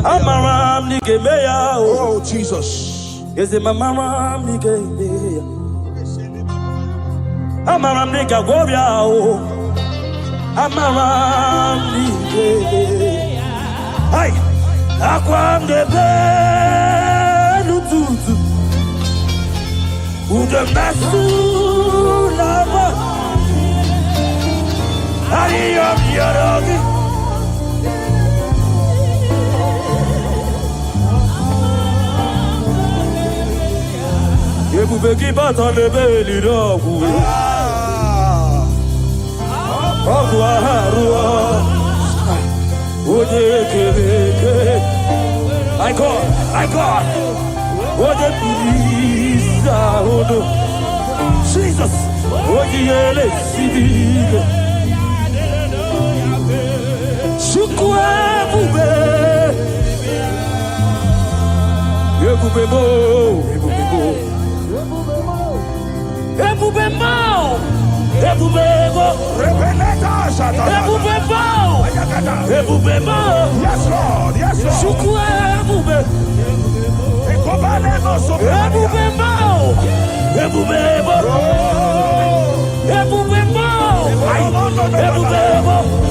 Amaram nige meya. Oh, Jesus. Is it mamaram nige meya? Amaram nige govia. Amaram nige. Hey, akwam de be lututu. Ude masu lava. Ariyam yarogi. Ebu beki batan lebeli rogu. Ogu aharua. Oje kebeke. I God. Oje pilisa odo. Jesus. Oje ele sibike. Shukwe bube. Ebu bebo. Yes, Lord. Yes, Lord.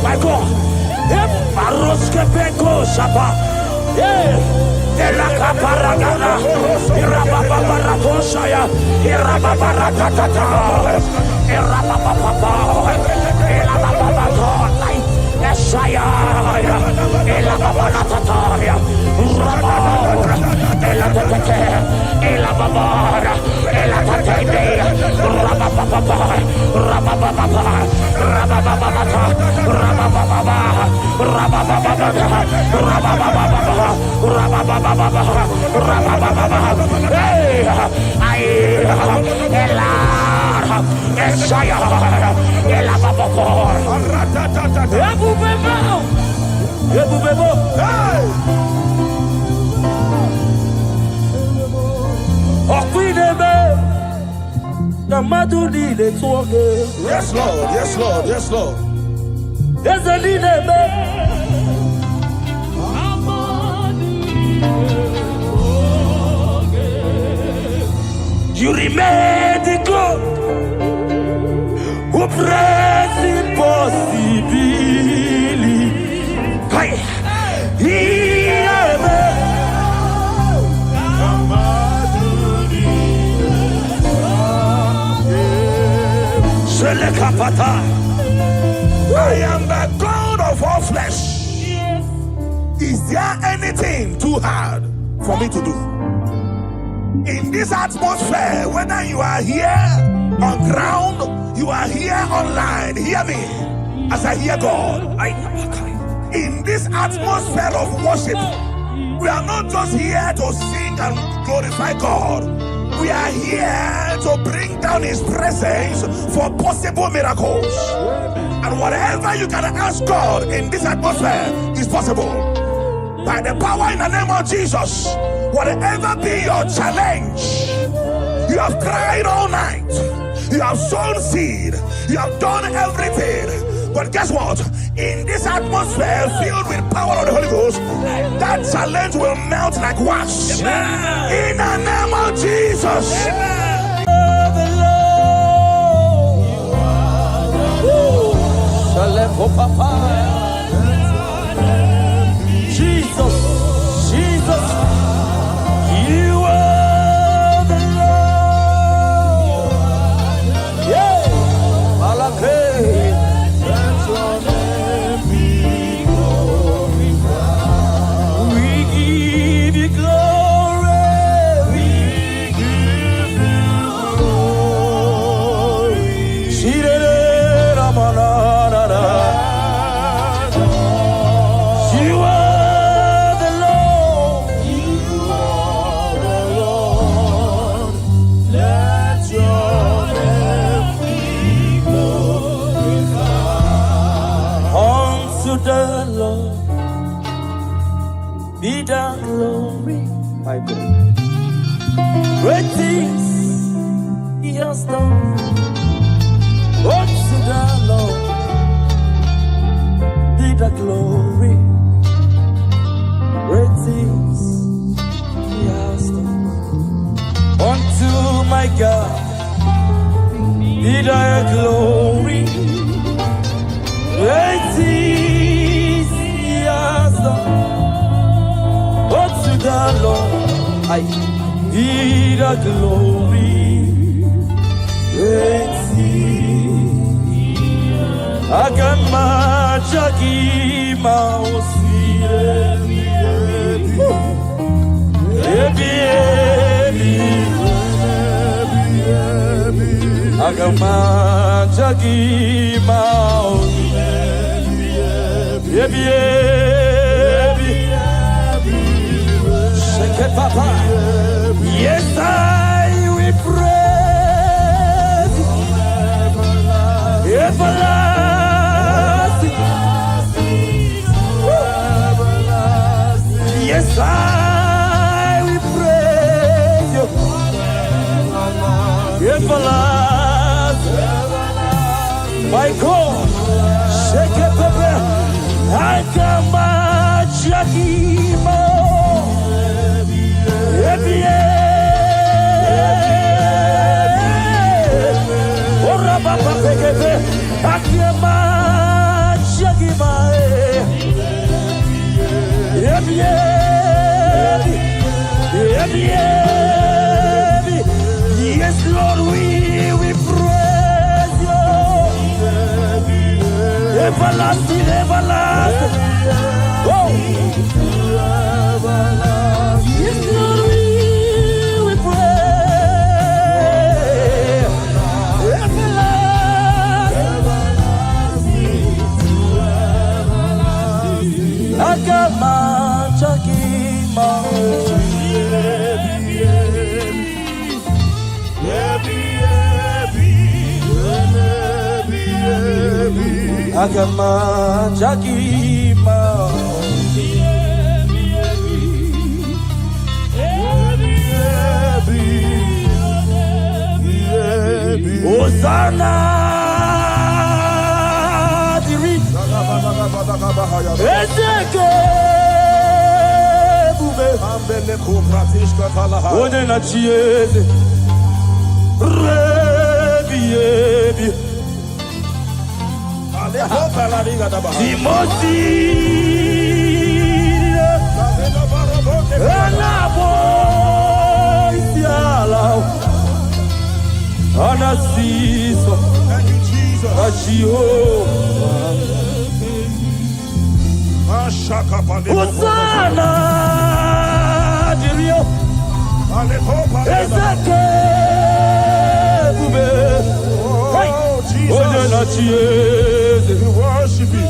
My God. Maroske peko shapa. Yeah. Elaka paragana, irababara toshaya, irababara tatata, irabababa, elabababa, Esaya, elababara tataya, rababara, elatate, elababara, elatate, rabababa, rabababa, rabababa, Yes, Lord. Yes, Lord. Yes, Lord. There's a leader. You remain the God who prays impossibility. Hey, I am the God of all flesh. Is there anything too hard for me to do? In this atmosphere, whether you are here on ground, you are here online, hear me as I hear God. In this atmosphere of worship, we are not just here to sing and glorify God. We are here to bring down His presence for possible miracles. And whatever you can ask God in this atmosphere is possible. By the power in the name of Jesus, whatever be your challenge, you have cried all night, you have sown seed, you have done everything. But guess what? In this atmosphere filled with power of the Holy Ghost, that challenge will melt like wax. In the name of Jesus. Jesus, you are the Lord. Yeah, Malake. Let your name be glorified. We give you glory. We give you glory. You are the Lord. Let your name be glorified. Unto the Lord be the glory, my God. Great things He has done. Unto the Lord be the glory. Great things He has done. Unto my God be thy glory. Great things He has done. Unto the Lord be the glory. Great things Agamajagi Mausi Agamajagi Mausi Shake it, Papa. Yes, I will praise everlasting. Yes, I will praise you. Everlasting. My God, shake it, Papa. I come at Shakimo. Ora Papa Pekete, Akiama Shakima. Yes, Lord, we praise you. Everlasting, everlasting. Oh. Yes, Lord, we praise. Everlasting. Agama Chakima. Agama Chakima. Hosanna diri Ezeke bube ambele kupratishka talaha One na chieze Rebi Aleho palariga daba Timosi Anabo Isiala Anasiso, Thank you, Jesus. Hosanna, Dirio, Ezeke, Bube, Jesus, we worship you.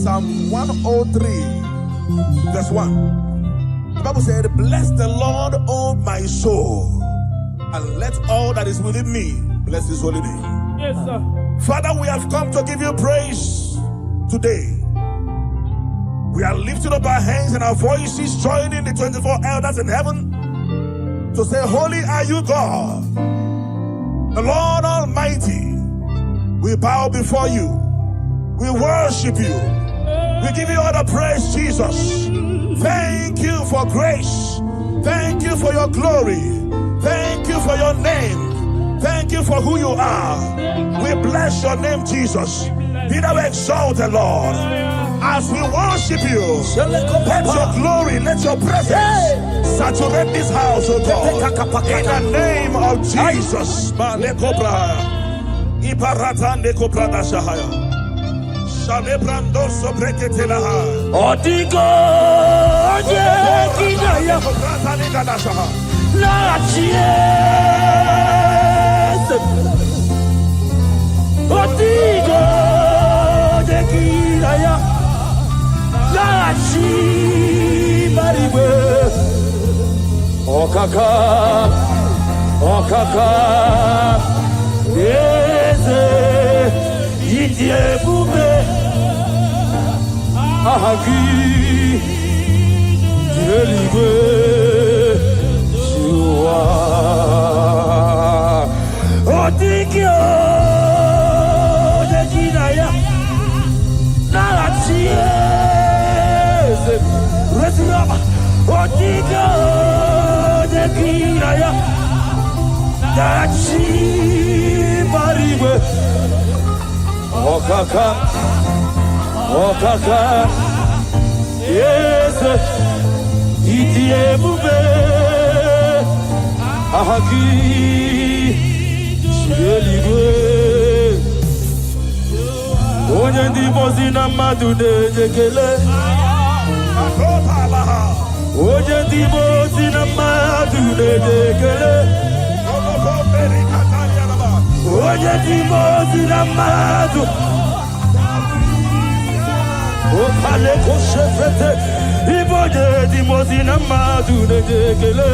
Psalm 103, verse 1. The Bible said, bless the Lord, O my soul, and let all that is within me bless his holy name. Yes, sir. Father, we have come to give you praise today. We are lifting up our hands and our voices, joining the 24 elders in heaven to say, holy are you, God, the Lord Almighty. We bow before you. We worship you. We give you all the praise, Jesus. Thank you for grace. Thank you for your glory. Thank you for your name. Thank you for who you are. We bless your name, Jesus. Be thou exalted, Lord. As we worship you, let your glory, let your presence saturate this house, oh God. In the name of Jesus. Odigo, Kinaya, La Chiesa, Odigo, Kinaya, La Chimariwe, Okaka, Idiye bube ahagi Eligwe Shua Otikyo Dekinaya Narachies Resinaba Otikyo Dekinaya Narachi Mariwe Okaka Okaka Yes Idiye bube ahagi Eligwe onye ndị mozi na mmadụ na-ejekele onye ndị mozi na mmadụ na-ejekele onye ndị mozi na mmadụ okale koshefete iboje ndị mozi na mmadụ na-ejekele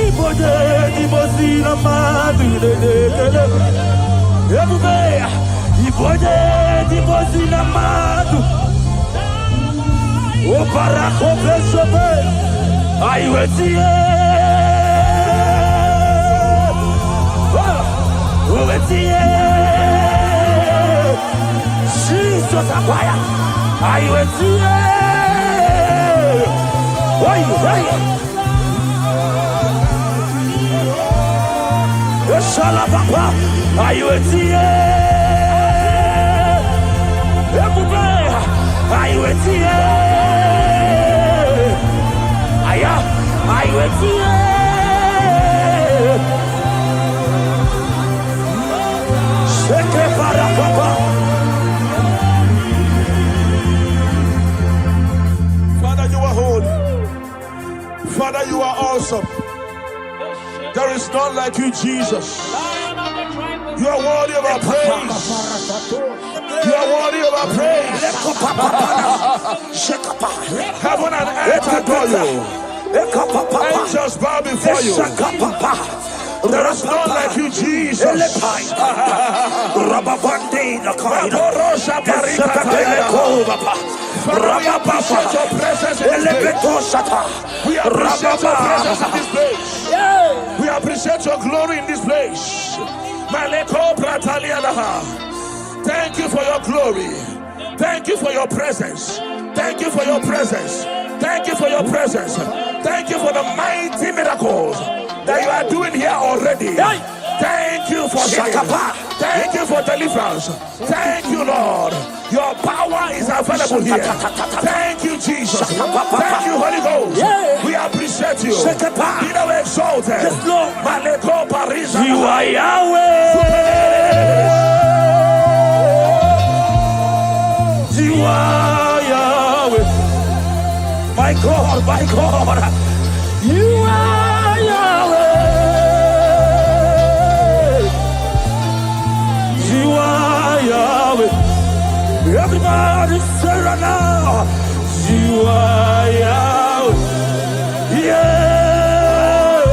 iboje ndị mozi na mmadụ na-ejekele ebube iboje ndị mozi na mmadụ opara kopeshobe aiwetie owetie Jesus akwaya aiwetie oi Shala papa, ayuetie, ebube, ayuetie, aya, ayuetie, sheke para papa. Father, you are holy. Father, you are awesome. There is none like you, Jesus. You are worthy of our praise. You are worthy of our praise. Heaven and earth adore you. Angels bow before you. There is none like you, Jesus. We appreciate your presence in this place. We appreciate your presence in this place. We appreciate your glory in this place. Thank you for your glory. Thank you for your presence. Thank you for your presence. Thank you for your presence. Thank you for the mighty miracles that you are doing here already. Thank you for healing. Thank you for deliverance. Thank you, Lord. Your power is available here. Thank you, Jesus. Thank you, Holy Ghost. We appreciate you. Be thou exalted. You are Yahweh. You are Yahweh. My God, my God. You are Yahweh. You are Yahweh. Everybody say right now. You are Yahweh. Yeah.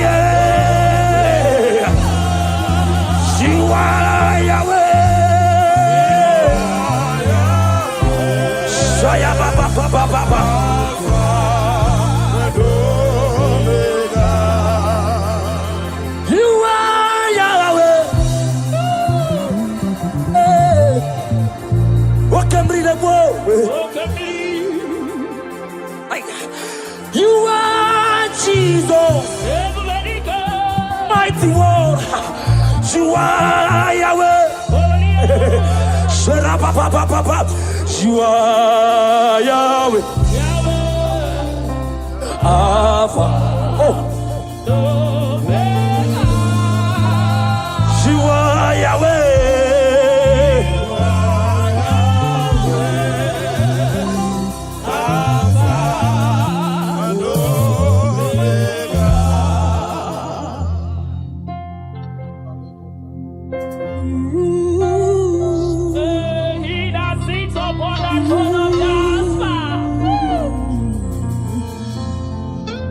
Yeah. You are Yahweh. Shaya baba baba baba. You are Jesus, mighty one. You are Yahweh. You are Yahweh. Alpha. Oh. You are Yahweh.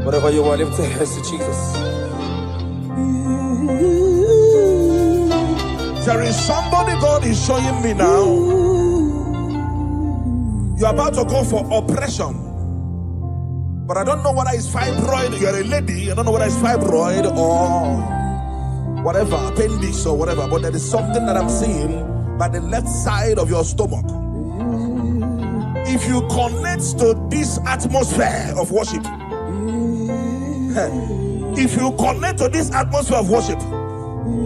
Whatever you want, lift your hands to Jesus. There is somebody God is showing me now. You're about to go for operation. But I don't know whether it's fibroid. You're a lady. I don't know whether it's fibroid or whatever, appendix or whatever. But there is something that I'm seeing by the left side of your stomach. If you connect to this atmosphere of worship, if you connect to this atmosphere of worship,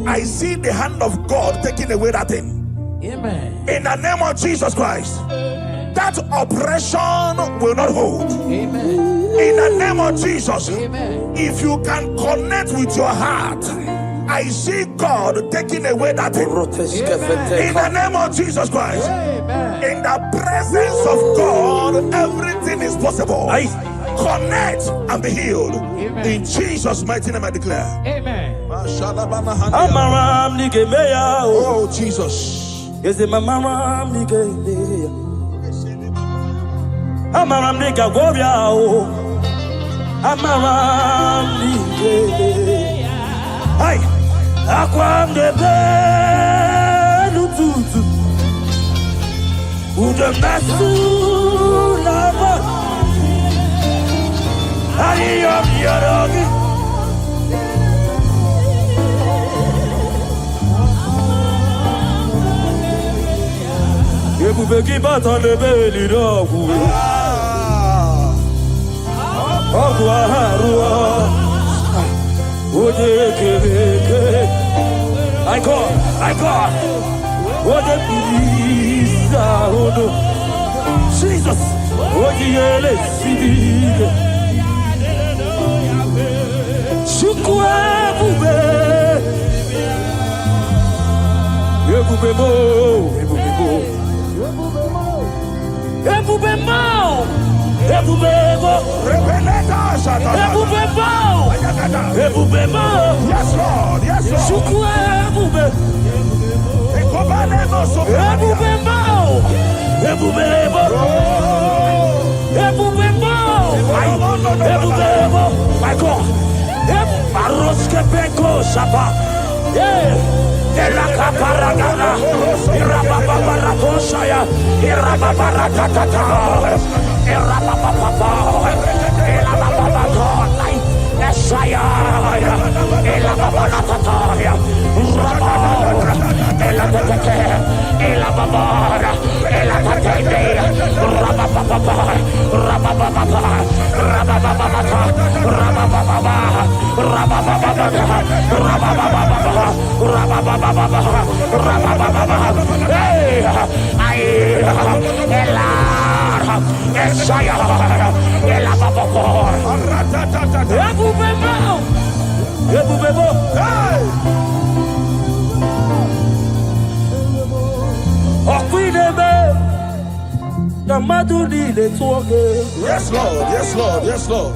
I see the hand of God taking away that thing. Amen. In the name of Jesus Christ, that oppression will not hold. Amen. In the name of Jesus, amen. If you can connect with your heart, I see God taking away that thing. Amen. In the name of Jesus Christ, amen. In the presence of God, everything is possible. Connect and be healed. Amen. In Jesus' mighty name I declare. Amen. Oh Jesus. I God. What a Jesus. Yes, Lord. Yes, Lord. My God. Yes, Lord. Yes, Lord. Yes, Lord.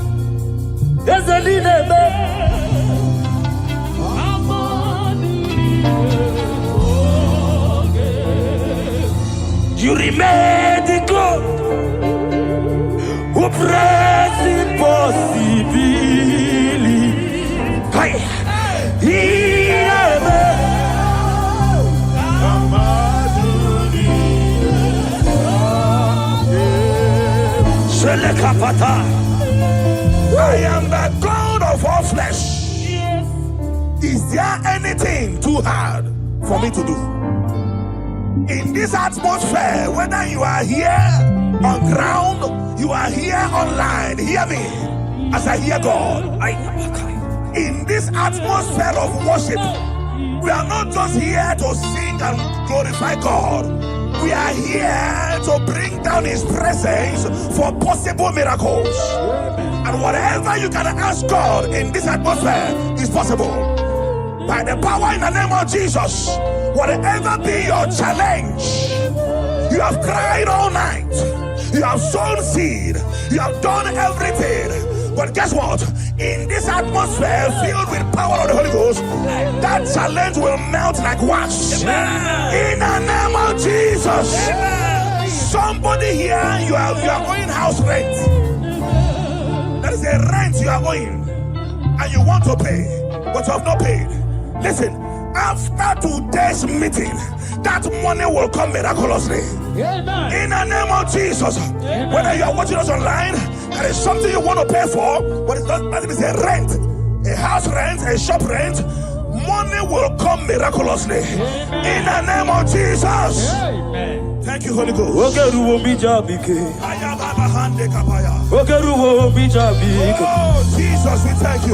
You remain the God who prays impossibly. I am the God of all flesh. Is there anything too hard for me to do? In this atmosphere, whether you are here on ground, you are here online, hear me as I hear God. In this atmosphere of worship, we are not just here to sing and glorify God. We are here to bring down His presence for possible miracles. And whatever you can ask God in this atmosphere is possible. By the power in the name of Jesus, whatever be your challenge, you have cried all night, you have sown seed, you have done everything. But guess what? In this atmosphere filled with power of the Holy Ghost, that challenge will melt like wax. In the name of Jesus. Somebody here, you are owing house rent. There is a rent you are owing and you want to pay, but you have not paid. Listen, After today's meeting, that money will come miraculously. Amen. In the name of Jesus. Amen. Whether you are watching us online, there is something you want to pay for, but it's not that it is a rent, a house rent, a shop rent. Money will come miraculously. Amen. In the name of Jesus. Amen. Thank you, Holy Ghost. Oh, Jesus, we thank you.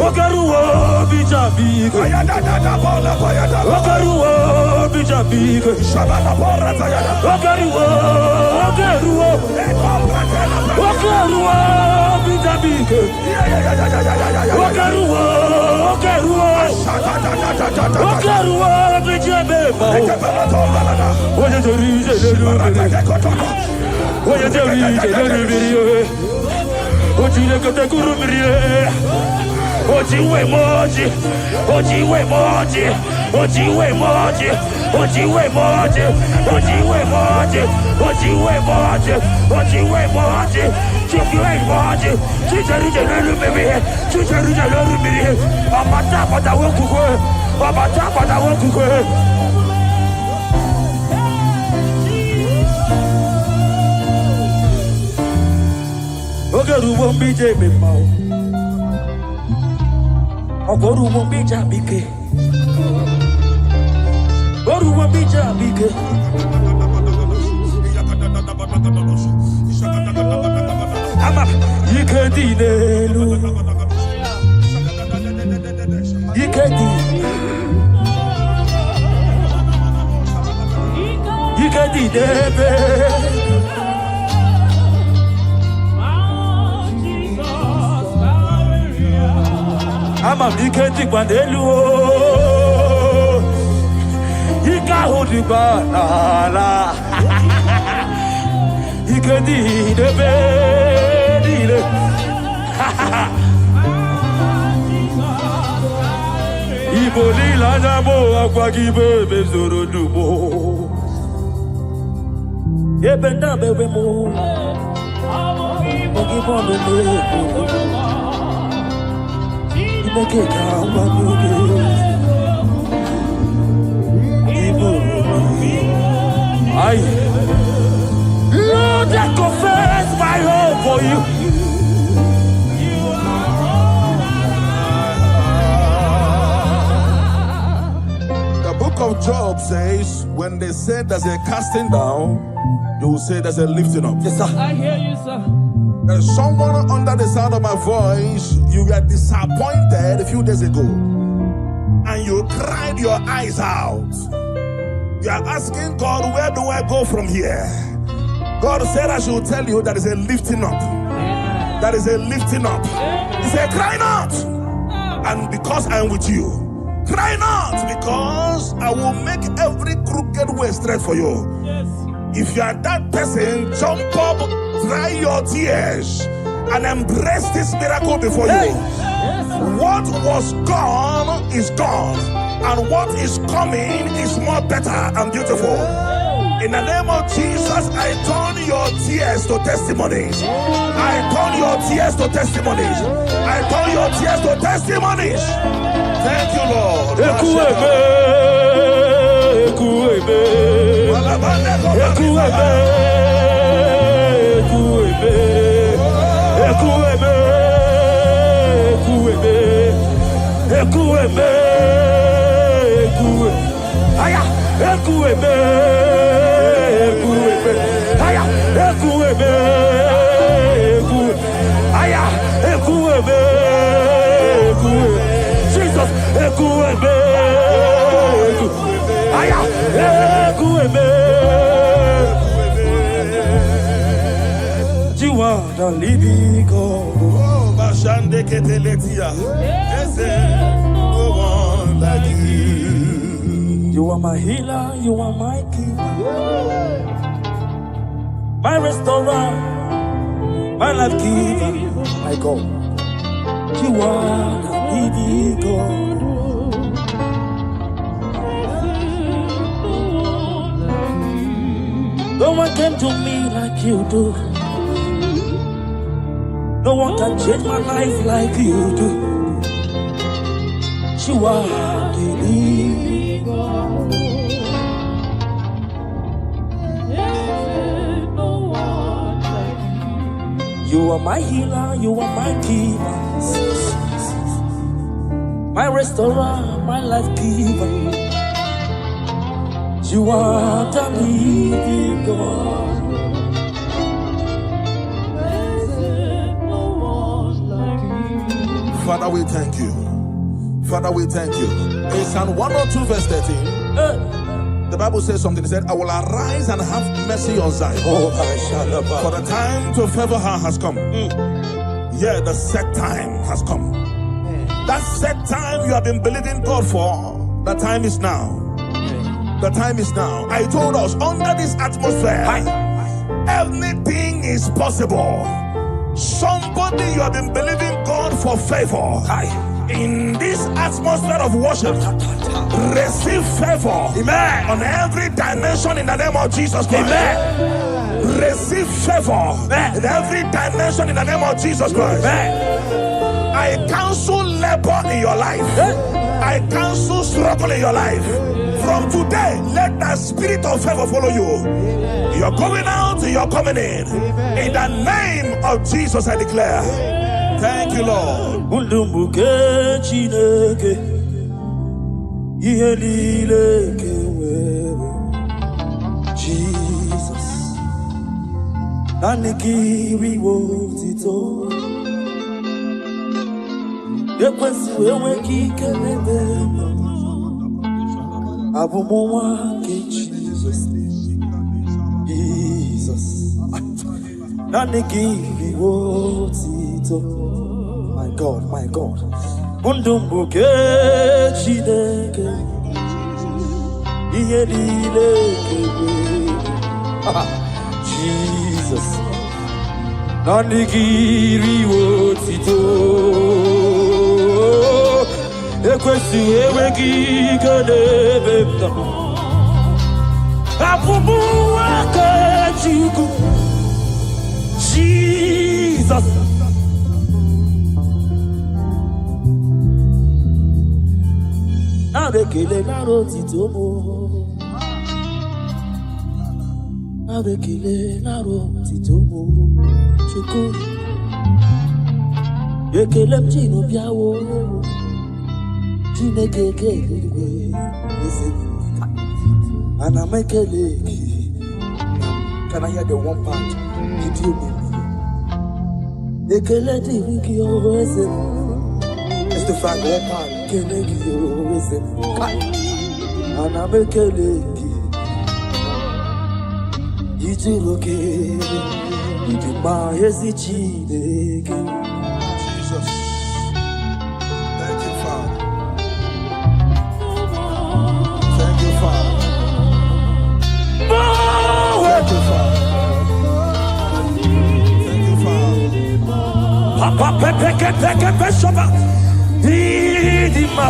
Lord, I confess my hope for you. The book of Job says, when they say there's a casting down, you will say there's a lifting up. Yes, sir. I hear you, sir. There's someone under the sound of my voice, you were disappointed a few days ago, and you cried your eyes out. You are asking God, where do I go from here? God said I should tell you that is a lifting up. That is a lifting up. He said, cry not. And because I am with you, cry not, because I will make every crooked way straight for you. Yes. If you are that person, jump up, dry your tears, and embrace this miracle before you. Yes. What was gone is gone, and what is coming is more better and beautiful. In the name of Jesus, I turn your tears to testimonies. I turn your tears to testimonies. I turn your tears to testimonies. Thank you, Lord. You are the living God. Oh, Bashande Keteletia. Yes, no one like you. You are my healer, you are my keeper, my restorer, my life giver, my God. You are the living God. No one came to me like you do. No one can change my life like you do. You are the living God. You are my healer, you are my keeper, my restorer, my life giver. You are the living God. Father, we thank you. Father, we thank you. In Psalm 102 verse 13, the Bible says something. It said, I will arise and have mercy on Zion. For the time to favor her has come. Yeah, the set time has come. That set time you have been believing God for, the time is now. The time is now. I told us, under this atmosphere, everything is possible. Somebody, you have been believing God for favor. In this atmosphere of worship, receive favor. Amen. On every dimension in the name of Jesus Christ. Amen. Receive favor. In every dimension in the name of Jesus Christ. Amen. I cancel labor in your life. I cancel struggle in your life. From today, let the spirit of favor follow you. You're going out, you're coming in. In the name of Jesus, I declare. Thank you, Lord. Jesus. Jesus. My God, my God. Jesus. Jesus. Abekele naro titomo. Abekele naro titomo. Chiko. Ekele mchino biawo. Chineke. And I make a leg. Can I hear the one part? Did you mean? Ekele diviki oese. It's the fact one part. Kelegi oese. And I make a leg. Ichiroke. Idima esichideke. Jesus. Thank you, Father. Thank you, Father. Thank you, Father. Thank you, Father. Papa pepe soba. Idima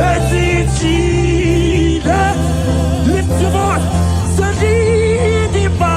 esichide. Lift your voice. Idima.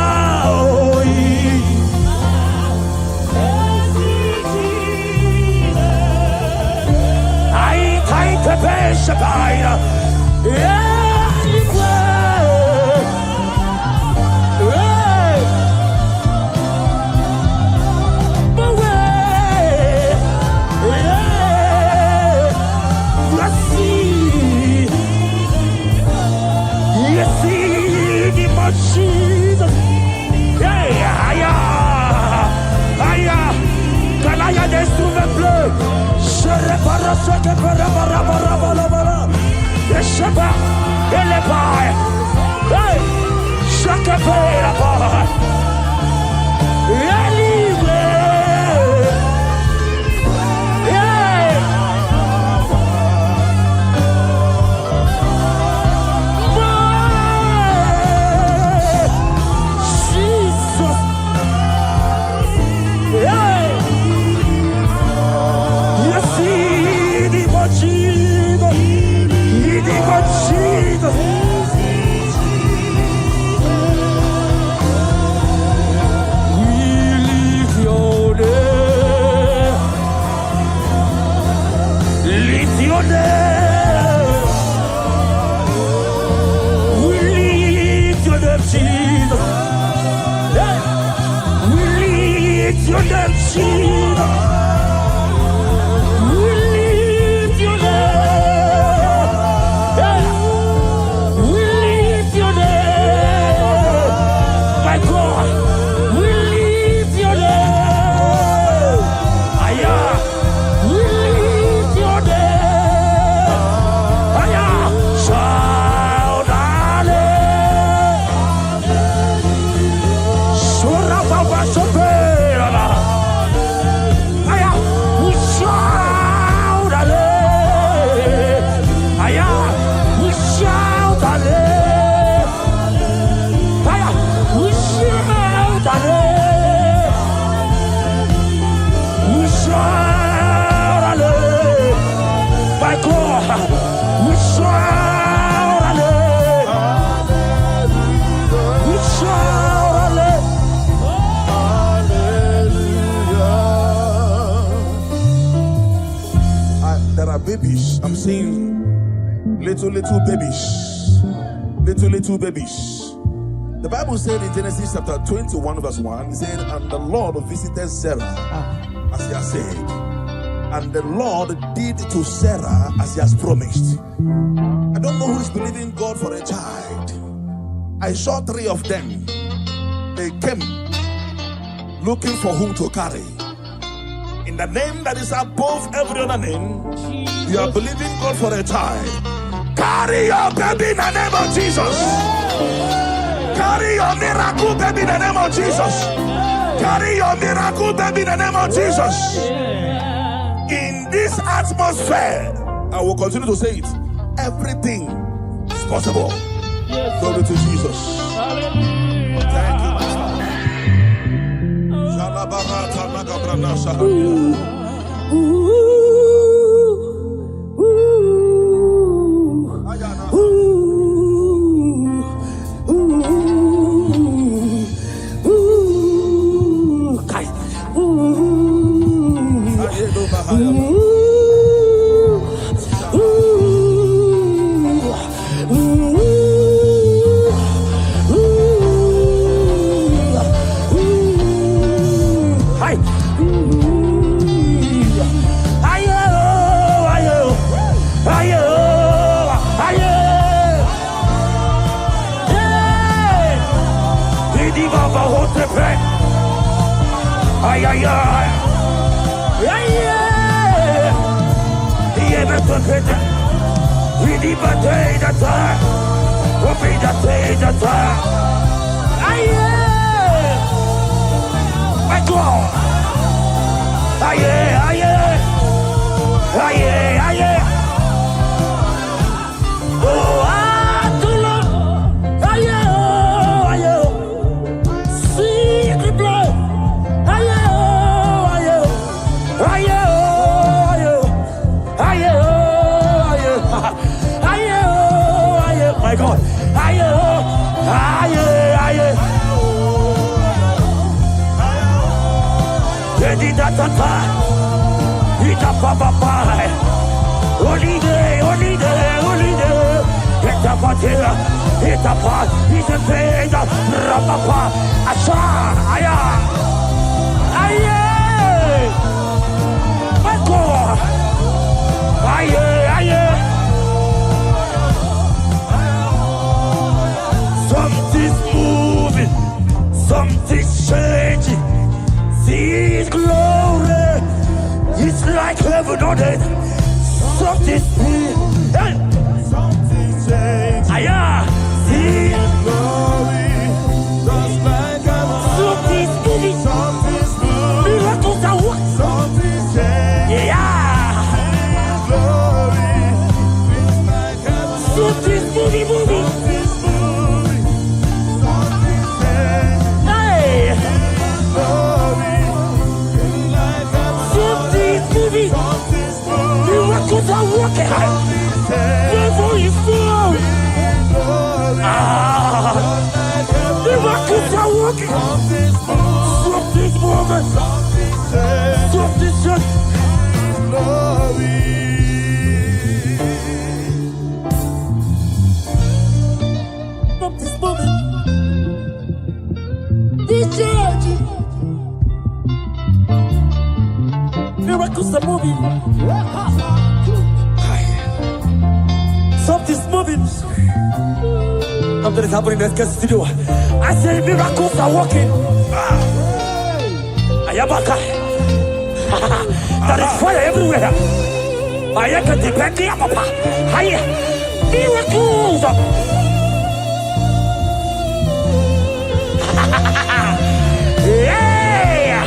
little babies. Little babies. The Bible said in Genesis chapter 21 verse 1, it said, and the Lord visited Sarah as he has said. And the Lord did to Sarah as he has promised. I don't know who is believing God for a child. I saw 3 of them. They came looking for whom to carry. In the name that is above every other name, you are believing God for a child. Carry your baby in the name of Jesus. Carry your miracle baby in the name of Jesus. Carry your miracle baby in the name of Jesus. In this atmosphere, I will continue to say it. Everything is possible. Glory to Jesus. Thank you, Master. Something's moving, something's changing. See His glory, it's like heaven on earth. Something's moving, something's changing. See His glory, just like heaven. Something's moving, something's moving. Miracles are what? Something's changing. His glory, it's like heaven. Something's moving, moving. Miracles are working. Devil is flowing. Miracles are working. Something's moving. Something's just glory. Something's moving. This church. Miracles are moving. Something's moving. Something is happening in the studio. I say miracles are working. Ayabaka. There is fire everywhere. I can depend on Papa. Miracles. Yeah.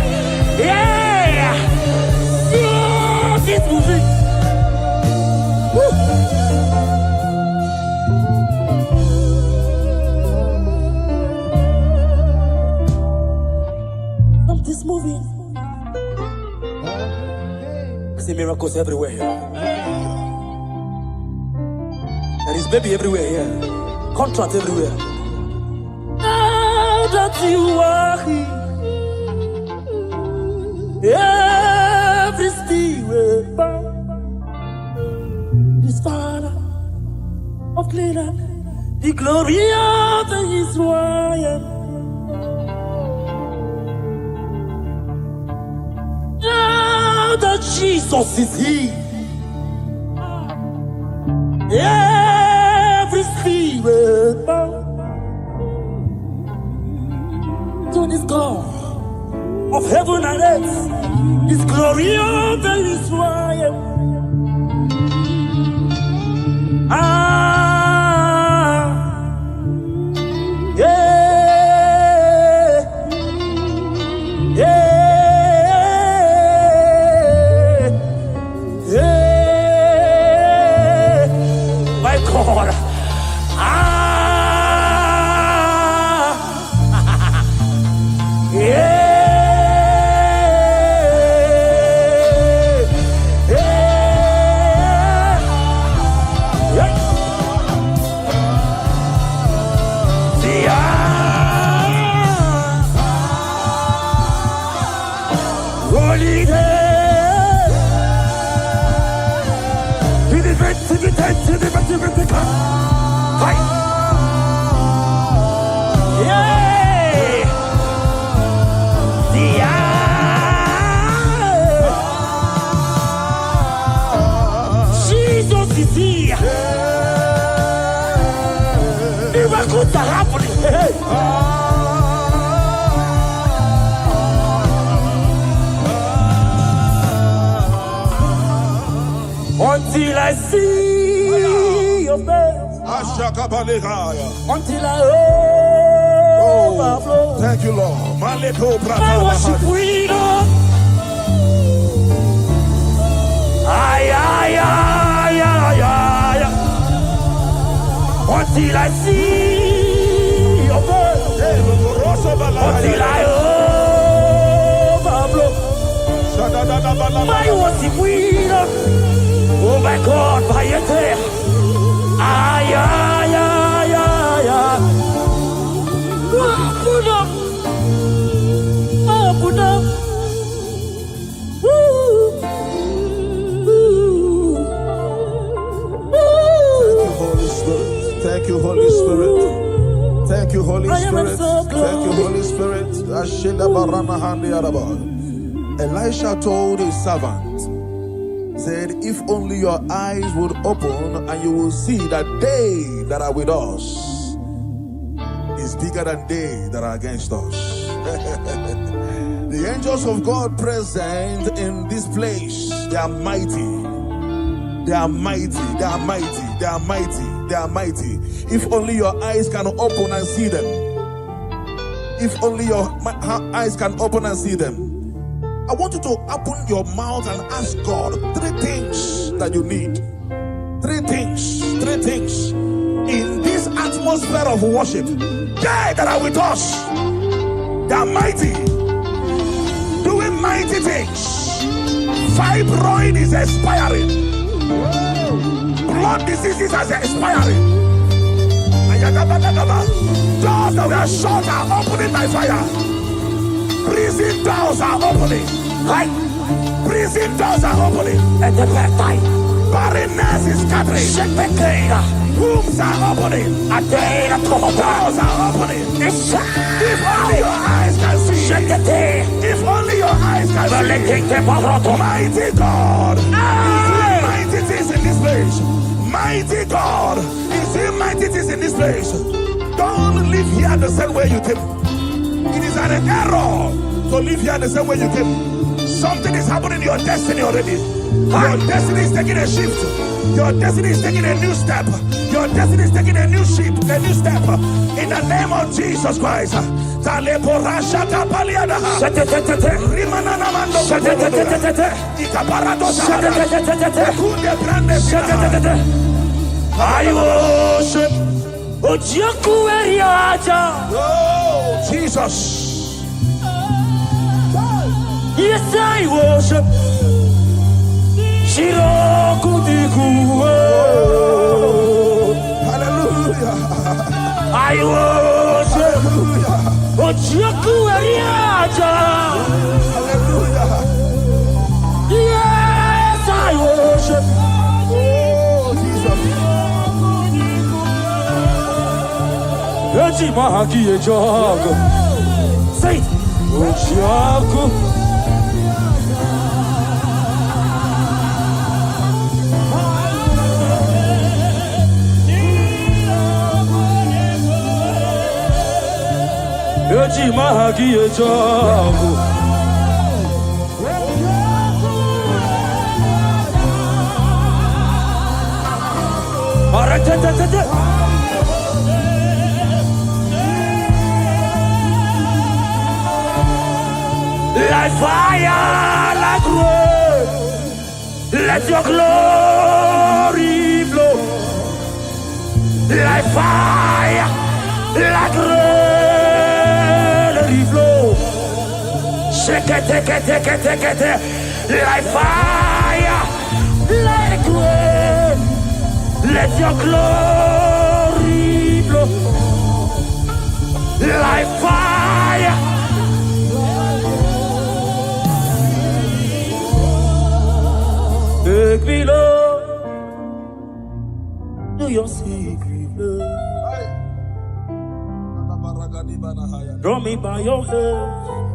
Yeah. Something's moving. Something's moving. I see miracles everywhere here. There is baby everywhere here. Contract everywhere. Now that you are here, every steel will bow. This Father of cleaner, the glory of Israel. Now that Jesus is here, every spirit bow to this God of heaven and earth, this glory of Israel. My God. Jesus is here. Miracles are happening. Until I see your face, until I overflow. Thank you, Lord. I worship freedom. Until I see your face, until I overflow. My worship freedom. Oh my God, by your day. Put up. Put up. Thank you, Holy Spirit. Thank you, Holy Spirit. Thank you, Holy Spirit. Elisha told his servant, said, if only your eyes would open and you will see that they that are with us is bigger than they that are against us. The angels of God present in this place, they are mighty. They are mighty. They are mighty. They are mighty. They are mighty. If only your eyes can open and see them. If only your eyes can open and see them. I want you to open your mouth and ask God 3 things that you need. 3 things. 3 things. In this atmosphere of worship, they that are with us, they are mighty. Doing mighty things. Fibroid is expiring. Blood diseases are expiring. Doors that were shut are opening by fire. Prison doors are opening. Right? Prison doors are opening. At the back time. Barrenness is scattering. Wombs are opening. Doors are opening. If only your eyes can see. If only your eyes can see. Mighty God is doing mighty things in this place. Mighty God is doing mighty things in this place. Don't live here the same way you came. It is an error to live here the same way you came. Something is happening in your destiny already. Your destiny is taking a shift. Your destiny is taking a new step. Your destiny is taking a new step. In the name of Jesus Christ. I worship. Oh, Jesus. Yes, I worship. Hallelujah. I worship. Hallelujah. Yes, I worship. Oh, Jesus. Eti mahaki e jogo. Say, Ochiaku. Eti mahaki e jogo. Like fire, like rain, let your glory flow. Like fire, like rain, let it flow. Shake it, take it, take it, take it, like fire, like rain, let your glory flow. Like fire. Take me, Lord, to your secret love. Draw me by your hand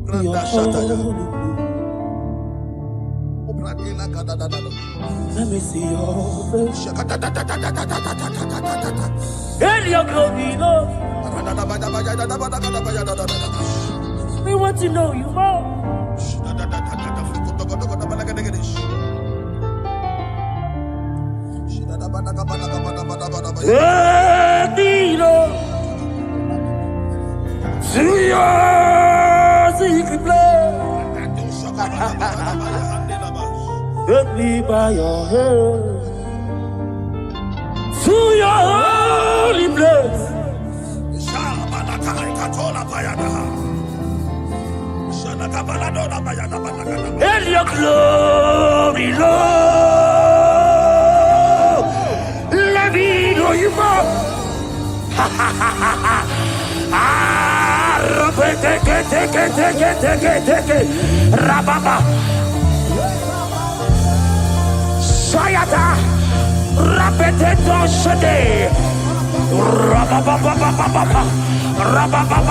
to your holy place. Let me see your face and your glory, Lord. We want to know you more. To your secret place, take me by your hand to your holy place. And your glory, Lord, let me know you more. Take it, Rababa, Sayata, Rapeteto Shade, Rababa,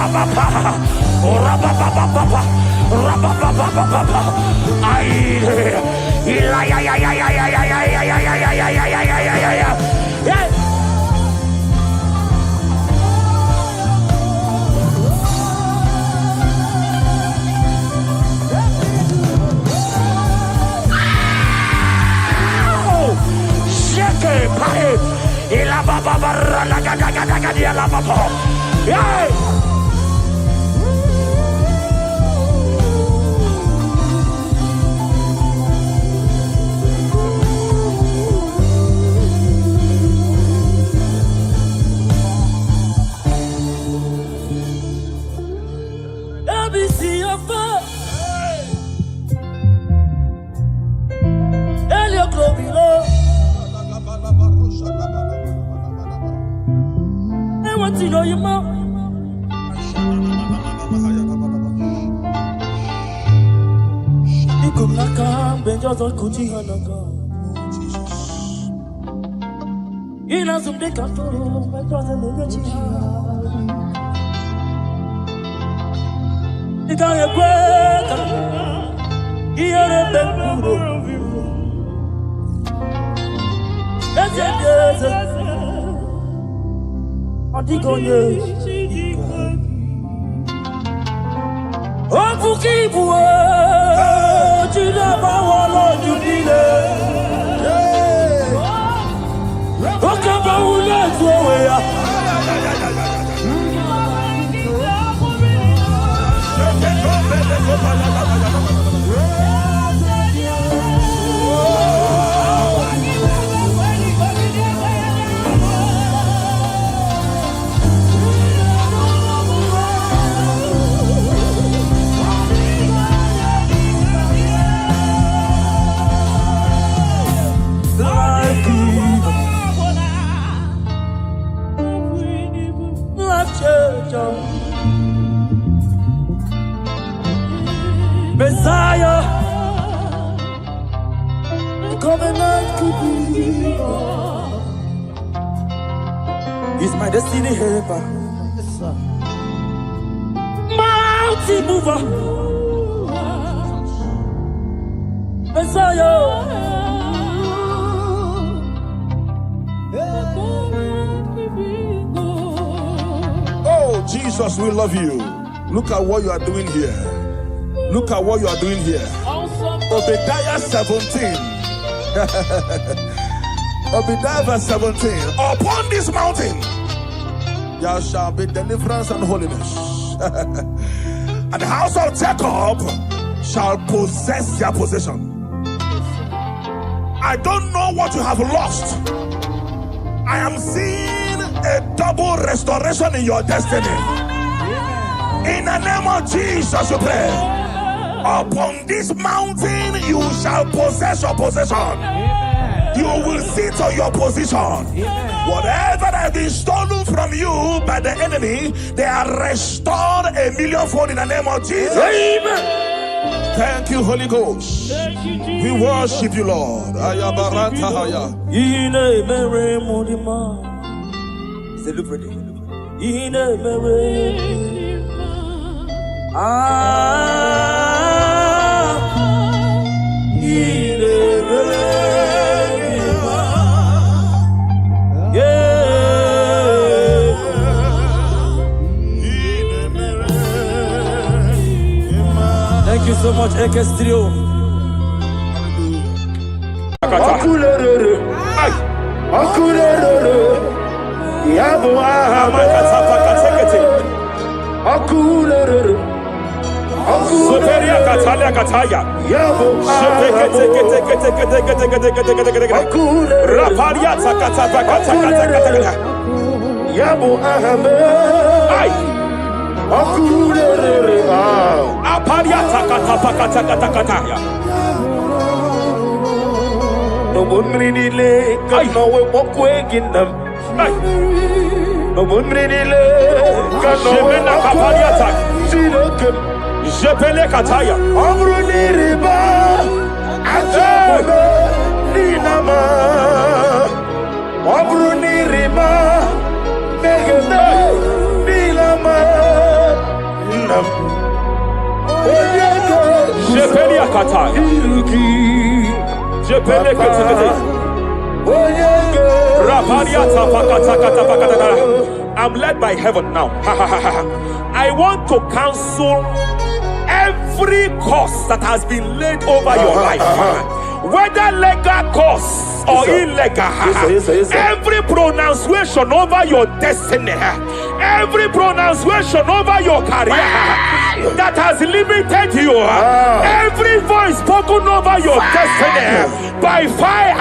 Let me see your face and your glory, Lord. I want to know you more. You come like a benjo to kuti hanaga. Ina zumde kafuru, benjo to nugachi. Ika ye kweka, iyere bepuro. Eze. Adigonye, Ofukibuwe, Chidaba walo judile, Okaba ule tuwe ya. Messiah, the covenant could be. He's my destiny helper. Mountain mover. Messiah. Oh, Jesus, we love you. Look at what you are doing here. Look at what you are doing here. Obadiah 17. Obadiah verse 17. Upon this mountain there shall be deliverance and holiness. And the house of Jacob shall possess their possession. I don't know what you have lost. I am seeing a double restoration in your destiny. In the name of Jesus, you pray. Upon this mountain you shall possess your possession. You will sit on your position. Whatever that has been stolen from you by the enemy, they are restored a millionfold in the name of Jesus. Amen. Thank you, Holy Ghost. We worship you, Lord. Thank you so much, Ekestrio. No one really lay, cause no one walk away in them. No one really lay, cause no one walk away. See the good. Jepele Kataya. Amruni riba, Ajabe, Ninama. Amruni riba, Megane, Nilama. Jepele Kataya. Jepele Kataya. I'm led by heaven now. I want to cancel every curse that has been laid over your life, whether legal curse or illegal. Every pronunciation over your destiny, every pronunciation over your career that has limited you, every voice spoken over your destiny by fire,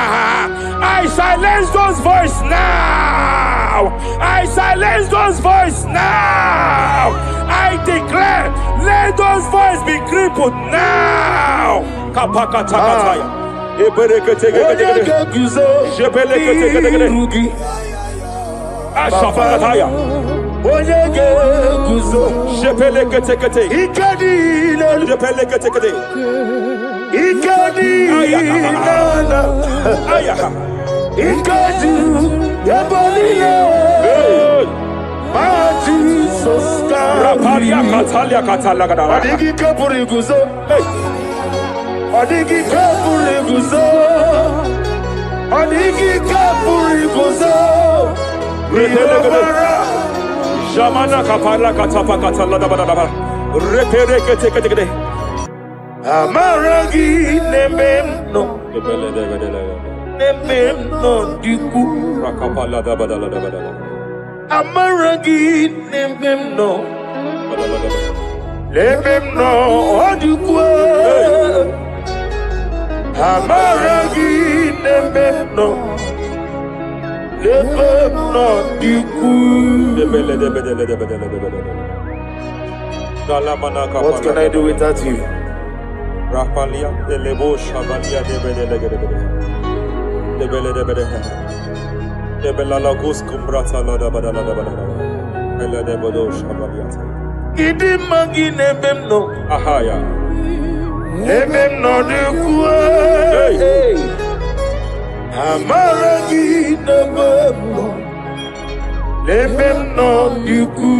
I silence those voices now. I silence those voices now. I declare, let those voices be crippled now. Kapakatakataya. Ashafakataya. Jepeleketekete. Jepeleketekete. Rapalia Katalia Katalaga. Adigi kapuri guzo. Adigi kapuri guzo. Adigi kapuri guzo. Jamana kapala katapa katala da da da. Repereke teke teke. Amaragi nememno. Nememno diku. Rakapala da da da da da. Amaragi nememno. Nememno diku. Amaragi nememno. What can I do without you? Rapalia de lebo shavalia de bela lagos kumbrata la da bada bela de bodo shavalia. Idi magi nebemno. Ahaya. Nebemno de kuwe. Amaragi nebemno. Remem no yuku.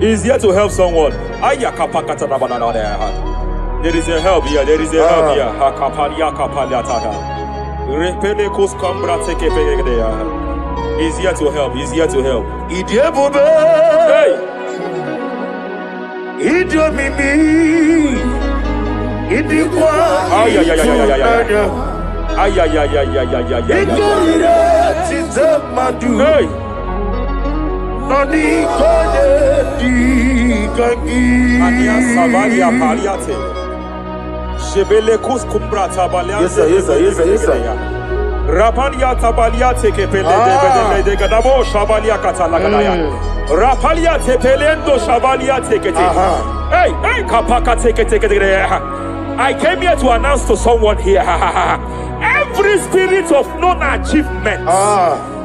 He's here to help someone. There is a help here. There is a help here. He's here to help. He's here to help. Hey. Hey. Yes, sir. Rapalia tabalia teke pele de gadabo shabalia katalagadaya. Rapalia tepelendo shabalia teke. Hey, kapaka teke. I came here to announce to someone here. Every spirit of non-achievement.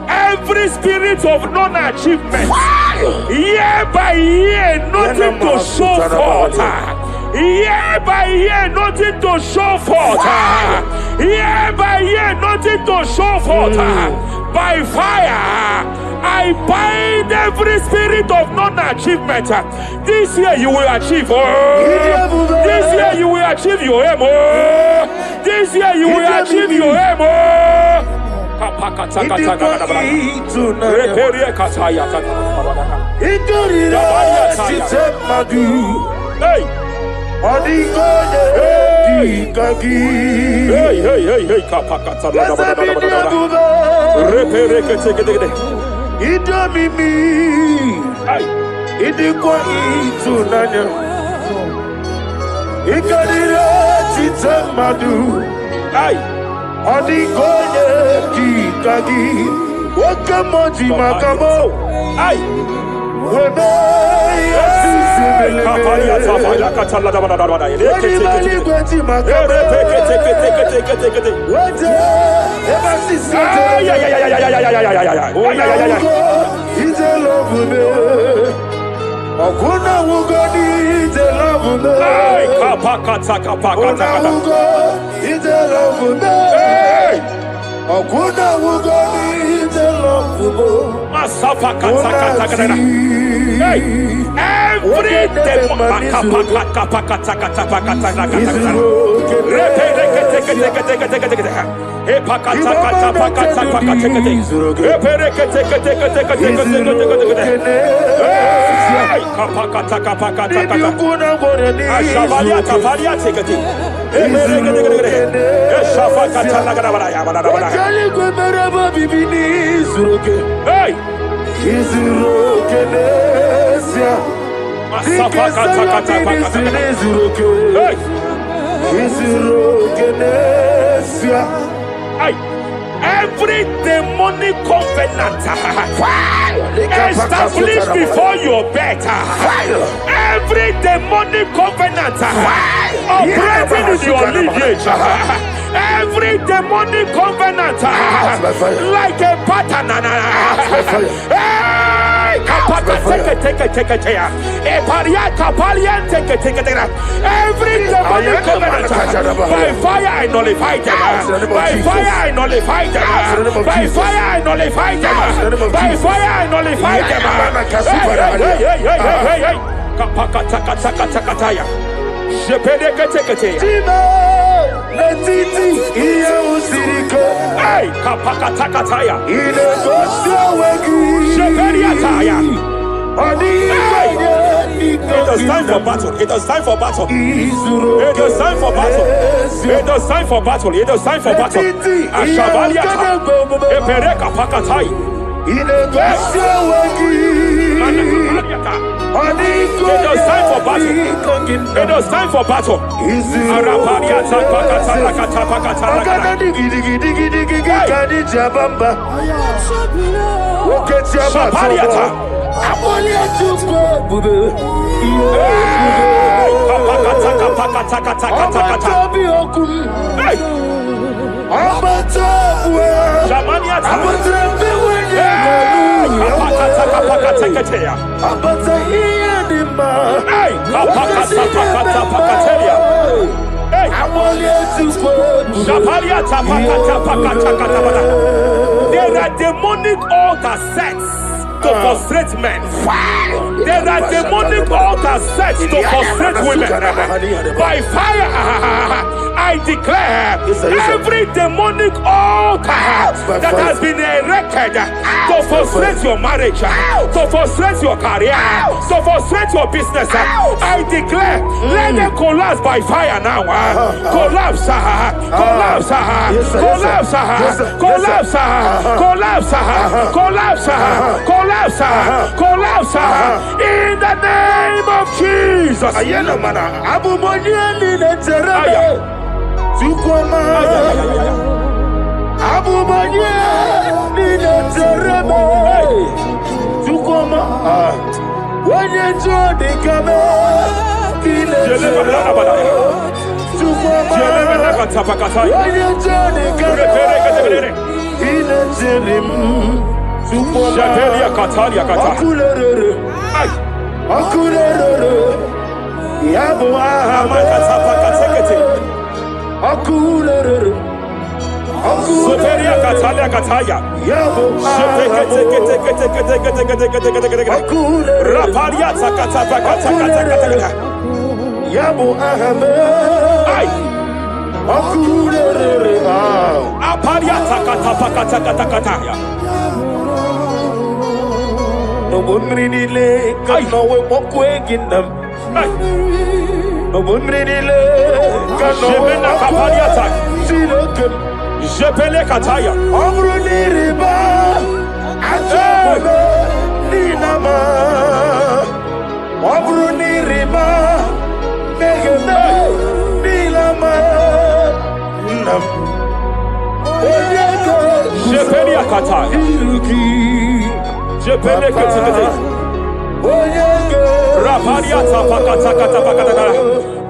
Every spirit of non-achievement. Year by year, nothing to show forth. Year by year, nothing to show forth. Year by year, nothing to show forth. By fire, I bind every spirit of non-achievement. This year you will achieve. This year you will achieve your aim. This year you will achieve your aim. Hey. Hey, kapakata. Every demonic covenant established before your bed, every demonic covenant operating in your lineage, every demonic covenant like a pattern. Every demonic covenant, by fire I nullify them. By fire I nullify them. By fire I nullify them. By fire I nullify them. Hey, kapakatakataya. It is time for battle. It is time for battle. It is time for battle. It is time for battle. It is time for battle. Ashabaliata. Epereka pakatai. It is time for battle. It is time for battle. Arapariata pakata pakata. Shapariata. There are demonic altar sets to frustrate men. There are demonic altar sets to frustrate women. By fire, I declare every demonic altar that has been erected to frustrate your marriage, to frustrate your career, to frustrate your business, I declare, let them collapse by fire now. Collapse, collapse, collapse, collapse, collapse, collapse, collapse, collapse, in the name of Jesus.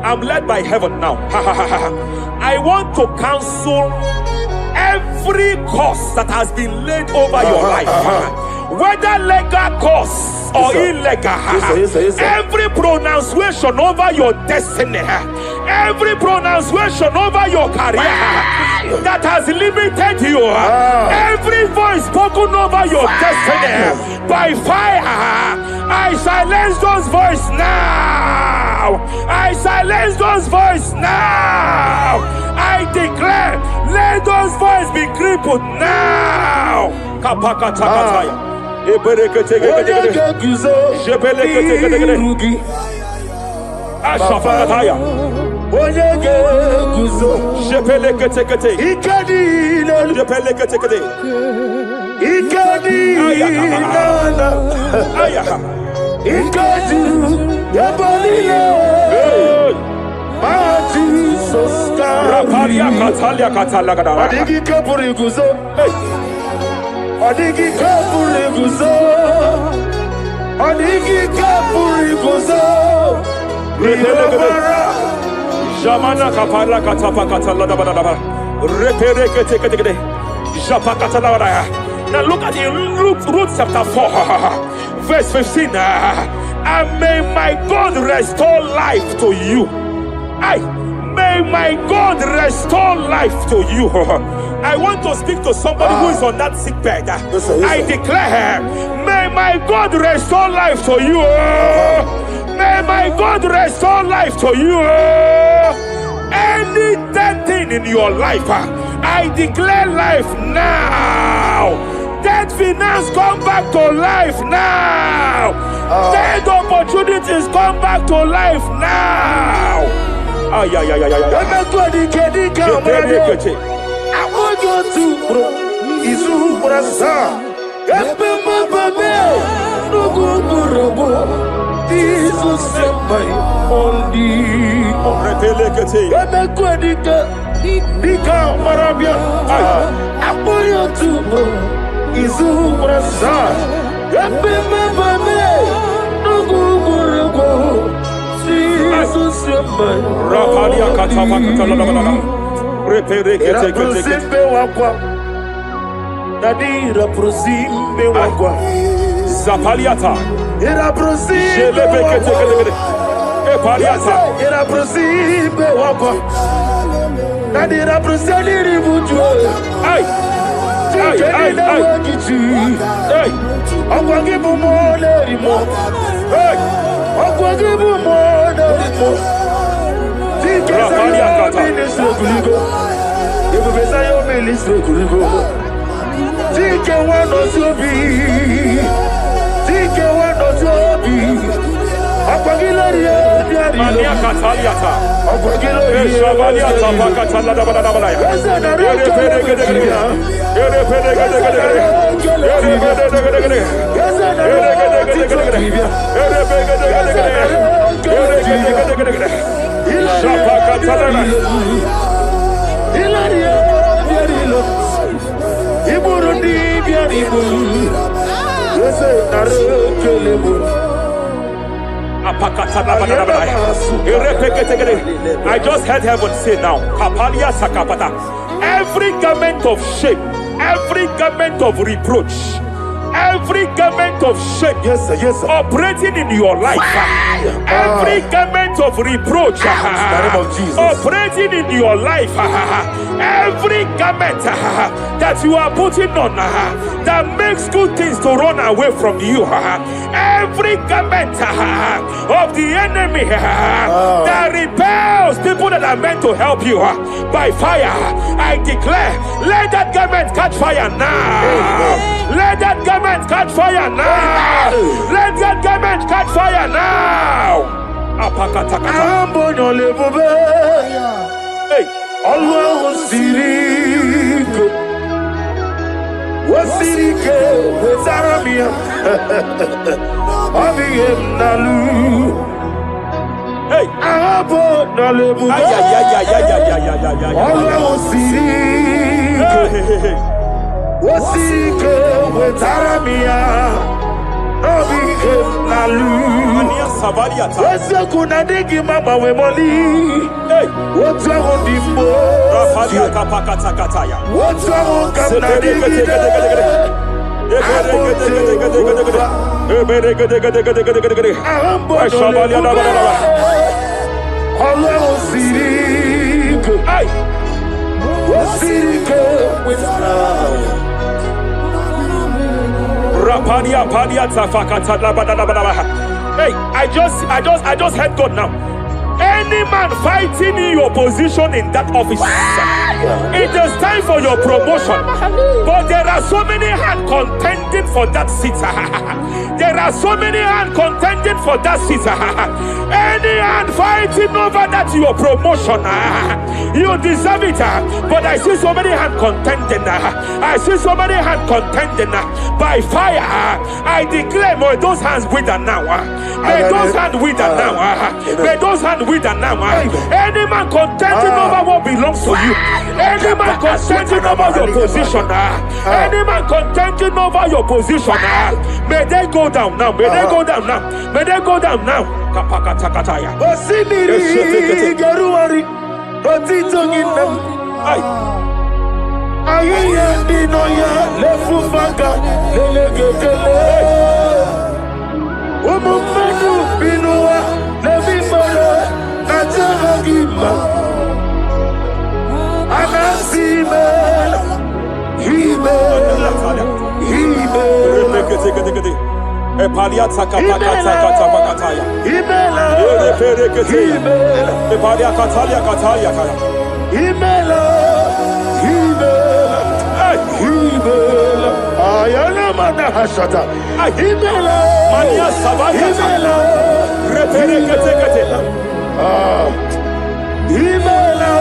I'm led by heaven now. I want to counsel every curse that has been laid over your life, whether legal curse or illegal. Every pronunciation over your destiny, every pronunciation over your career that has limited you, every voice spoken over your destiny, by fire, I silence those voices now. I silence those voices now. I declare, let those voices be crippled now. Jamana kapala katapa katala da da da. Repere kete kete kete. Japa katala da. Now look at the Ruth chapter 4, verse 15. And may my God restore life to you. May my God restore life to you. I want to speak to somebody who is on that sick bed. I declare, may my God restore life to you. May my God restore life to you. Any dead thing in your life, I declare life now. Dead finance come back to life now. Dead opportunities come back to life now. I want you Zapaliata. Era prosime wakwa. Nadi representi ributu. Ay. Ay. Hey. Akwagibu mo lerimo. Hey. Akwagibu mo lerimo. Rapani akata. Ministre kuligo. Ibu besa yo ministre kuligo. Tike wano sobi. Tike wano sobi. Akwagila rie. Mania kataliata. Akwagila rie. Shabania tapaka talada bada bada ya. I just heard heaven say now, Kapalia Sakapata. Every garment of shame, every garment of reproach, every garment of shame, yes, sir, operating in your life, every garment of reproach, operating in your life, every garment that you are putting on that makes good things to run away from you, every garment of the enemy that repels people that are meant to help you by fire, I declare, let that garment catch fire now. Let that garment catch fire now. Let that garment catch fire now. Hey, Allah Sirike, Wasirike, Zaramia, Abiyem Nalu. Hey, Abo Nalebu, Allah Sirike, Wasirike, Zaramia. What's kuna digi mama we moli? What's on the mo? Rafalia kapakata kataya. What's on kamna digi? Rapadia padia tafakata labadabadabaha. Hey, I just heard God now. Any man fighting in your position in that office, it is time for your promotion. But there are so many hands contending for that seat. There are so many hands contending for that seat. Any hand fighting over that your promotion, you deserve it. But I see so many hands contending. I see so many hands contending by fire. I declare, may those hands wither now. May those hands wither now. May those hands wither now. Any man contending over what belongs to you. Any man contending over your position. Any man contending over your position. May they go down now. May they go down now. May they go down now. Kapakatakataya. Osimiri Garuari. Otitongina. Ayaya dinoya lefufaga lelegekele. Umumenu binua levimala najahagima. Anasimela himela himela. Epalia takapakataya. Himela himela. Epalia katalia katalia kaya. Himela himela. Himela. Ayana mana hashata. Himela. Mania sabaya. Himela. Reperekete. Himela.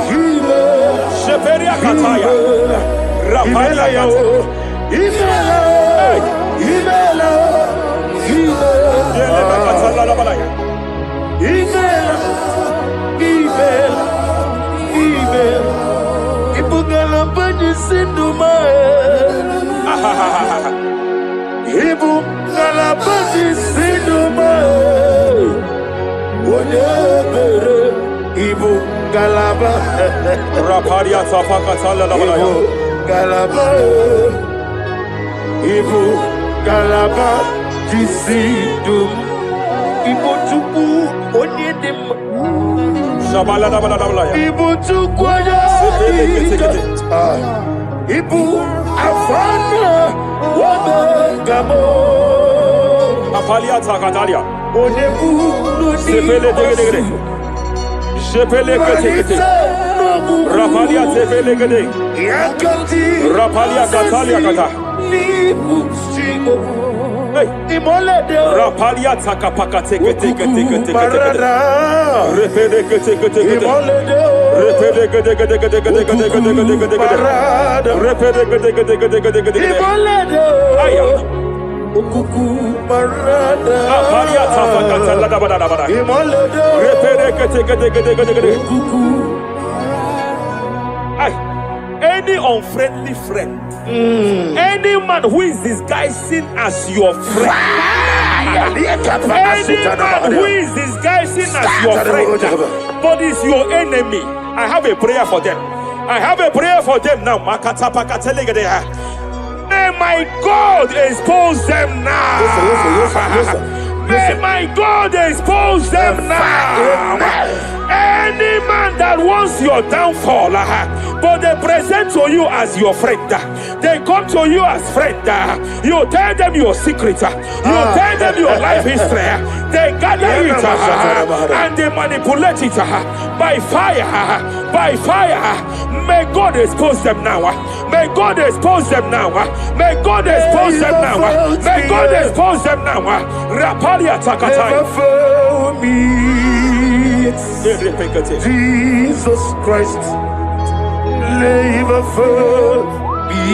Himela. Sheperia kataya. Rapalia yao. Himela. Himela. Himela. Yelema katala la balaya. Himela. Himela. Himela. Ibugala bani sinduma. Ibugala bani sinduma. Wonebere ibugala ba. Raparia tapaka tala la balaya. Galaba. Ibugala ba disindum. Ibotuku onyedim. Ibu tukwaya Ibu afana wabengamo Apalia takatalia Onebu Sepele degedegede Sepele ketekete Rapalia tepele gede Rapalia katalia kata Rapalia takapaka teke teke teke teke repede kete kete kete repede kete kete kete kete kete kete kete kete repede kete kete kete kete kete aya ukuku marada Rapalia takapaka talada bada bada repede kete kete kete kete kete ay any unfriendly friend, any man who is disguising as your friend, any man who is disguising as your friend, but is your enemy, I have a prayer for them. I have a prayer for them now. May my God expose them now. May my God expose them now. Any man that wants your downfall, but they present to you as your friend, they come to you as friend, you tell them your secret, you tell them your life history, they gather it and they manipulate it by fire, by fire. May God expose them now. May God expose them now. May God expose them now. May God expose them now. Rapalia takataya. Jesus Christ, never for me.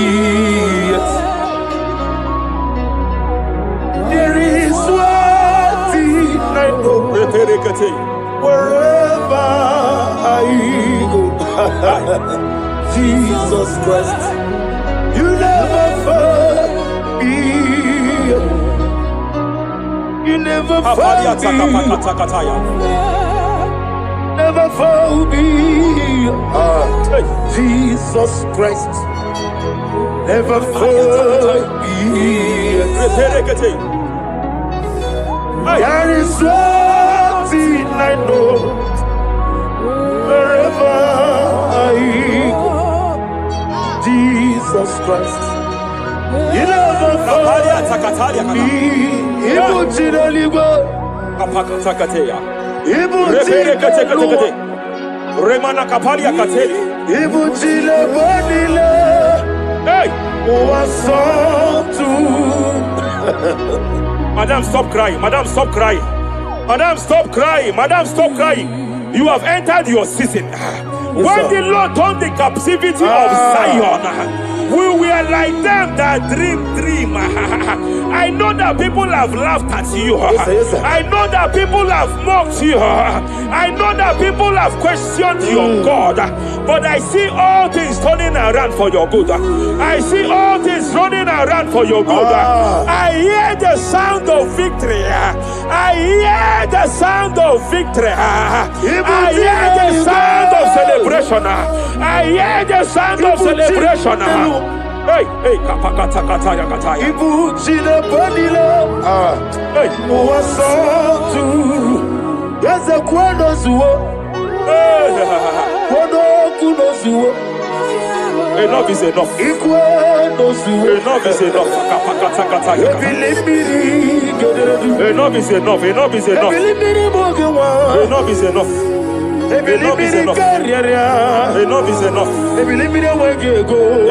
There is one thing I know. Wherever I go, Jesus Christ, you never fail me. You never fail me. Never fail me. Jesus Christ, never fail me. There is one thing I know. Wherever I go, Jesus Christ, you never fail me. Remana kapalia kateli. Ibutile bonile. Hey, Madam, stop crying. Madam, stop crying. Madam, stop crying. Madam, stop crying. You have entered your season. When the Lord turned the captivity of Zion, we were like them that dream. I know that people have laughed at you. I know that people have mocked you. I know that people have questioned your God. But I see all things turning around for your good. I see all things running around for your good. I hear the sound of victory. I hear the sound of victory. I hear the sound of celebration. I hear the sound of celebration. Hey, hey, kapakata kataya kataya. Ibu chile bonile. Hey, muwasotu. Yeze kweno zuo. Kweno kuno zuo. Enough is enough. Ikweno zuo. Enough is enough. Kapakata kataya. Enough is enough. Enough is enough. Enough is enough. Enough is enough. Enough is enough. Enough is enough.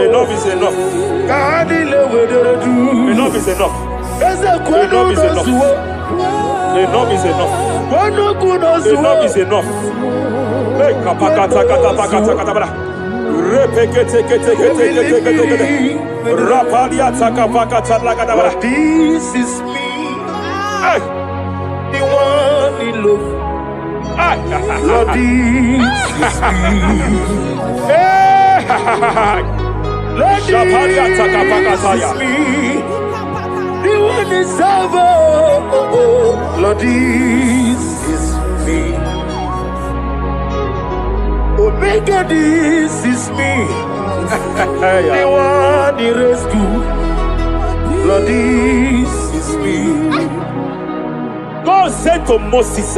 Enough is enough. Enough is enough. Enough is enough. Enough is enough. Hey, kapakata kata kata kata kata. Repekete kete kete kete kete. Rapalia takapakata lagada. This is me. Hey, the one in love. Lord, this is me. Lord, this is me. The one is over. Lord, this is me. Omega, this is me. The one in rescue. Lord, this is me. God God said to Moses,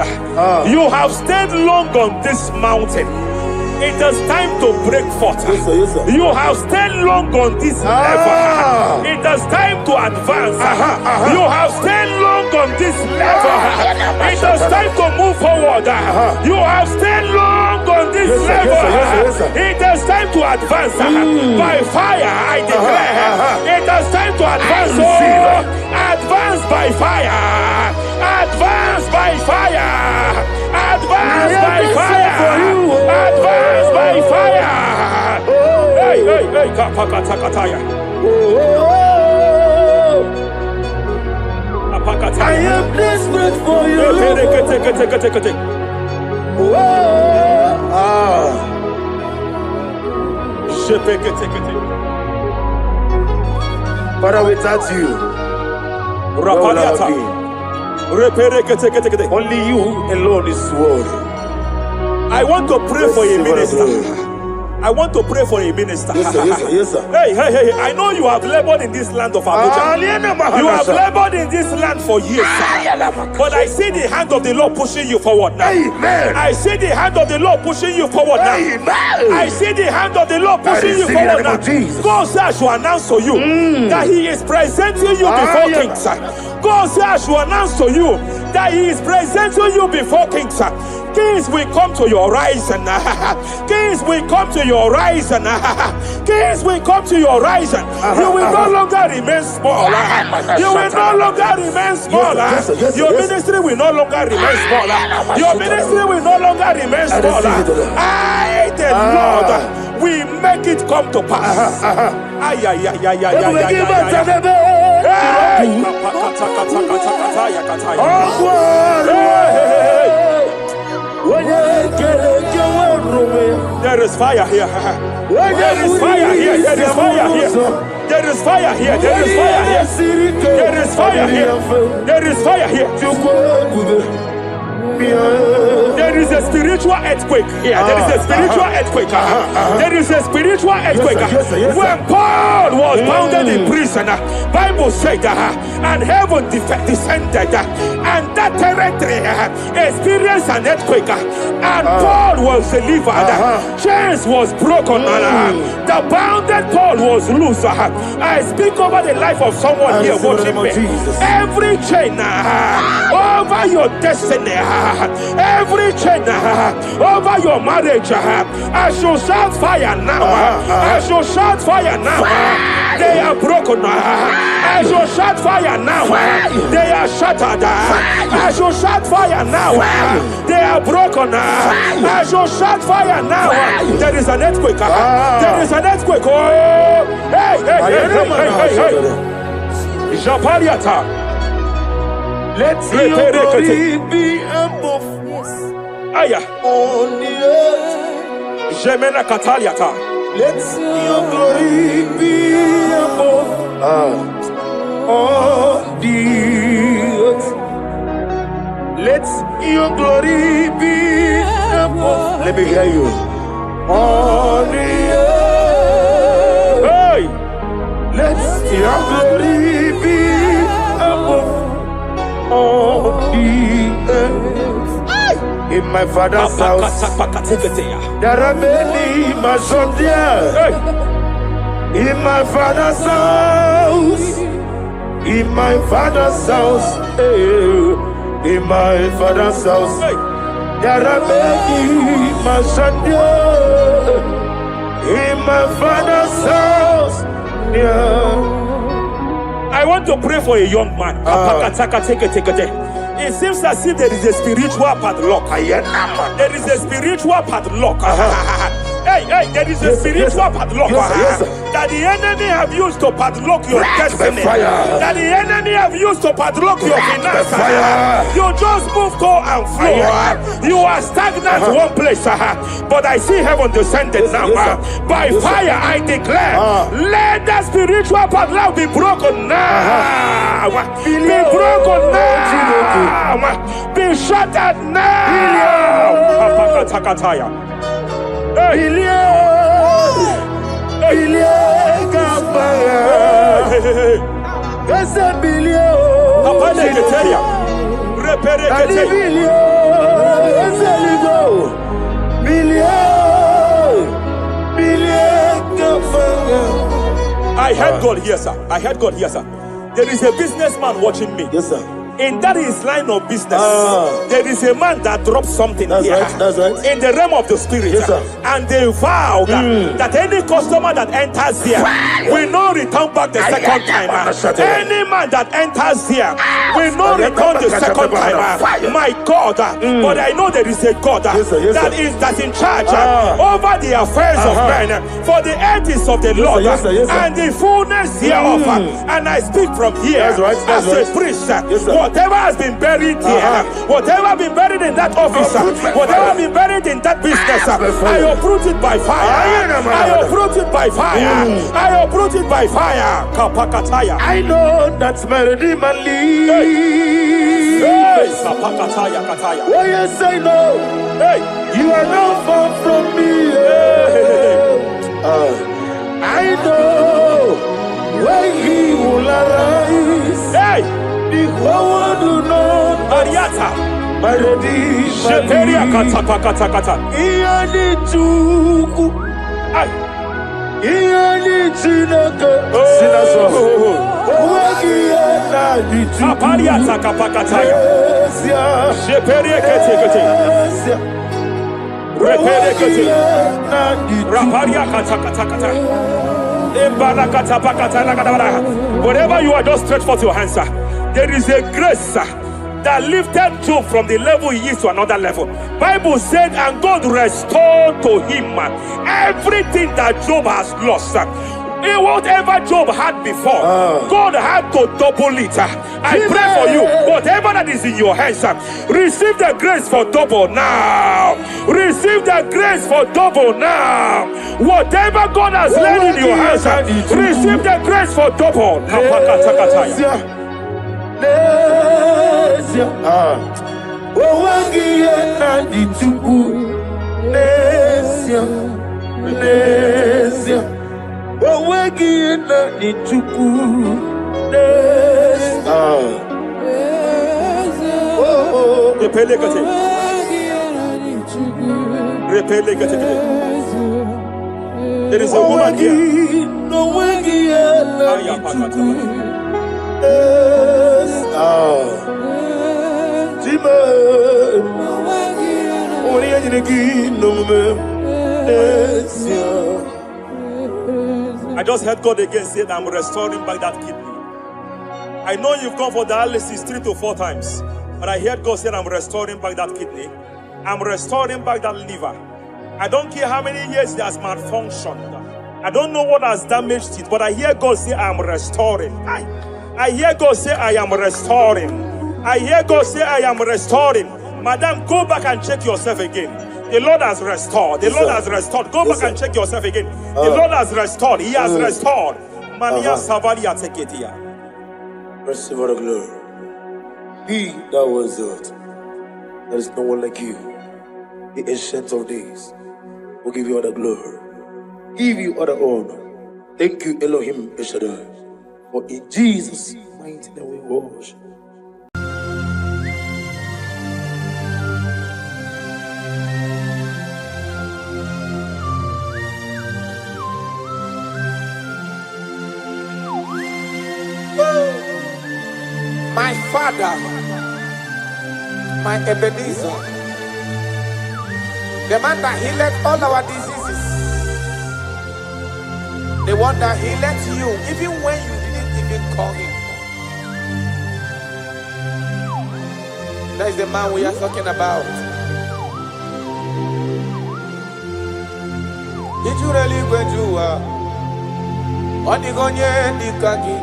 you have stayed long on this mountain. It is time to break forth. Yes, sir. Yes, sir. You have stayed long on this level. It is time to advance. You have stayed long on this level. It is time to move forward. You have stayed long on this level. Yes, sir. It is time to advance. By fire, I declare. It is time to advance. Advance by fire. Advance by fire. Advance by fire. Advance by fire. Hey, hey, hey, kapakatakataya. I am desperate for you. Father, without you, where would I be? Only you alone is worthy. I want to pray for a minister. I want to pray for a minister. Yes, sir. Yes, sir. Yes, sir. Hey. I know you have labored in this land of Abuja. You have labored in this land for years. But I see the hand of the Lord pushing you forward now. Amen. I see the hand of the Lord pushing you forward now. Amen. I see the hand of the Lord pushing you forward now. God says I should announce to you that He is presenting you before kings. God says I should announce to you that He is presenting you before kings. Kings will come to your horizon. Kings will come to your horizon. Kings will come to your horizon. You will no longer remain small. You will no longer remain small. Your ministry will no longer remain small. Your ministry will no longer remain small. I, the Lord, will make it come to pass. There is fire here. There is fire here. There is fire here. There is fire here. There is fire here. There is fire here. There is fire here. There is a spiritual earthquake here. There is a spiritual earthquake. There is a spiritual earthquake. When Paul was bounded in prison, Bible said, and heaven descended, and that territory experienced an earthquake, and Paul was delivered. Chains was broken. The bounded Paul was loose. I speak over the life of someone here watching me. Every chain over your destiny, every chain over your marriage, I shall shout fire now. I shall shout fire now. They are broken. I shall shout fire now. They are shattered. I shall shout fire now. They are broken. I shall shout fire now. There is an earthquake. There is an earthquake. Oh, hey. Japariata. Let your glory be above Aya. on the earth. Jemena Kataliata. Let your glory be above on the earth. Let your glory be above. Let me hear you. On the earth. Hey. Let your glory be above on the earth. In my father's house, there are many mansions there. In my father's house, in my father's house, in my father's house, there are many mansions there. In my father's house, yeah. I want to pray for a young man. It seems as if there is a spiritual padlock. There is a spiritual padlock. Hey, there is a spiritual padlock that the enemy have used to padlock your destiny. That the enemy have used to padlock your finances. You just move to and fro. You are stagnant one place, but I see heaven descended now. By fire, I declare, let that spiritual padlock be broken now. Be broken now. Be shattered now. I heard God here, sir. I heard God here, sir. There is a businessman watching me. Yes, sir. In that his line of business, there is a man that dropped something That's here. right, that's right. In the realm of the spirit. Yes, sir. And they vow that any customer that enters here will not return back the second time. Any man that enters here will not return the second time. My God, but I know there is a God Yes, sir. that's in charge over the affairs of men. For the earth is of the Lord Yes, sir. Yes, sir. and the fullness hereof. And I speak from here That's right, that's as right. a priest. Yes, sir. Whatever has been buried here, whatever been buried in that office, whatever been buried in that business, I uproot it by fire. I uproot it by fire. I uproot it by fire. Kapakataya. I know that's Melody Mali. Hey, Kapakataya, Kataya. Oh yes, I know. Hey, You are not far from me. I know when he will arise. hey, The whole world will know Ariata. Melody Sheperia Mali. kata. Iyani chuku, Ay. iyani chinaka, Oh. wagiana di chuku. Kapariata kapakataya. Esia, Sheperia kete. esia, Repere kete. wagiana di chuku. Raparia kata. Whatever you are, just stretch forth your hands, sir. There is a grace, sir, that lifted Job from the level he is to another level. Bible said, and God restored to him everything that Job has lost. Whatever Job had before, God had to double it. I pray for you, whatever that is in your hands, receive the grace for double now. Receive the grace for double now. Whatever God has laid in your hands, receive the grace for double. Esia, esia, wagiana di chuku. Esia, esia, wagiana di chuku. Esia. There is a woman here. I just heard God again say that I'm restoring back that kidney. I know you've gone for dialysis 3 to 4 times, but I heard God say I'm restoring back that kidney. I'm restoring back that liver. I don't care how many years it has malfunctioned. I don't know what has damaged it, but I hear God say I'm restoring. I hear God say I am restoring. I hear God say I am restoring. Madam, go back and check yourself again. The Lord has restored. The Lord has restored. Go back and check yourself again. The Lord has restored. He has restored. Mania Savalia Teketia. Receive all the glory. He that was it. There is no one like you. The ancient of days will give you all the glory. Give you all the honor. Thank you, Elohim Eshadai. For in Jesus' mighty name we worship. My Father, my Ebenezer, the man that healed all our diseases, the one that healed you even when you didn't even call him. That is the man we are talking about. Did you really go to Onigonye Nikaki?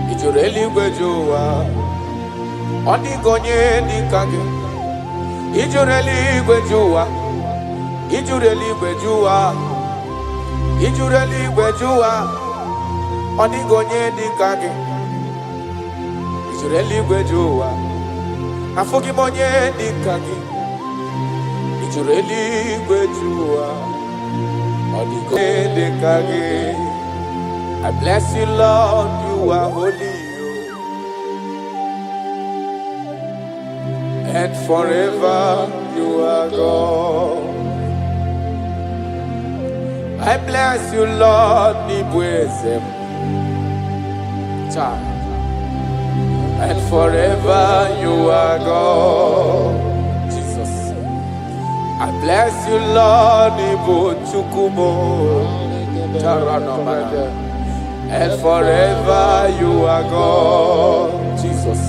Did you really go to Onigonye Nikaki? Did you really go to Did you really go to Did you really go to Onigonye Nikaki? Did you really go to Afogimonye Nikaki? Did you really go to Onigonye Nikaki? I bless you, Lord, you are holy. and forever you are God. I bless you, Lord, and forever you are God. Jesus. I bless you, Lord, and forever you are God. Jesus.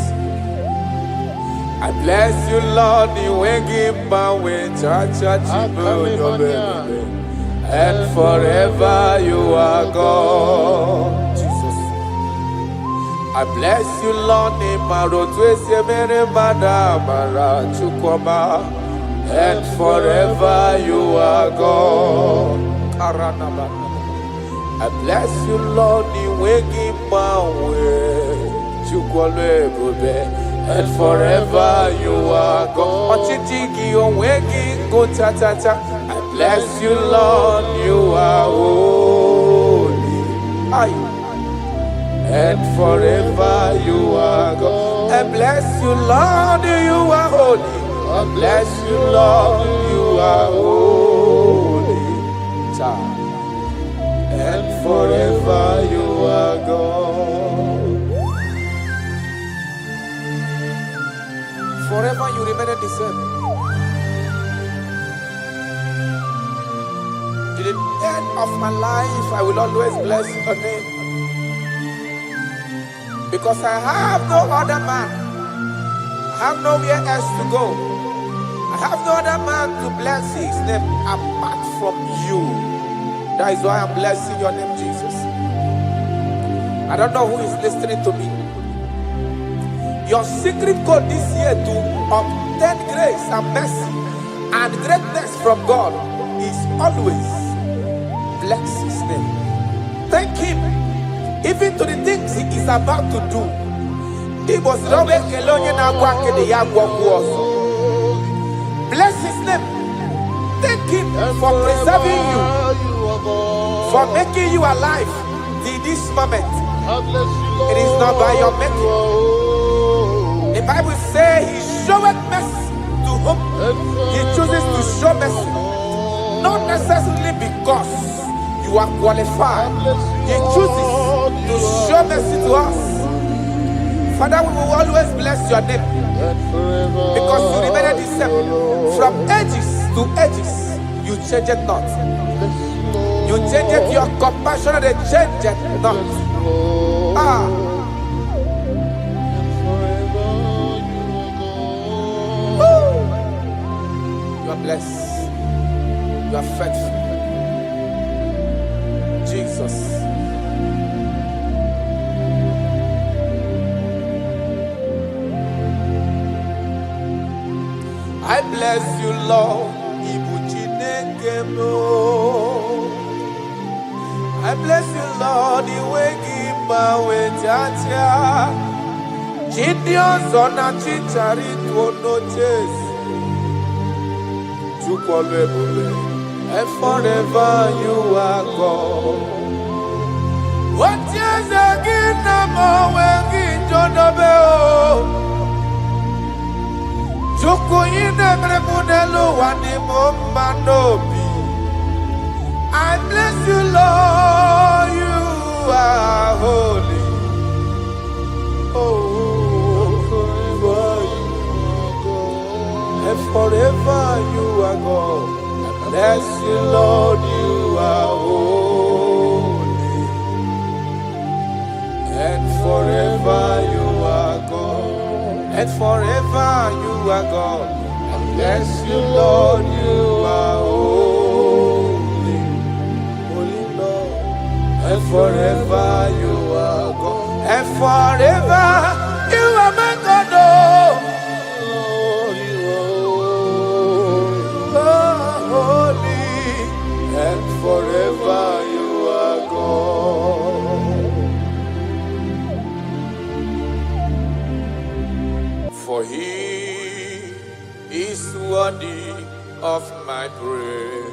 I bless you, Lord, and forever you are God. Jesus. I bless you, Lord, and forever you are God. I bless you, Lord, and forever you are God. I bless you, Lord, you are holy. And forever you are God. I bless you, Lord, you are holy. I bless you, Lord, you are holy. And forever you are God. Forever you remain the same. To the end of my life, I will always bless your name. Because I have no other man. I have nowhere else to go. I have no other man to bless his name apart from you. That is why I'm blessing your name, Jesus. I don't know who is listening to me. Your secret code this year to obtain grace and mercy and greatness from God is always bless his name. Thank him even to the things he is about to do. Bless his name. Thank him for preserving you, for making you alive till this moment. It is not by your making. The Bible says he showeth mercy to whom he chooses to show mercy. Not necessarily because you are qualified. He chooses to show mercy to us. Father, we will always bless your name because you remain the same. From ages to ages, you change it not. You change it, your compassion, they change it not. You are blessed. You are faithful. Jesus. I bless you, Lord. I bless you, Lord. And forever you are God. What is again? I bless you, Lord, you are holy. And forever you are God. I bless you, Lord, you are holy. And forever you are God. And forever you are God. I bless you, Lord, you are holy. Holy Lord. And forever you are God. And forever you are my God. And forever you are God. For he is worthy of my praise.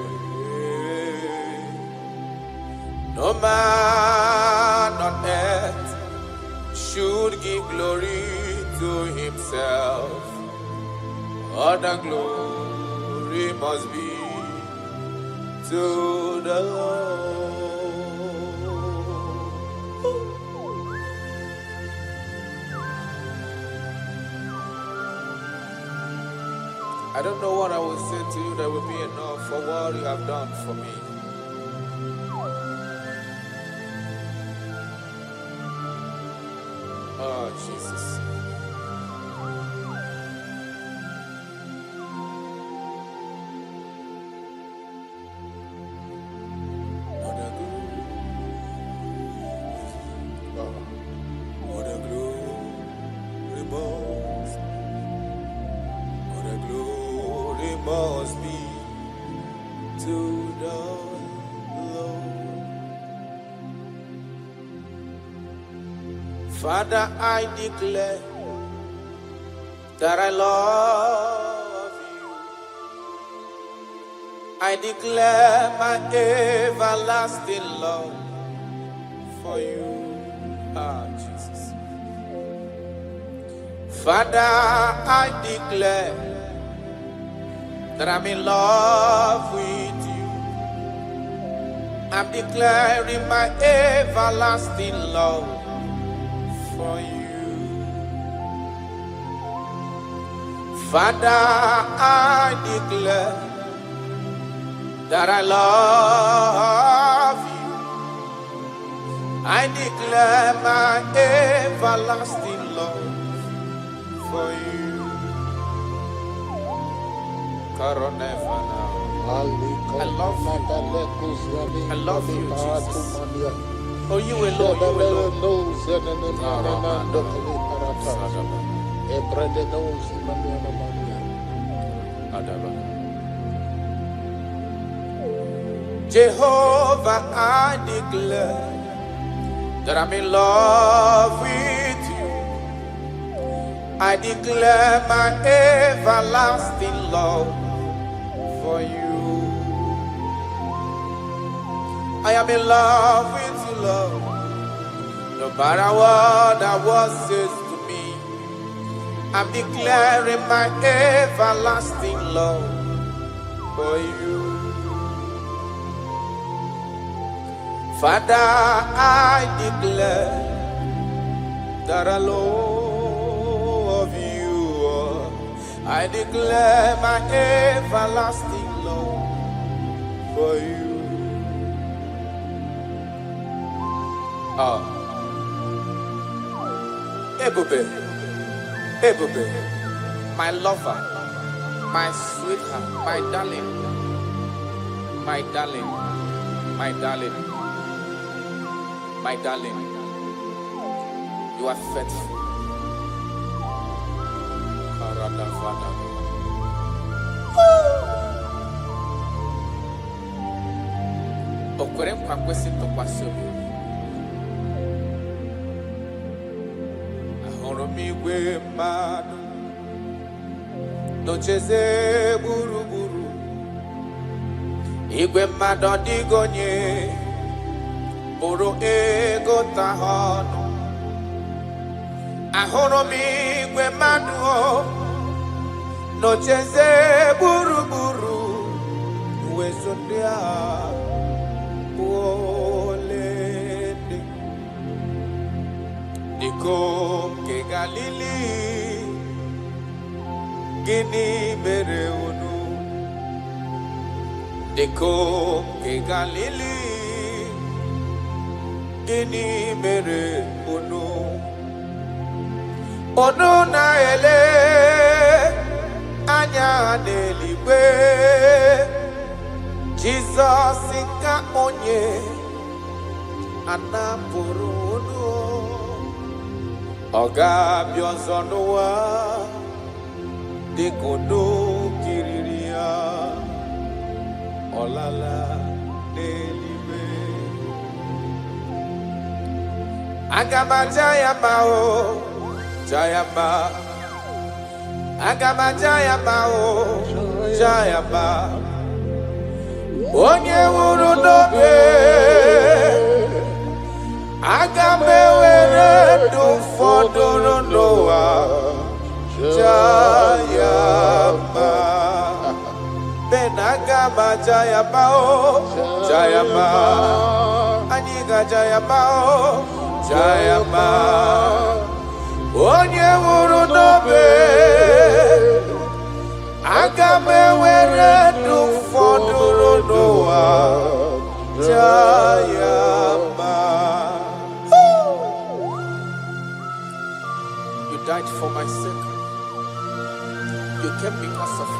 No man on earth should give glory to himself. All the glory must be to the Lord. I don't know what I will say to you that will be enough for what you have done for me. Oh, Jesus. Must be to the Lord. Father, I declare that I love you. I declare my everlasting love for you. Ah, Jesus. Father, I declare that I'm in love with you. I'm declaring my everlasting love for you. Father, I declare that I love you. I declare my everlasting love for you. I love you. I love you, Jesus. Oh, you alone, you alone. Jehovah, I declare that I'm in love with you. I declare my everlasting love for you. I am in love with you, Lord. No matter what the world says to me, I'm declaring my everlasting love for you. Father, I declare that I love you. I declare my everlasting love for you. Ebube, Ebube, my lover, my sweetheart, my darling, my darling, my darling, my darling, you are faithful. Okwere nkwa kwesị ntụkwasị obi. Ahụrụ m igwe mmadụ n'ocheze gburugburu. Igwe mmadụ ọdịghị onye bụrụ ego ta ha ọnụ. Ahụrụ m igwe mmadụ n'ocheze gburugburu. Uwezo ndị a olede dịka nke Galili, gịnị mere unu? Dịka nke Galili, gịnị mere unu? Unu na-ele anya n'eluigwe, Jizọs ka onye anapụrụ unu. Ọ ga-abịa ọzọ n'ụwa dịka unu kiriri ya, ọ lala n'eluigwe. Aga m aja ya mma o, ja ya mma. Aga m aja ya mma o, ja ya mma. Onye nwụrụ n'obe, aga m ewere ndụ fọdụrụ n'ụwa, ja ya mma. Jayabao, Jayaba, Aniga Jayabao, Jayaba, Onye Wuru Nobe, Agame Were Du Foduro Noa, Jayaba. You died for my sake. You came because of me.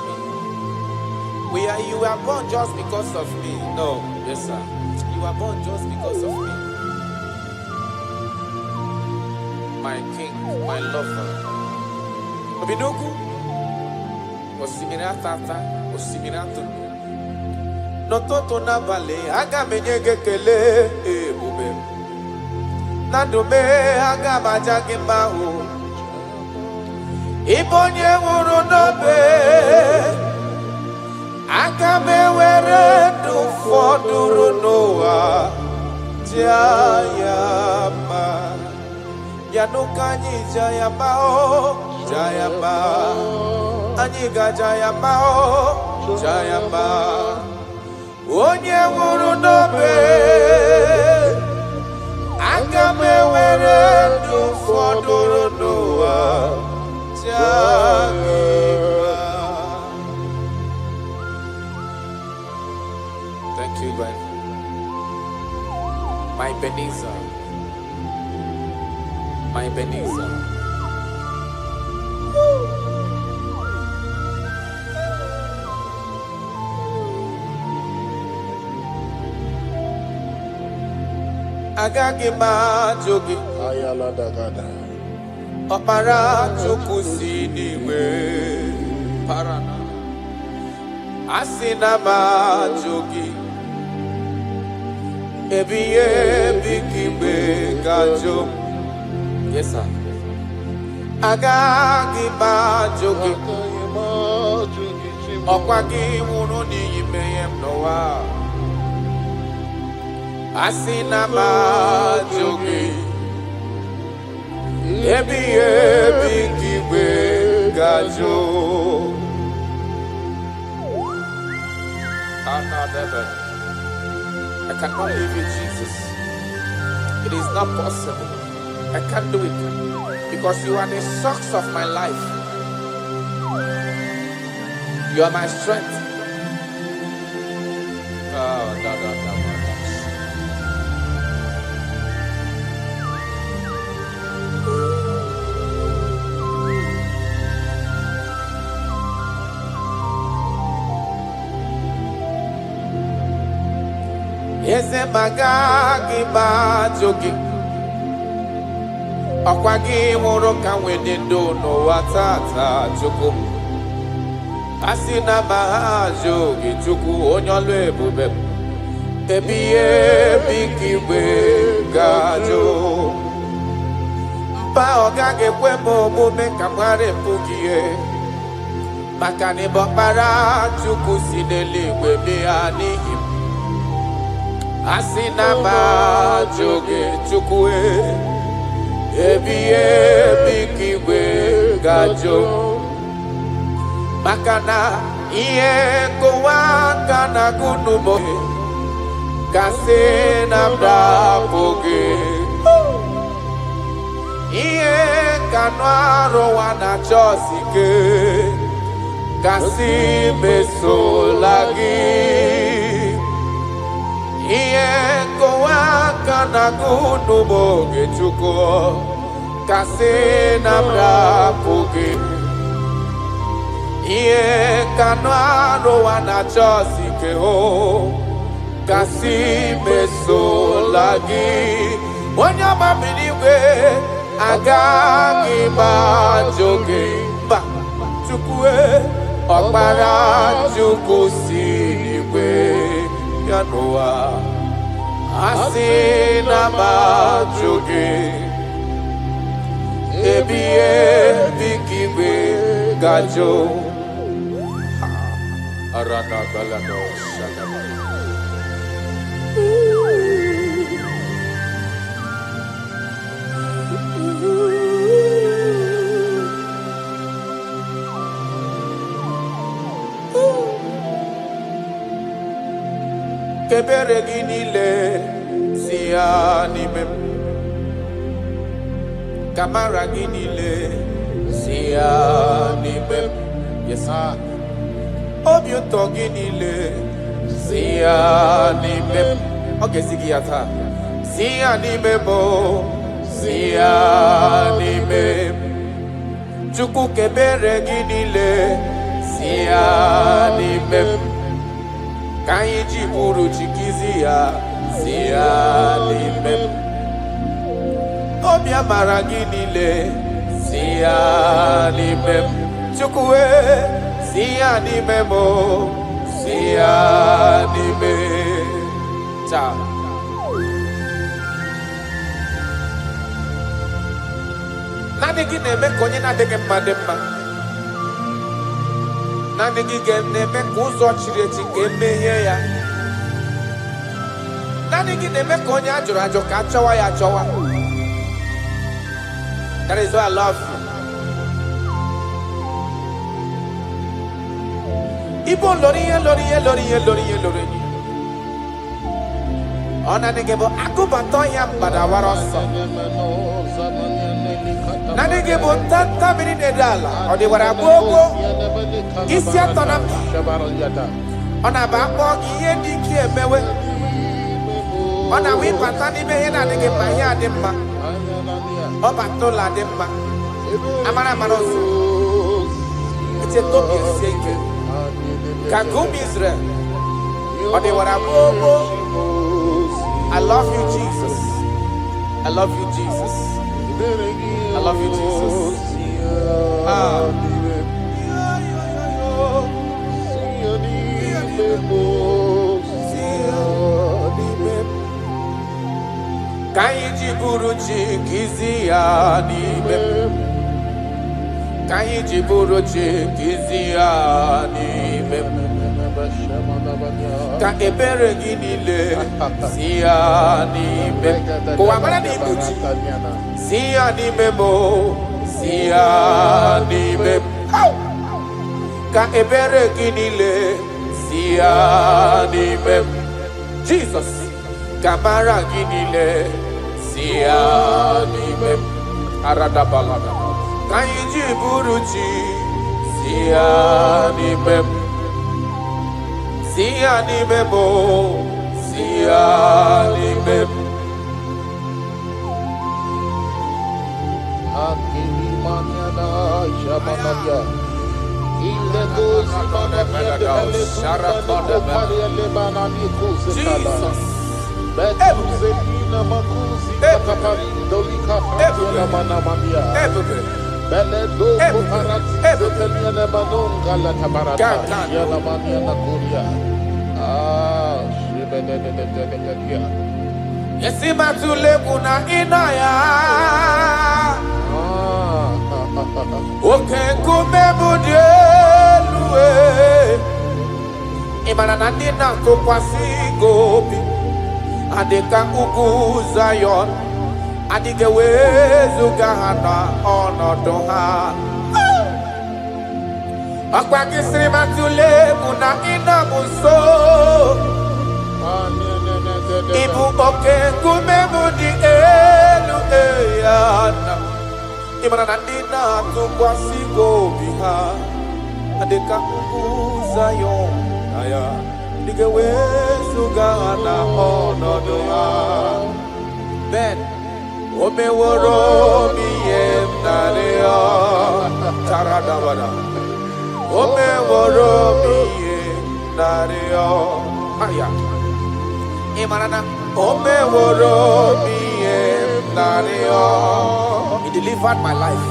You were born just because of me. No, yes, sir. You were born just because of me. My king, my lover. Obidoku. Osimira tata, osimira tunu. Nototo na vale, aga menyege kele, bube. Nadume, aga bajage mahu. Ibonye wuru nobe. Agabe were du foduru noa Jayama Yanukanyi Jayama o Jayama Aniga Jayama o Jayama Onye wuru nobe Agabe were du foduru noa Jayama. Thank you, God. My Ebenezer. My Ebenezer. Agagi ma jogi. Ayala dagada. Opara chukusi niwe. Parana. Asina ma jogi. Ebiye bikibe gajo. Yes, sir. Agagi ma jogi. Okwagi wunu ni yimeyem noa. Asina ma jogi. Ebiye bikibe gajo. Another. I cannot live with Jesus. It is not possible. I can't do it because you are the source of my life. You are my strength. Eze magagi bajogi Okwagi wuru ka wedendo no watata chuku Asina mahajogi chuku onyolu ebube Ebiye bikiwe gajo Mpa ogage kwemo omume kamware mpugie Makani bokpara chuku sineliwe bianihi Asina ma joge chukwe Ebiye bikiwe gajo Makana iye kowa kana kunubo Kase namda poge Iye kanwaro wana chosike Kasi meso lagi Iye kowa kana kunubo gechuko Kase namda poge Iye kanwaro wana chosike ho Kasi meso lagi Wanyama miniwe agagi bajoge Ba chukwe Okpara chukwu siriwe Yanoa Asina bajoge Ebiye bikiwe gajo Arana balado shadaba kebere ginile sia nime kamara ginile sia nime yes sir obiuto ginile sia nime okay sigiata sia nime mo sia nime chuku kebere ginile sia nime Kaiji buru chikizia sia nime Obia maraginile sia nime Chukwe sia nime mo sia nime Cha Nani gine me konye na dege madema Nani gine me kuzo chireti kemeye ya Nani gine me konye ajura joka chawa ya chawa That is why I love you Ibo lori Ona negebo akubato ya mbadawaroso Nanegebo tanta minute dala Odi warabogo Isi atona Ona bako iye diki emewe Ona wipatani mehe na nege mahia demma Oba tola demma Amara marosu Ite tobi eseke Kagumi Israel Odi warabogo I love you, Jesus. I love you, Jesus. I love you, Jesus. Kaiji buruchi kizia nibe. Kaiji buruchi kizia nibe. Ka ebere ginile sia nime ko amara ni buti sia nime mo sia nime ka ebere ginile sia nime Jesus kamara ginile sia nime arada balada kaiji buruchi sia nime Sia nime mo, sia nime. Akili maniana shamanabia. Ile gozi manabia de hele kumbani kupari ele banani kuzi kala. Betu zelina makuzi katapari dolika fatiela manamania. Bele do kuparati zetelia ne manonga la tabarata. Yala maniana kuria. Yesima tule kuna inaya Oke kume budielue Imana nandina kukwasi gobi Adeka ugu Zion Adike wezu gahana onodoha Akwa kisrima tule kuna ina muso Ibu oke kumemudi elu eyana Imana nandina tukwa sigo biha Adeka ugu Zion Aya Dike wezu gana onodoha Ben Ome woro miyem nareo Charadabada Ome woro miyem nareo Maya Imanana Ome woro miyem nareo He delivered my life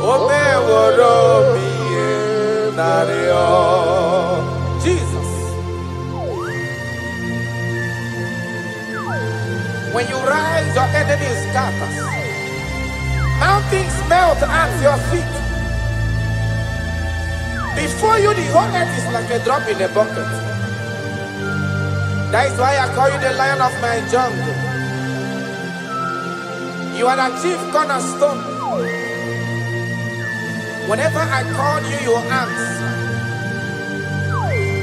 Ome woro miyem nareo Jesus When you rise, your enemy scatters. Mountains melt at your feet. Before you, the whole earth is like a drop in a bucket. That is why I call you the lion of my jungle. You are the chief cornerstone. Whenever I call you, you answer.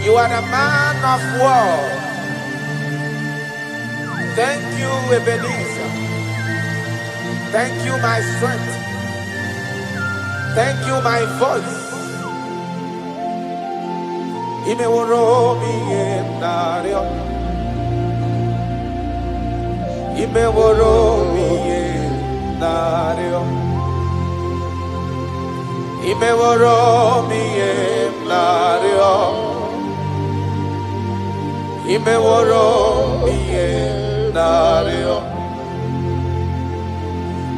You are the man of war. Thank you, Ebenezer. Thank you, my strength. Thank you, my voice. Imeworomi enario. Imeworomi enario. Imeworomi enario. Imeworomi enario.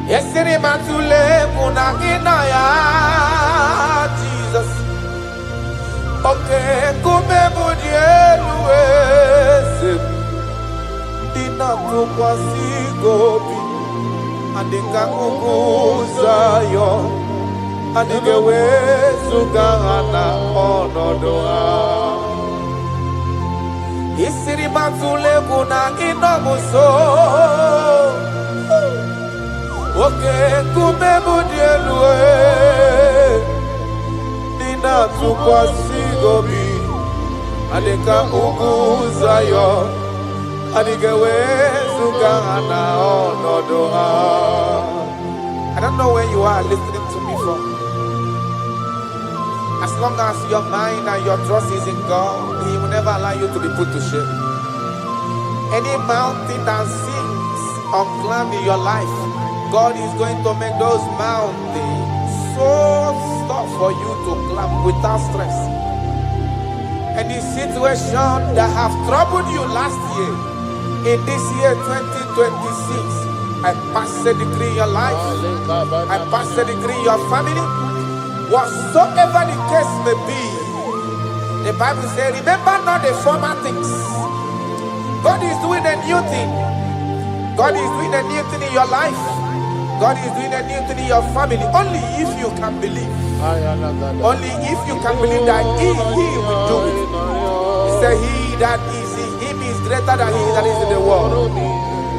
Yesiri matule munagina ya Jesus. Okay, kume mudielwese. Dina tukwasi gobi. Andika kukuzayo. Andike wesu gana onodoa. Yesiri matule munagina muso. Okay, kume mudielwe. Nina tukwasi gobi. Adeka uguzayo. Adigewe sugana onodoha. I don't know where you are listening to me from. As long as your mind and your trust is in God, He will never allow you to be put to shame. Any mountain that seems unclimbed in your life, God is going to make those mountains so tough for you to climb without stress. Any situation that have troubled you last year, in this year 2026, I pass a decree in your life, I pass a decree in your family, whatsoever the case may be. The Bible says, remember not the former things. God is doing a new thing. God is doing a new thing in your life. God is doing a new thing in your family. Only if you can believe. Only if you can believe that He will do it. He said, He that is in Him is greater than he that is in the world.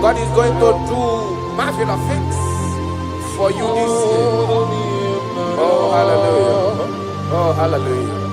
God is going to do marvelous things for you this year. Oh, hallelujah. Oh, hallelujah.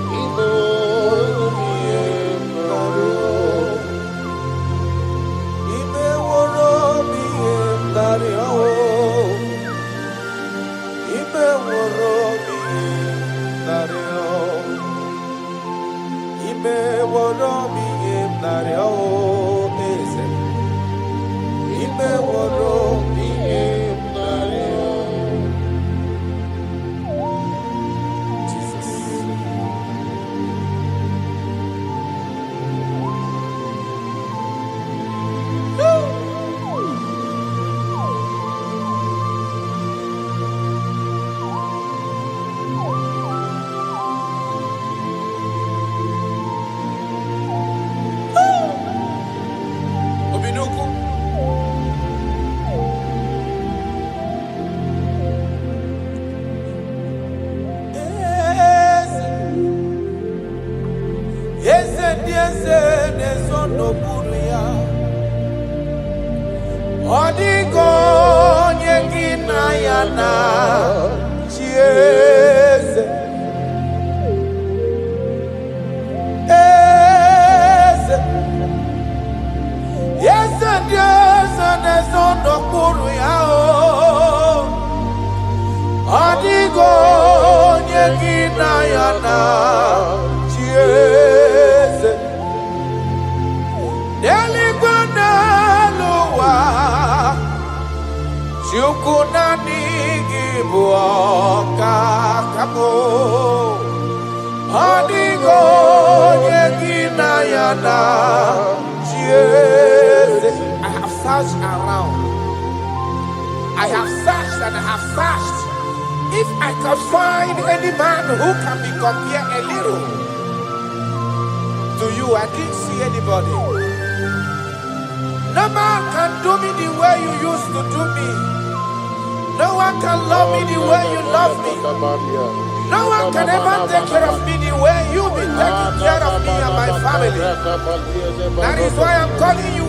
That is why I'm calling you.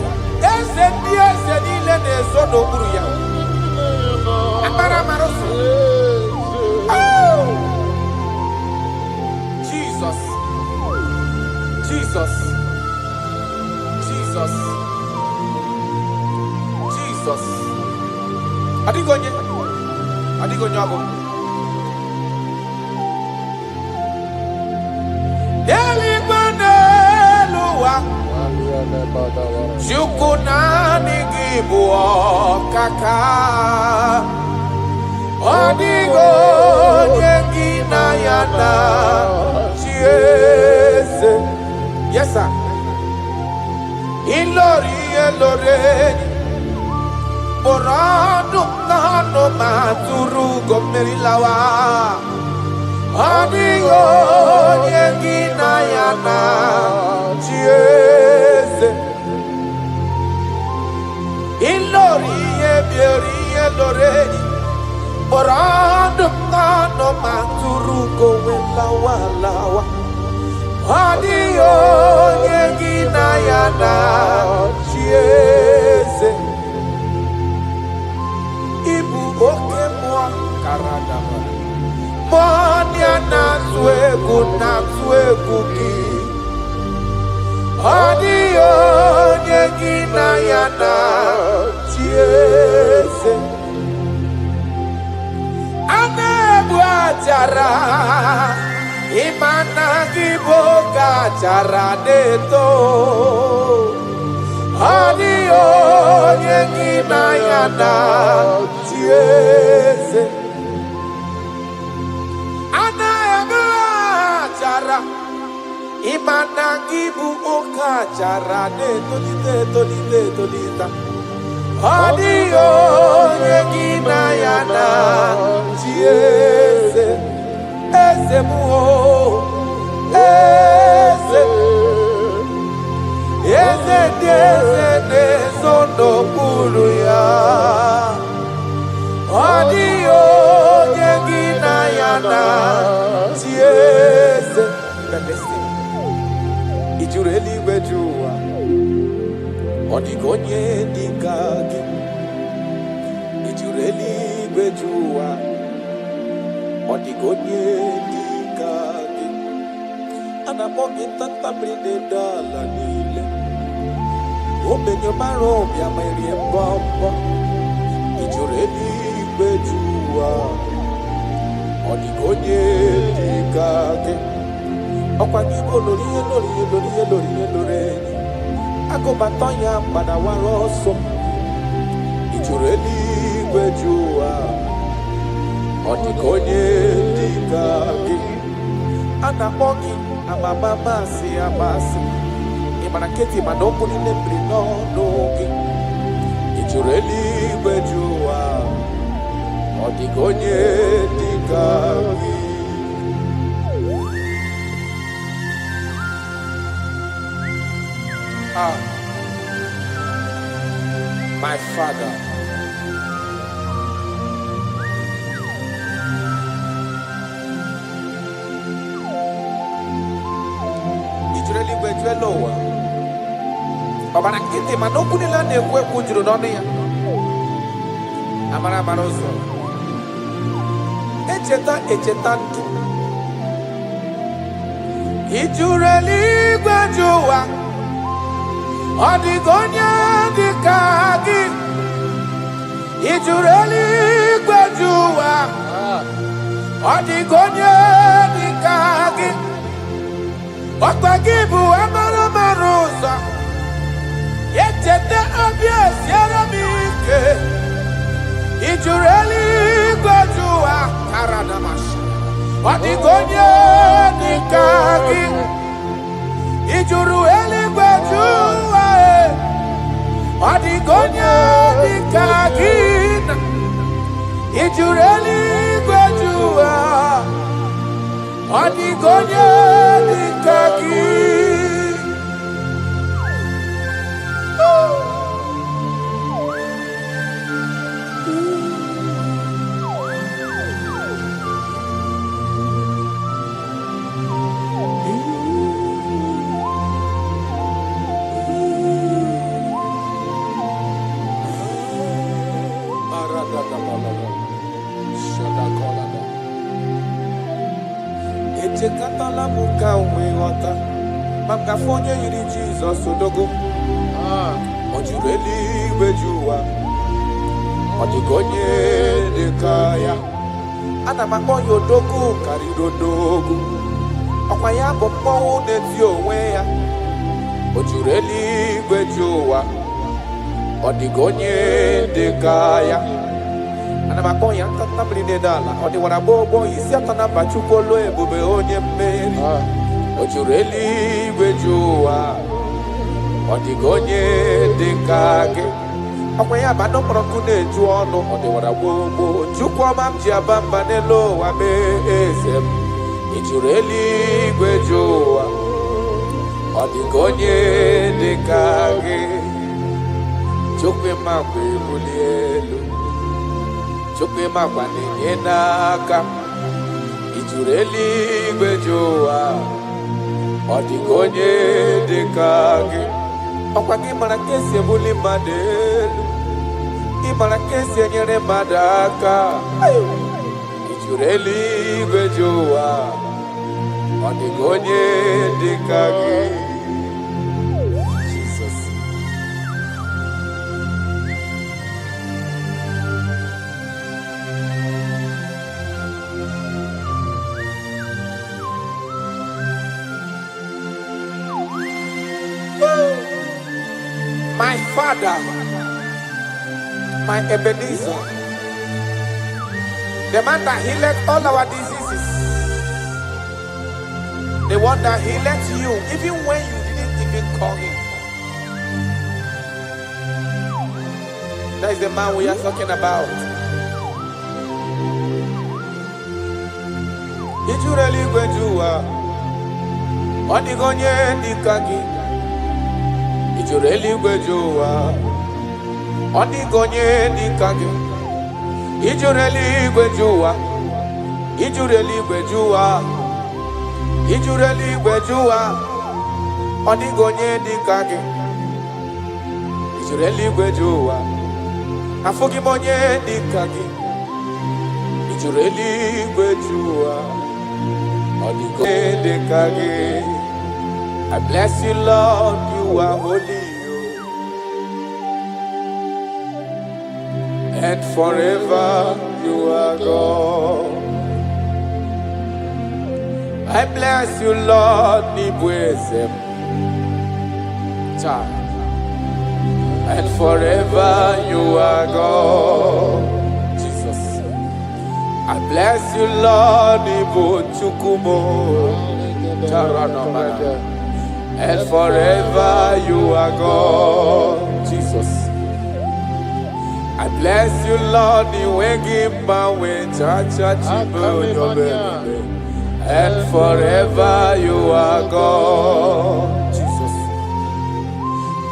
Jesus. Jesus. Jesus. Jesus. Adigonye ago. Deli baneluwa. Jukunani IGBO kaka. Adigonye gina yana. Yes, sir. Ilori Borado nano maturu gomerilawa. Adigo yengina yana chiese. Ilori Borado nano maturu gomelawa. Adiyo yengina yana chiese. Ibu oke mwa karadama. Mwanya na swegu ki. Adiyo yengina yana chiese. Anebu ajara. Imana IGBO cara deto. Adio yengina yana chiese. Ana cara. Imana IGBO cara deto lita. Adio yengina yana chiese. Eze sono pulu ya. Adio yengina yana chiese. Ijureli wejua. Odigonye dikagi. Ijureli wejua. Odigonye dikagi. Anamogi tanta brinde dala nile. Obenyo maro ya meri mbombo. Ijureli bejua. Odigonye dikagi. Okwa IGBO lori. Ako batonya pada waroso. Ijureli bejua. Odigonye dikagi. Anamogi amamamasi amasi. Imanaketi manopu ni nembrino nogi. Ijureli bejua. Odigonye dikagi. My Father. Ijureli bejua lowa. Babana kiti manoku nila nekwe kujuru noni ya. Amara marozo. Echeta ntu. Ijureli bejua. Odigonye dikagi. Ijureli bejua. Odigonye dikagi. Okwa IGBO amara maroza. Echete obvious yaramike. Ijureli bejua karadamash. Odigonye dikagi. Ijureli bejua. Odigonye dikagi. Ijureli bejua. Odigonye dikagi. Echekatala muka umewata. Makafonye yiri Jesus odogo. Ojureli bejua. Odigonye dekaya. Ana makpo yodogu karidodogu. Okwaya bombo neti onwe ya. Ojureli gwejuwa. Odigonye dekaya. Ana makpo ya ntatamri nedala. Odi warabobo isi atana bachukolo ebube onye mmeri. Ojureli gwejuwa. Odigonye dekage. Akwanya bado prokune juono odewara gbogbo chukwoma mji abamba nelo wa be ezem ijureli gwejoa odigonye dekage chukwe magwe bulielu chukwe magwa nenaka ijureli gwejoa odigonye dekage okwagi marakesi ebuli madelu Imarakesi enyere madaka Ijureli gwejoa Odigonye dekage Jesus. My Father, my Ebenezer, the man that healed all our diseases, the one that healed you even when you didn't even call him. That is the man we are talking about. Ijureli gwejuwa, odigonye dikagi. Ijureli gwejuwa. Odigonye dikage Ijureli gwejuwa Ijureli gwejuwa Ijureli gwejuwa Odigonye dikage Ijureli gwejuwa Afugimonye dikage Ijureli gwejuwa Odigonye dikage I bless you, Lord, you are holy. And forever you are God. I bless you, Lord, Nibwezem. And forever you are God. Jesus. I bless you, Lord, Nibuchukumo. And forever you are God. Jesus. I bless you, Lord, you will give my way, and forever you are God. Jesus.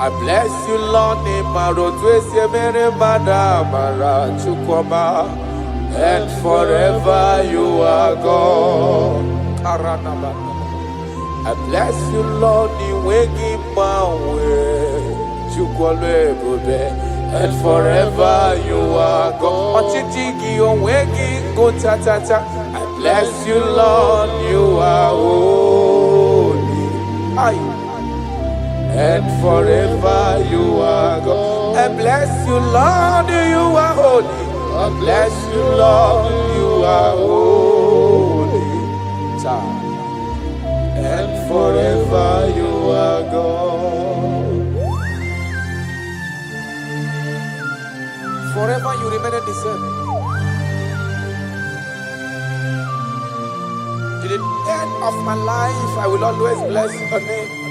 I bless you, Lord, and forever you are God. I bless you, Lord, you will give my way, and forever you are God. I bless you, Lord, you are holy. And forever you are God. I bless you, Lord, you are holy. I bless you, Lord, you are holy. And forever you are God. Forever you remain the same. To the end of my life, I will always bless your name.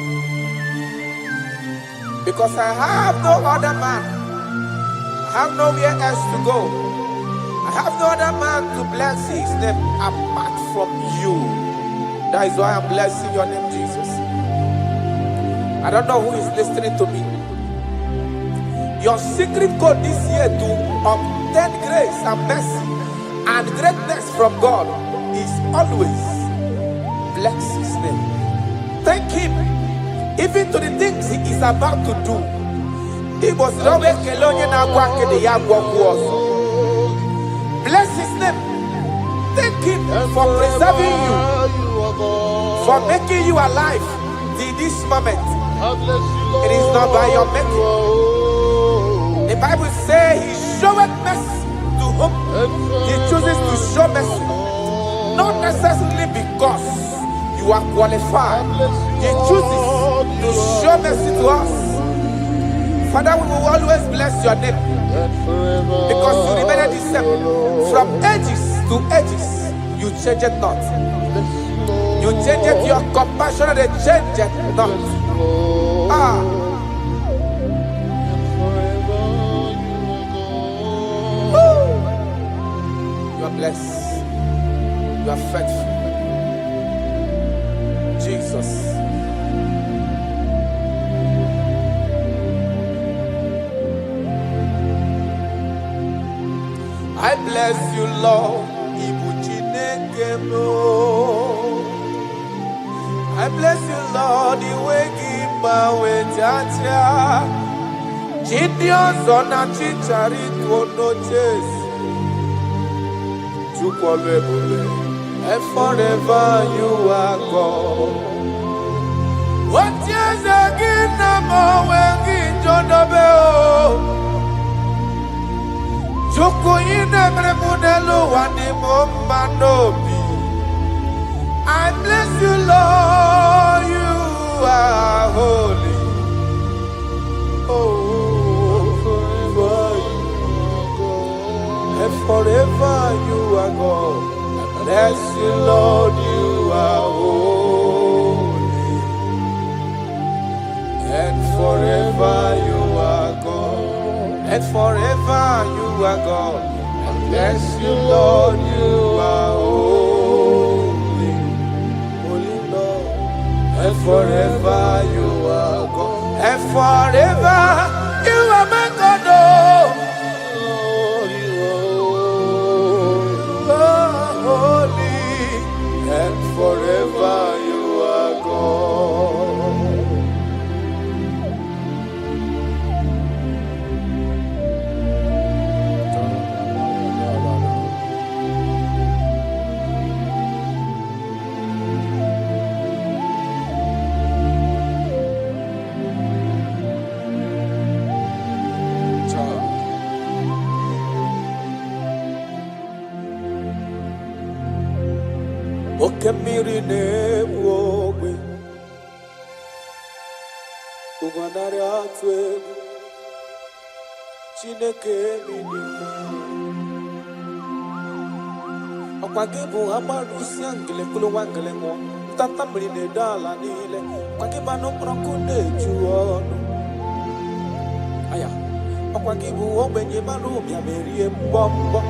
Because I have no other man. I have nowhere else to go. I have no other man to bless his name apart from you. That is why I'm blessing your name, Jesus. I don't know who is listening to me. Your secret code this year to obtain grace and mercy and greatness from God is always bless his name. Thank him even to the things he is about to do. He was bless his name. Thank him for preserving you, for making you alive till this moment. It is not by your making. The Bible says he showed mercy He chooses to show mercy, not necessarily because you are qualified. He chooses to show mercy to us. Father, we will always bless your name because you remain the same. From ages to ages, you change it not. You change it, your compassion, and they change it not. You are blessed. You are faithful. Jesus. I bless you, Lord. I bless you, Lord. The way give my way, Jaja. Gideon's on a chichari to no chase. And forever you are God. What years again, I'm always John Bell. Joko in every modelo and the Mombanobi. I bless you, Lord, you are holy. Oh, forever you are God. And forever you are God. I bless you, Lord, you are holy. And forever you are God. And forever you are God. I bless you, Lord, you are holy. Holy Lord. And forever you are God. And forever you are my God. Oh, you are holy. And forever you are God. Okemiri nebwowe Uganare atwe Chineke minima Okwagebu amarusi angele kulu wangele mo Tata mrine dala nile Kwageba no prokune juono Aya Okwagebu obenye marumi amerie mbombo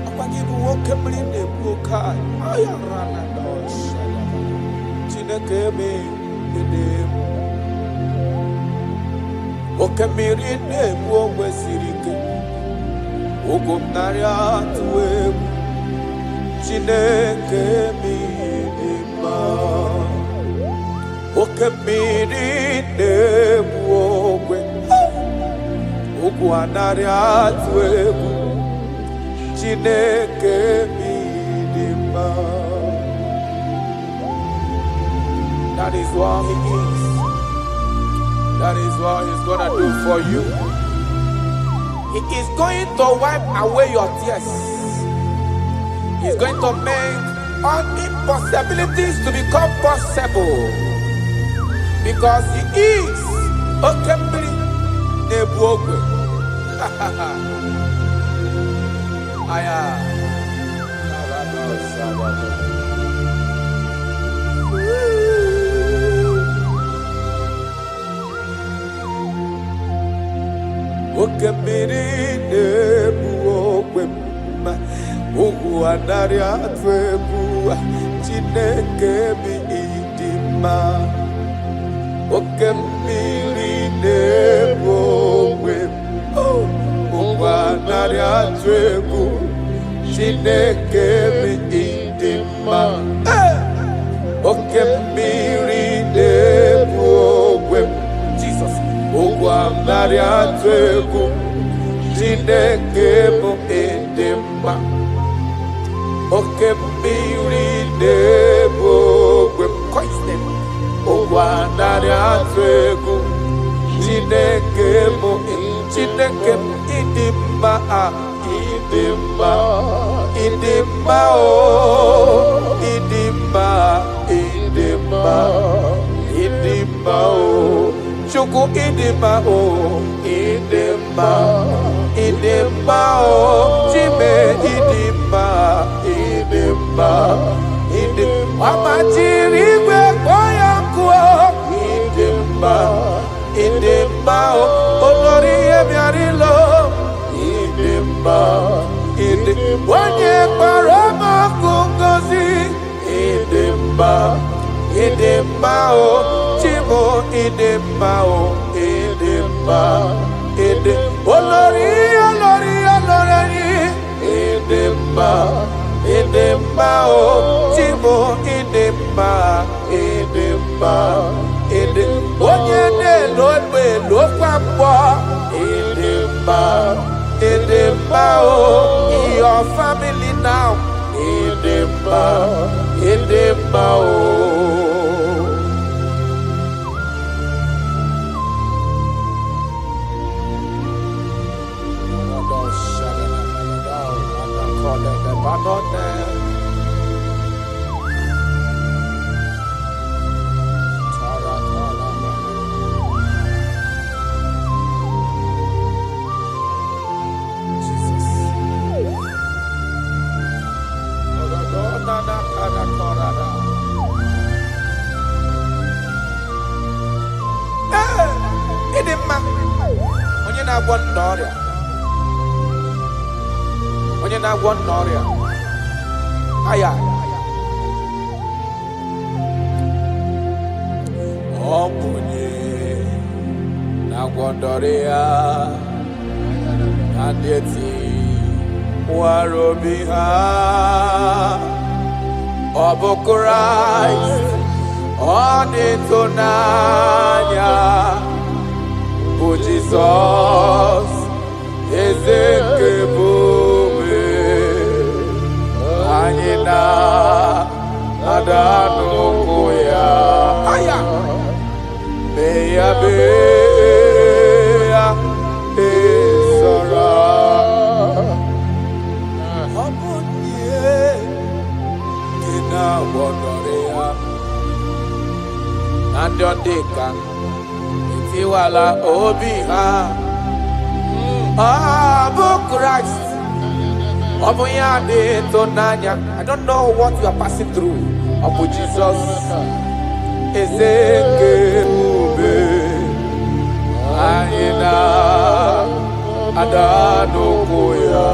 Okwagebu okemiri nebwokai Aya rana dosha Chineke minima Okemiri nebwowe sirike Ugumnari atwe Chineke minima Okemiri nebwowe Ugwanari atwe Chineke minima That is what he is. That is what he's gonna do for you. He is going to wipe away your tears. He's going to make all impossibilities to become possible. Because he is Okemiri Nebwogwe. Aya. Okemiri nebwogwe Ugwanari atwebu Chineke minima Okemiri nebwogwe Ugwanari atwebu Chineke minima Okemiri nebwogwe Jesus Ugwanari atwebu Chineke minima Okemiri nebwogwe Ugwanari atwebu Chineke minima idima, idima, oh, idima, idima, idima, oh, chuku idima, oh, idima, idima, oh, chime idima, idima, idima, amachirigwe koyankuo, idima, idima, oh, olori emiarilo, idima, idima, onye parama kungozi, idima, idima, oh, chimo idima, oh, idima, idima, olori, olori, olori, idima, idima, oh, chimo idima, idima, idima, onye ne lwe lo kwambo, idima, idima, oh, your family now, idima, idima, oh. Onye na-agwọ n'ọrịa, onye na-agwọ n'ọrịa, aya, ọ bụ onye na-agwọ n'ọrịa, ndị eti nwara obi ha, ọ bụ Kraịst, ọ na-eto n'anya. Oh Jesus, ezekebube, anyị na-ada n'ụkwụ ya, mee ya esara, ọ bụ ihe dị na-agwọdọrọ ya, na ndị ọ dị ka Iwala obi ha, Abu Christ, Abu Yade Tonanya. I don't know what you are passing through. Abu Jesus, Ezekebe, Aina, Adano Koya,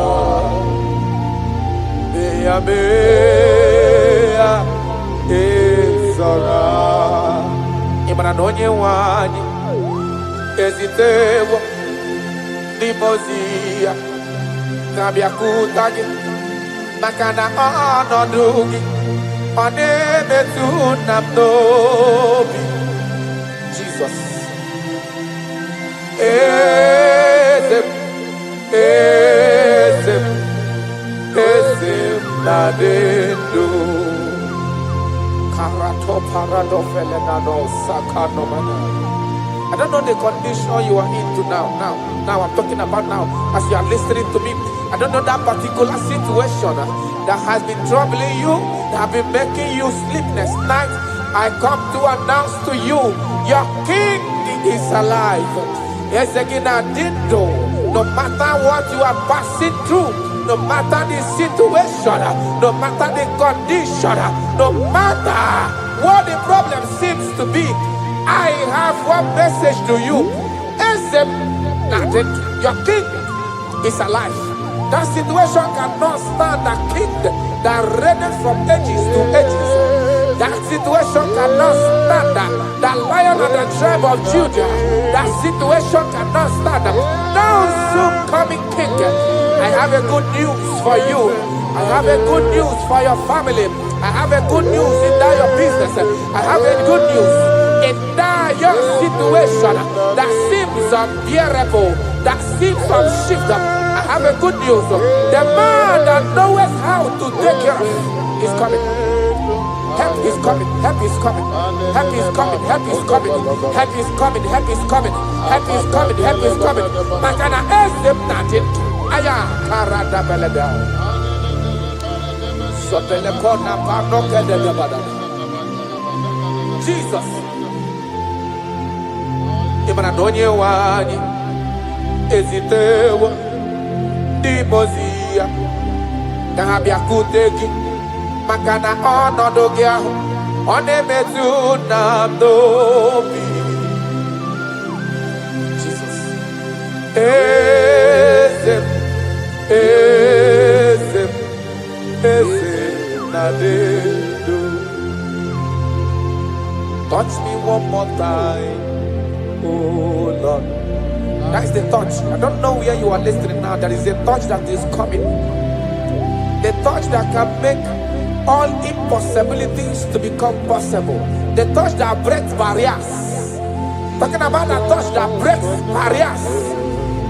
Mea, Ezara, Imanonye Wani. Ezitewo dimozia kabia kutagi makana ọnọdụ gị ọ na-emetụ na m n'obi Jesus eze m na-adị ndụ karato parado felenano sakanomana. I don't know the condition you are into now. Now I'm talking about now. As you are listening to me, I don't know that particular situation that has been troubling you, that have been making you sleepless nights. I come to announce to you, your King is alive. Yes, again, I did know. No matter what you are passing through, no matter the situation, no matter the condition, no matter what the problem seems to be, I have one message to you. Your king is alive. That situation cannot stand the king that reigned from ages to ages. That situation cannot stand the lion of the tribe of Judah. That situation cannot stand now soon coming king. I have a good news for you. I have a good news for your family. I have a good news in that your business. I have a good news in that your situation that seems unbearable, that seems unshift. I have a good news. The man that knows how to take care of is coming. Help is coming. Help is coming. Help is coming. Help is coming. Help is coming. Help is coming. Help is coming. Help is coming. Makana esem natin. I Aya, Karada Beleda. Sotelekona Panoke de Gabada. Jesus. Imanadonye wani. Ezitewa. Dimozia. Dahabia kuteki. Makana onodogia. Onemetu namdobi. Jesus. Ezem. Ezem. Ezem. Nadedo. Touch me one more time. Oh Lord. That is the touch. I don't know where you are listening now. There is a touch that is coming. The touch that can make all impossibilities to become possible. The touch that breaks barriers. Talking about the touch that breaks barriers.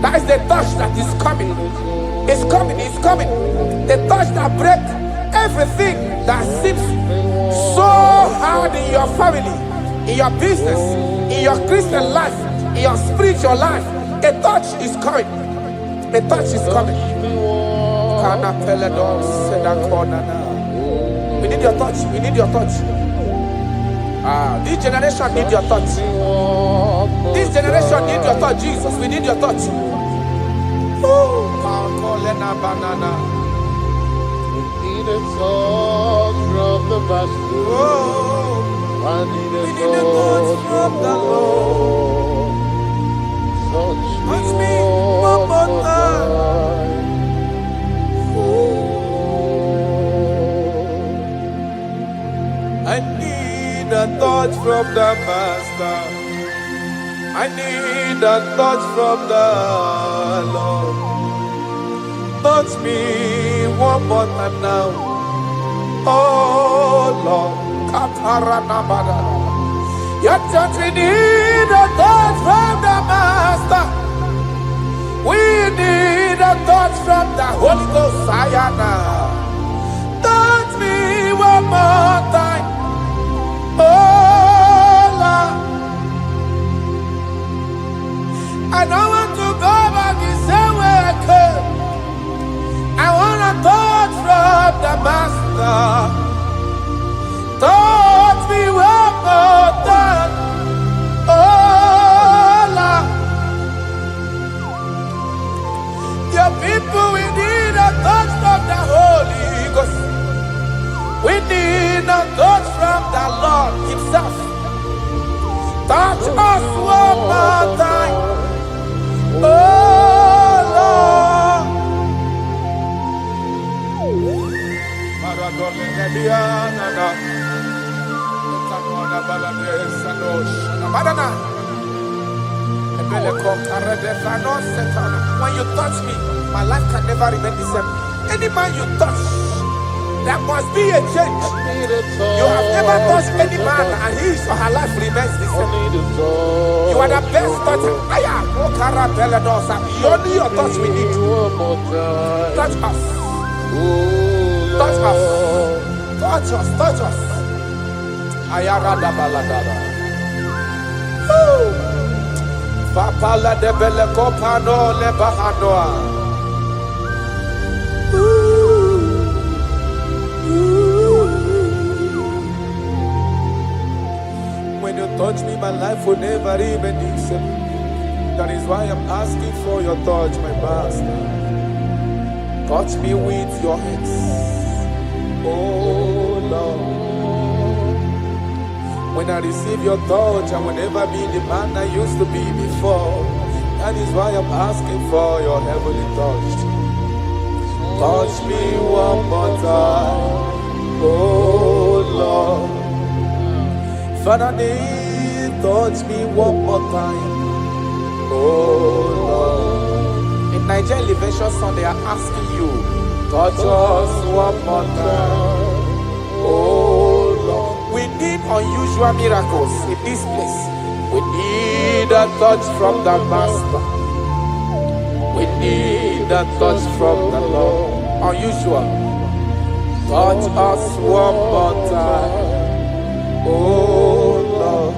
That is the touch that is coming. It's coming, it's coming. The touch that breaks everything that seems so hard in your family, in your business, in your Christian life, in your spiritual life. A touch is coming. A touch is coming. We need your touch. We need your touch. This generation need your touch. This generation need your touch, Jesus. We need your touch. Banana. We need a touch from the master. I need a touch from the Lord. Touch me one more time. I need a touch from the master. I need a touch from the Lord. Touch me one more time now. Oh Lord. Your touch, we need a touch from the master. We need a touch from the Holy Ghost. Sayana. Touch me one more time. Oh Lord. I don't want to go back the same way I came. I want a touch from the master. Touch me one more time. Oh Lord. Your people, we need a touch from the Holy Ghost. We need a touch from the Lord Himself. Touch us one more time. Oh Lord. When you touch me, my life can never remain the same. Any man you touch, there must be a change. You have never touched any man and his or her life remains the same. You are the best toucher. Only your touch we need. Touch us. Touch us. Touch us. Touch us. Ayarada baladada. Papala de bele kopano le bahanoa. When you touch me, my life will never remain the same. That is why I'm asking for your touch, my master. Touch me with your hands. Oh Lord. When I receive your touch, I will never be the man I used to be before. That is why I'm asking for your heavenly touch. Touch me one more time. Oh Lord. Father, touch me one more time. Oh Lord. In Nigeria Elevation Song, they are asking you, touch us one more time. Oh Lord. We need unusual miracles in this place. We need a touch from the Master. We need a touch from the Lord. Unusual. Touch us one more time. Oh Lord.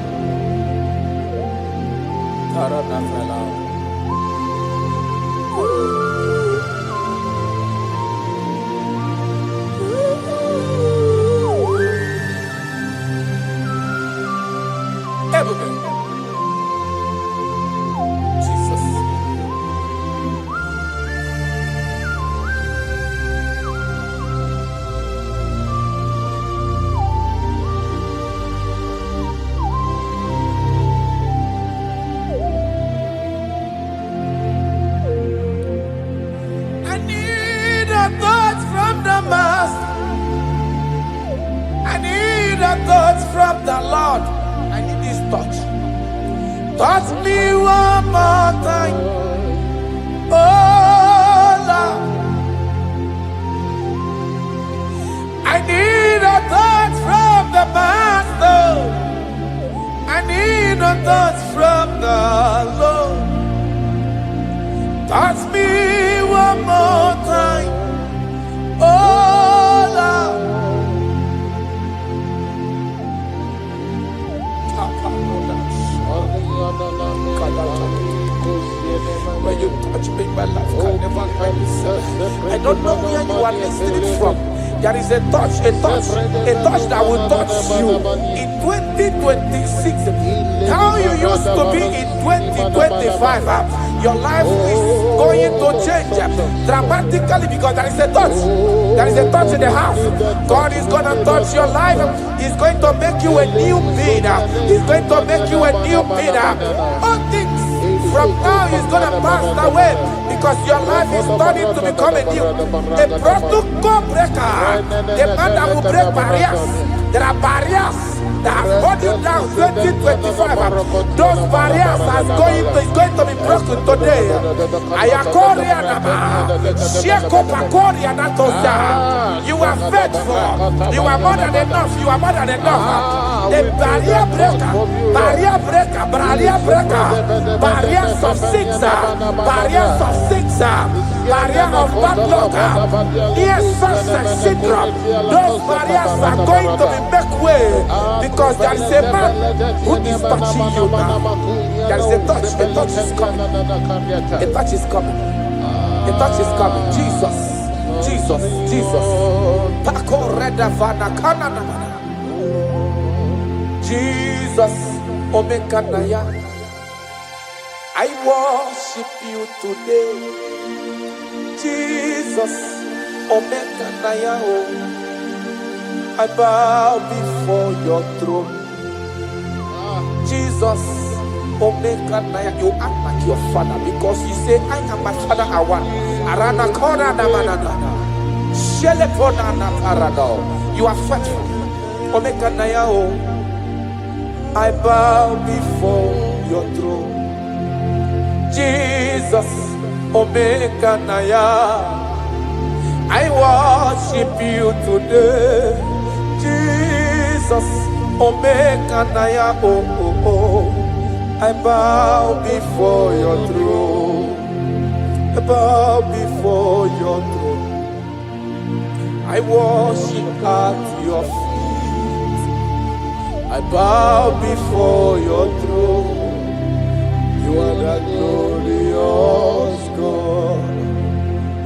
a touch from the Master. I need a touch from the Lord. I need this touch. Touch me one more time. Oh Lord. I need a touch from the Master. I need a touch from the Lord. Touch me one more time. Oh Lord. When you touch me, my life can never end. I don't know where you are listening from. There is a touch that will touch you in 2026. How you used to be in 2025. Your life is going to change dramatically because there is a touch. There is a touch in the house. God is going to touch your life. He's going to make you a new being. He's going to make you a new being. All things from now is going to pass away because your life is starting to become a new. A protocol breaker. The man that will break barriers. There are barriers that have hold you down 2025. Those barriers is going to be broken today. You are faithful. You are more than enough. You are more than enough. The barrier breaker. Barriers of six. Barrier of bad luck. Yes, success syndrome. Those barriers are going to be make way because there is a man who is touching you now. There is a touch. A touch is coming. A touch is coming. A touch is coming. Jesus. Jesus. Omekanaya. I worship you today. Jesus. Omekanaya. I bow before your throne. Jesus, Omekanaya, you act like your father because you say, I am my father, I want. Arana kona na manana. Shelepona na parado. You are faithful. Omekanaya, I bow before your throne. Jesus, Omekanaya, I worship you today. Jesus, Omekanaya, I bow before your throne. I bow before your throne. I worship at your feet. I bow before your throne. You are the glorious God.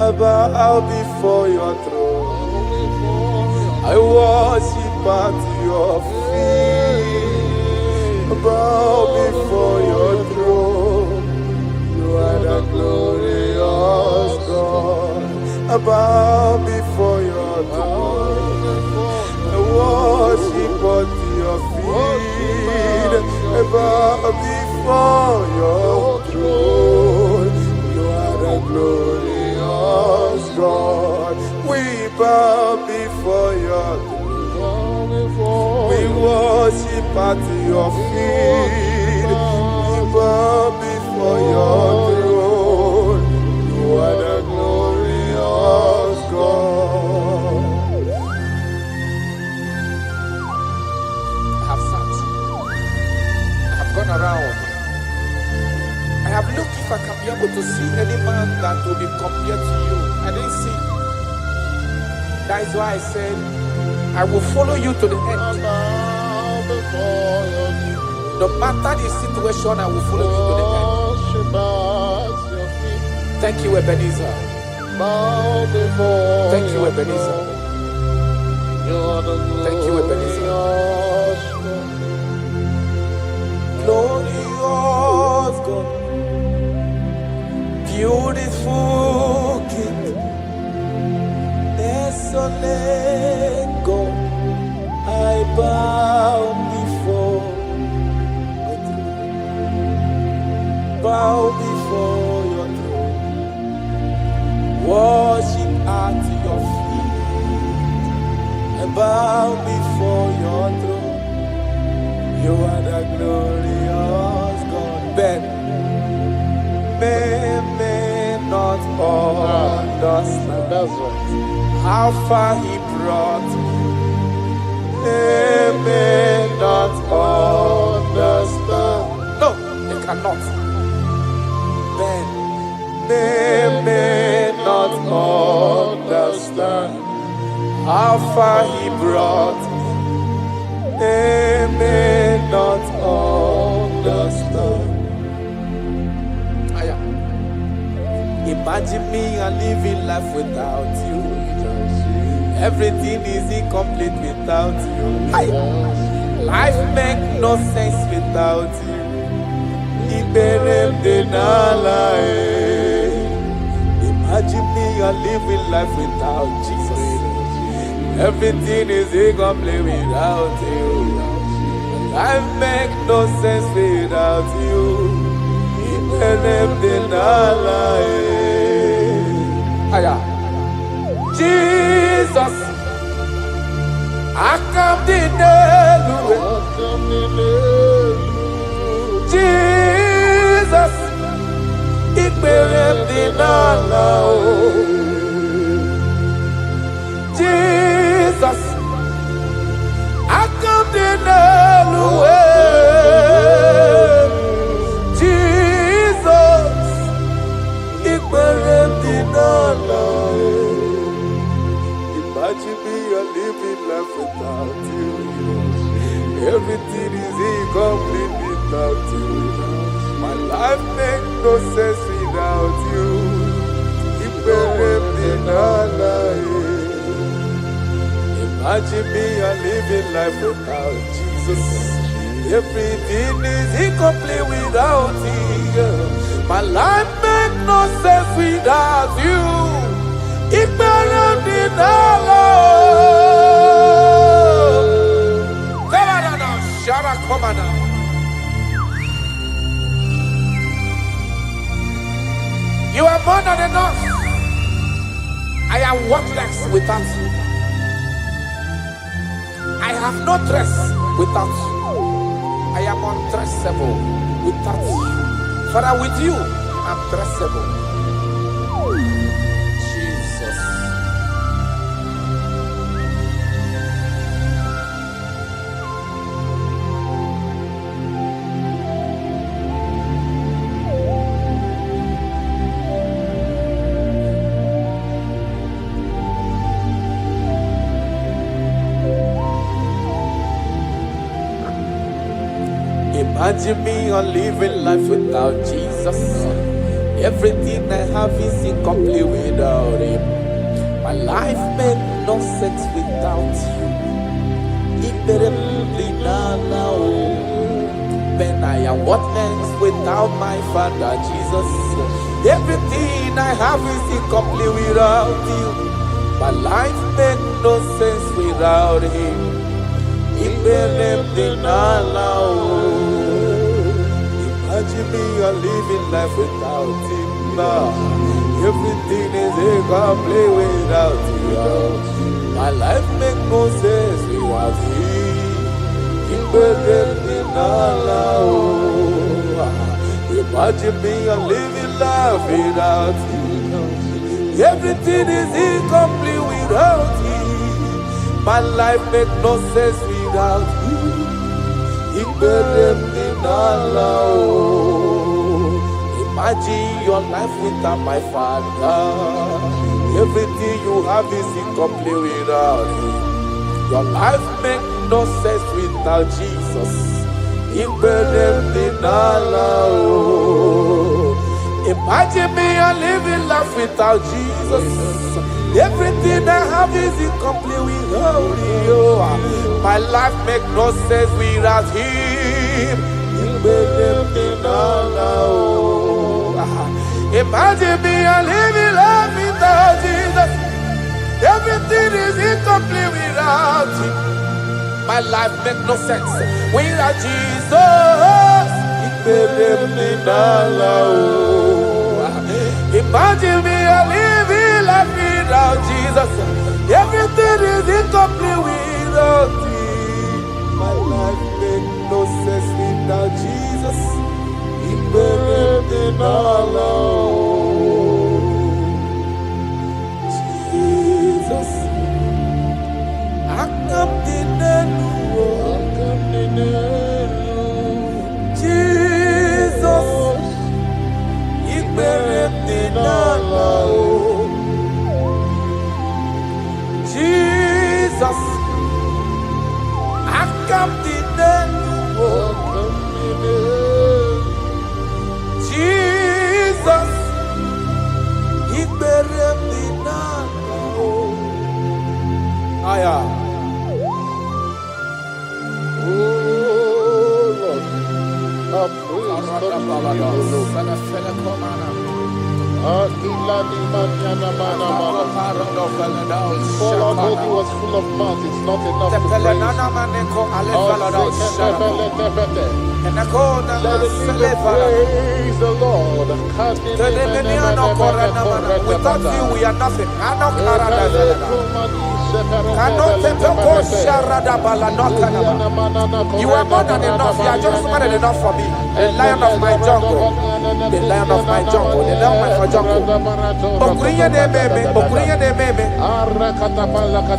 I bow before your throne. I worship at your feet. I bow before your throne. You are the glorious God. I bow before your throne. I worship at your feet. I bow before your throne. You are the glorious God. We bow before your throne. We worship at your feet. We bow before your throne. You are the glorious God. I have sat. I have gone around. I have looked if I can be able to see any man that will be compared to you. I didn't see. That is why I said, I will follow you to the end. No matter the situation, I will follow you to the end. Thank you, Ebenezer. Thank you, Ebenezer. Thank you, Ebenezer. Glorious God, beautiful King, desolate God, I bow before your throne. Bow before your throne. Worship at bow before your throne. You are the glorious God. Ben may not understand. That's right. How far he brought me. They may not understand. No, they cannot. Then they may not understand how far he brought me. They may not understand. Imagine me and living life without you. Everything is incomplete without you. Life makes no sense without you. Imagine me and living life without Jesus. Everything is incomplete without you. Life makes no sense without you. Jesus, I come to Jesus, it Jesus, I come to Imagine me a living life without you. Everything is incomplete without you. My life makes no sense without you. Imagine me a living life without Jesus. Everything is incomplete without you. My life makes no sense without you. You are more than enough. I am worthless without you. I have no dress without you. I am undressable without you. Father, with you, I'm dressable. Jesus. Imagine me on living life without Jesus. Everything I have is incomplete without Him. My life makes no sense without you. When I am worthless without my Father Jesus. Everything I have is incomplete without you. My life makes no sense without Him. Imagine me a living life without Him. Everything is incomplete without you. My life makes no sense without Him. Imagine me a living life without you. Everything is incomplete without you. My life makes no sense without you. Imagine your life without my Father. Everything you have is incomplete without Him. Your life makes no sense without Jesus. Imagine me a living life without Jesus. Everything I have is incomplete without you. My life makes no sense without Him. Imagine me a living life without Jesus. Everything is incomplete without Him. My life makes no sense without Jesus. Imagine me a living life without Jesus. Everything is incomplete without fire. Body was full of mouth, it's not enough to praise. Let it praise the Lord. Without you, we are nothing. You are more than enough. You are just more than enough for me. The lion of my jungle. The lion of my jungle. The lion of my jungle.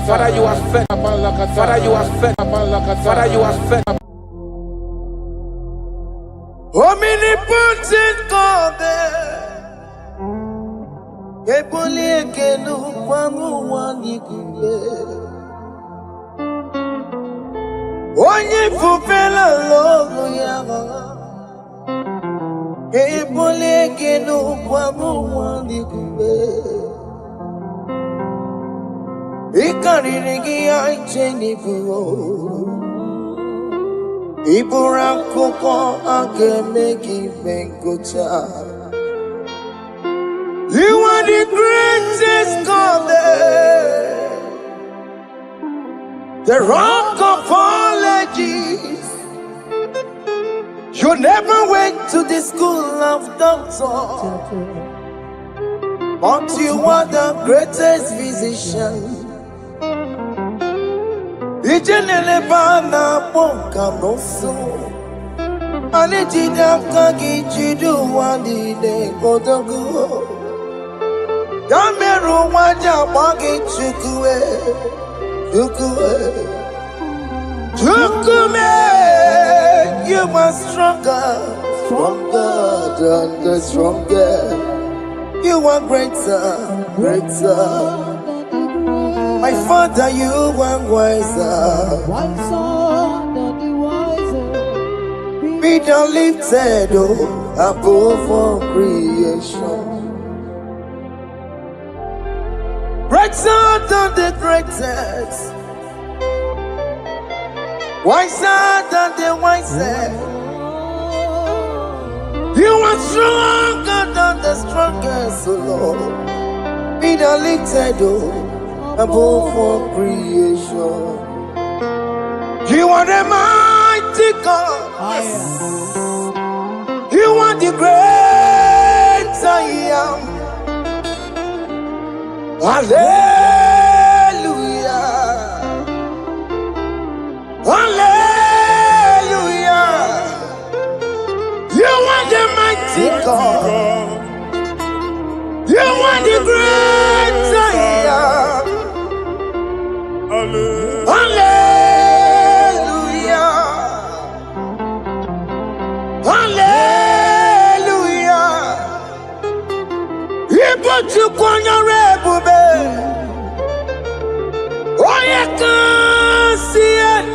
Father, you are fed. Father, you are fed. Father, you are fed. Omnipotent God, onye fufela logo yaga ebole kenu kwamu wandi kube ikariri gi aicheni buo ibura koko akeme gi bengocha. You are the greatest God there, the rock of all ages. You never went to the school of doctor, but you are the greatest physician. Ijenele bana ponka noso, anijida kagi jidu wandi ne kodogu. Yameru waja wagi chukue. Chukume, you are stronger than the stronger. You are greater. My Father, you are wiser than the wiser. Be thou lifted above all creation. Greater than the greatest, wiser than the wisest. You are stronger than the strongest, O Lord. Be thou lifted above all creation. You are the mighty God. You are the great I am. Hallelujah. Hallelujah. You are the mighty God. You are the great I am. Hallelujah. Hallelujah. He put you on your rebel. Oh, you can see it.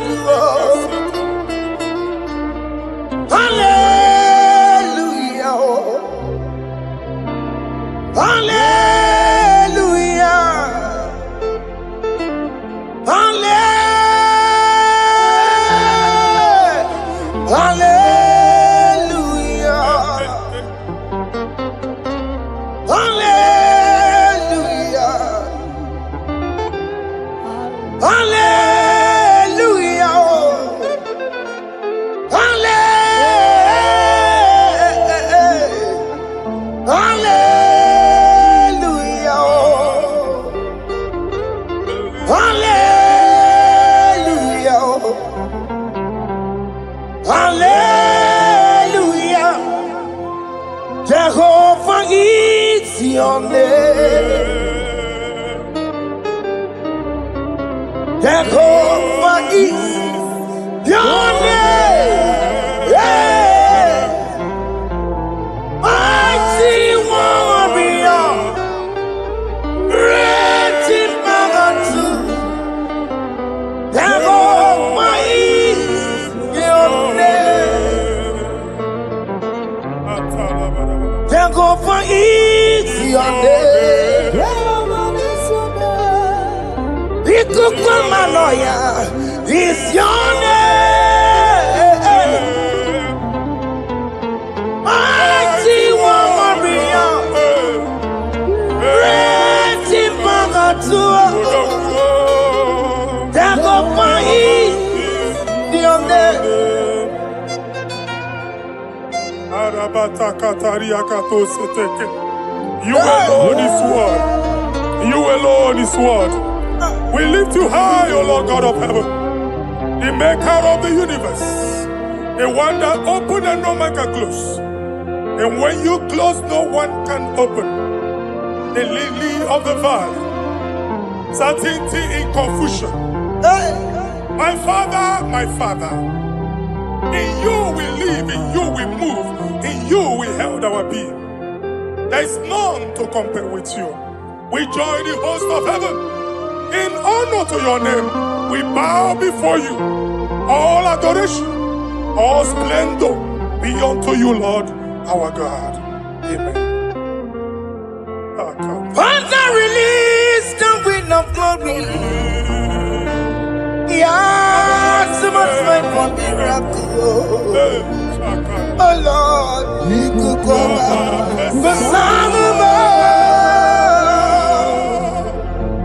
Hallelujah. Hallelujah. Hallelujah. Hallelujah. Hallelujah. Hallelujah. Hallelujah. Jehovah is your name. Jehovah is your name. Yeah. Mighty warrior, great in magnitude. Jehovah is your name. Jehovah is your name. Jehovah is your name. fire is your name. Mighty one, Maria. Mighty Magatua. Dago Pai. Dione. Arabata Kataria Katoseteke. You alone is word. You alone is word. We lift you high, O Lord God of heaven, the maker of the universe, the one that opened and no man can close. And when you close, no one can open. The lily of the valley, certainty in confusion. My Father, in you we live, in you we move, in you we held our being. There is none to compare with you. We join the host of heaven. In honor to your name, we bow before you. All adoration, all splendor be unto you, Lord, our God. Amen. Father, release the wind of glory. Yeah, so much time for miracle. Oh Lord, you could go back. The Son of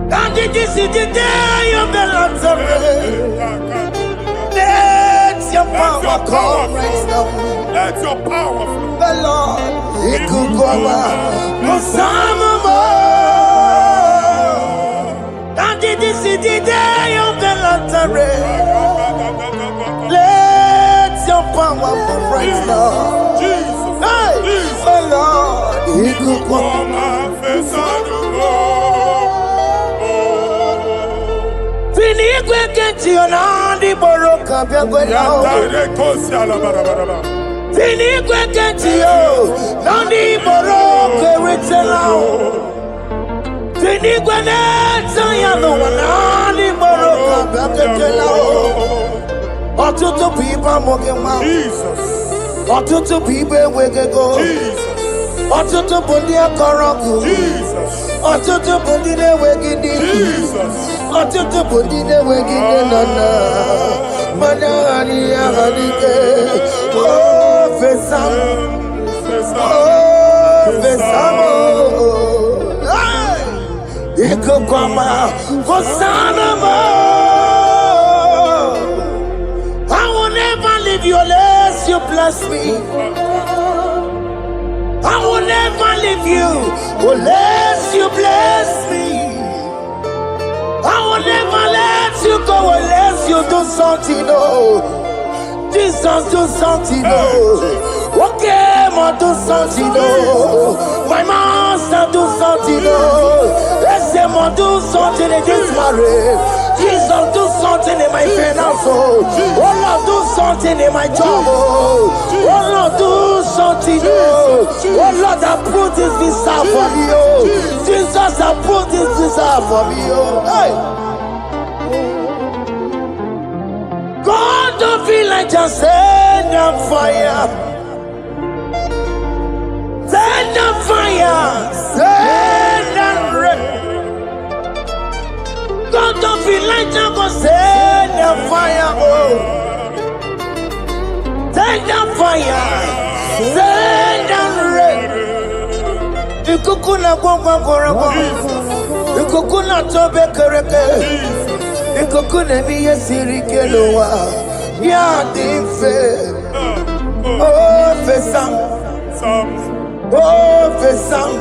God, this is the day of the Lord's rain. Let your power come right now. Let your power flow. The Lord, you could go back. The Son of God, this is the day of the Lord's rain. Let your power come right now. Jesus, Hey, Jesus. oh Lord, you could go back. Fini kwekenti onandi boroka byagwela. Fini kwekenti yo nandi boroka ritela. Fini kweneta ya no nandi boroka byagwela. Otutu pipa mogewa. Jesus. Otutu pipa wegego. Jesus. Otutu bundia koroku. Jesus. Otutu bundine wegidi. Jesus. Otutu bundine wegidi nana. Manani ahanike. Oh, fesam. Oh, fesam. Iko kwama. Hosanna. I will never leave you unless you bless me. I will never leave you unless you bless me. I will never let you go unless you do something. Oh, Jesus, do something. Oh, okay, ma do something. Oh, my master, do something. Oh, let's say, ma do something in this marriage. Jesus, do something in my finance. Oh, Lord, do something in my job. Oh, Lord, do something. Oh, Lord, approve this visa for me. Oh, Jesus, approve this visa for me. Oh, hey. God, don't feel like just send on fire. Send on fire. Send on rain. God, don't feel like just send on fire. Oh, send on fire. Send on rain. Ikukuna kwa kwa. Ikukuna tobe kereke. Ikukuna miye sirikelowa. Ya dife. Oh, fesam. Oh, fesam.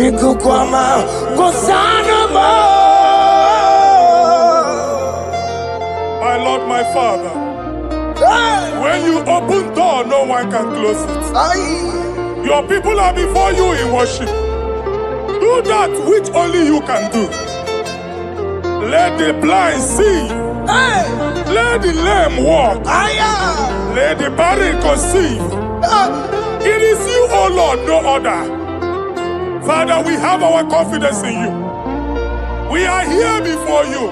Ikukwama. Kosanama. My Lord, my Father, when you open door, no one can close it. Your people are before you in worship. Do that which only you can do. Let the blind see. Let the lame walk. Let the barren conceive. It is you, O Lord, no other. Father, we have our confidence in you. We are here before you.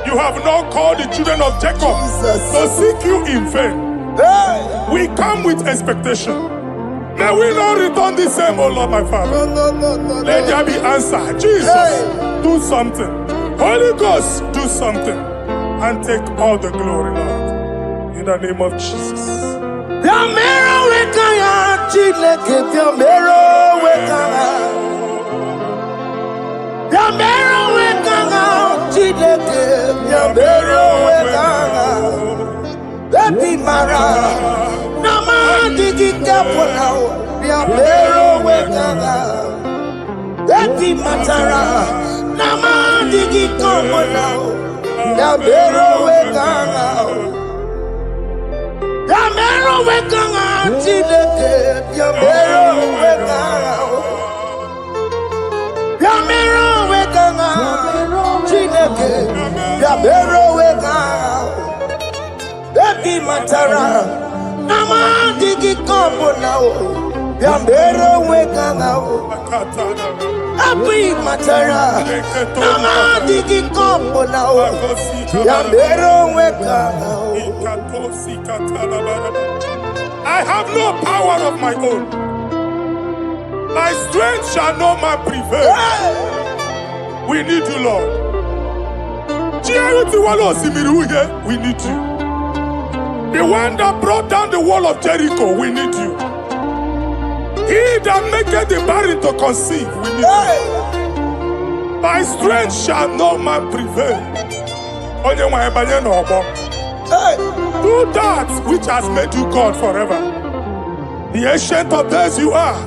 You have not called the children of Jacob to seek you in vain. We come with expectation. May we not return the same, oh Lord, my Father. No. Let there be answer. Jesus, do something. Holy Ghost, do something. And take all the glory, Lord. In the name of Jesus. Yamero wekanga Chineke Yamero wekanga Yamero wekanga Chineke Yamero wekanga Epi mara Nama digi kapona Yamero wekanga Epi matara Nama digi kapona Yamero wekanga Yamero wekanga Chineke Yamero wekanga Yamero wekanga Chineke Yamero wekanga Epi matara Nama digi kombo nao Yamero wekanga Epi matara Nama digi kombo nao Yamero wekanga I have no power of my own. My strength shall no man prevail. We need you, Lord. We need you. The one that brought down the wall of Jericho, we need you. He that maketh the barren to conceive, we need you. My strength shall no man prevail. Do that which has made you God forever. The ancient of days you are.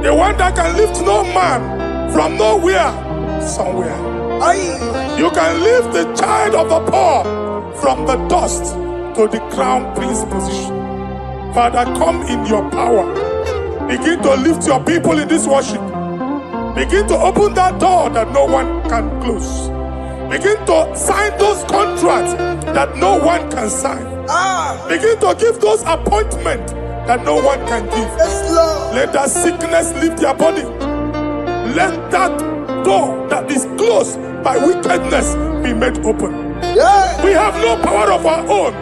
The one that can lift no man from nowhere, somewhere. You can lift the child of the poor from the dust to the crown prince position. Father, come in your power. Begin to lift your people in this worship. Begin to open that door that no one can close. Begin to sign those contracts that no one can sign. Begin to give those appointments that no one can give. Let that sickness leave their body. Let that door that is closed by wickedness be made open. We have no power of our own.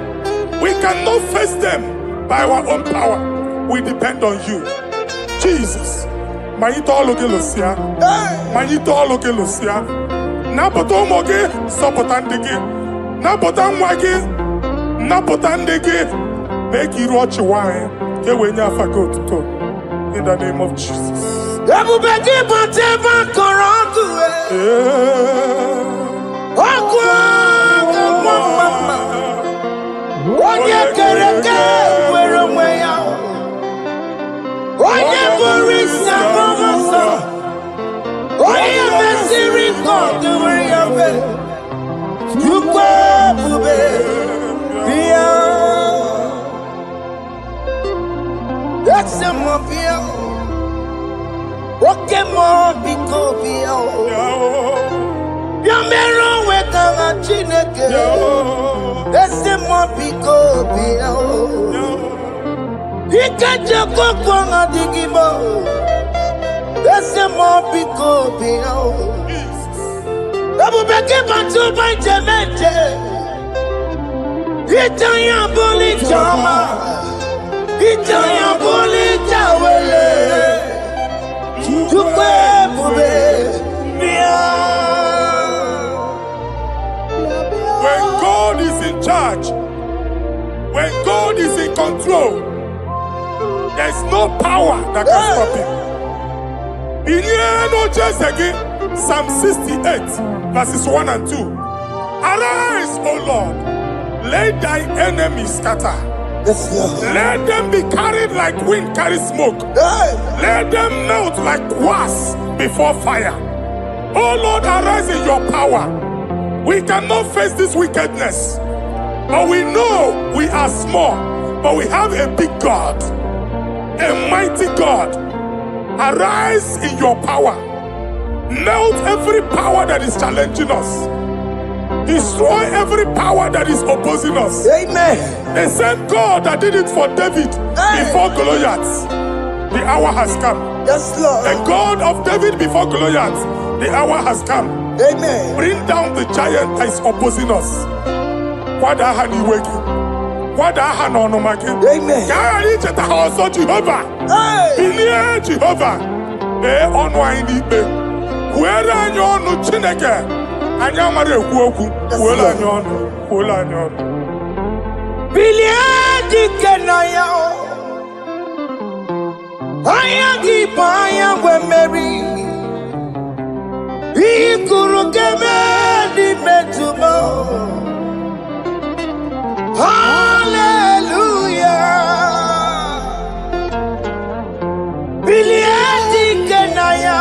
We cannot face them by our own power. We depend on you. Jesus. Manito Logelosia. Manito Logelosia. Napoto moge, sopotandege. Napotan wage, napotandege. Make you watch wine. In the name of Jesus. When God is in charge, when God is in control, there's no power that can stop him. Psalm 68, verses 1 and 2. Arise, O Lord, let thy enemies scatter. Let them be carried like wind carries smoke. Let them melt like wax before fire. Oh Lord, arise in your power. We cannot face this wickedness, but we know we are small, but we have a big God, a mighty God. Arise in your power. Melt every power that is challenging us. Destroy every power that is opposing us. Amen. The same God that did it for David before Goliath. The hour has come. Yes, Lord. The God of David before Goliath. The hour has come. Amen. Bring down the giant that is opposing us. What I had on my king. Amen. I reach at the house of Jehovah. Hey. Jehovah. On wine eat me. Where are you on the Chineke? And you're my woku. Well, I know. Well, I know. Billy Kenaya. I am keep I am when Mary. He could get me tomorrow. Hallelujah. Billy Kenaya.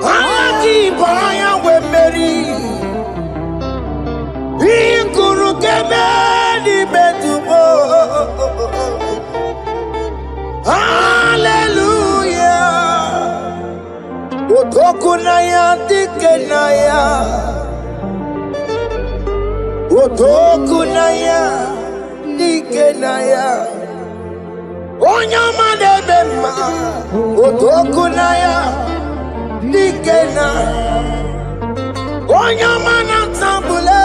I am keep I am when Mary. He could get me tomorrow. Hallelujah. Otokunaya dikenaya. Otokunaya dikenaya. Onyama debema. Otokunaya dikena. Onyama natambule.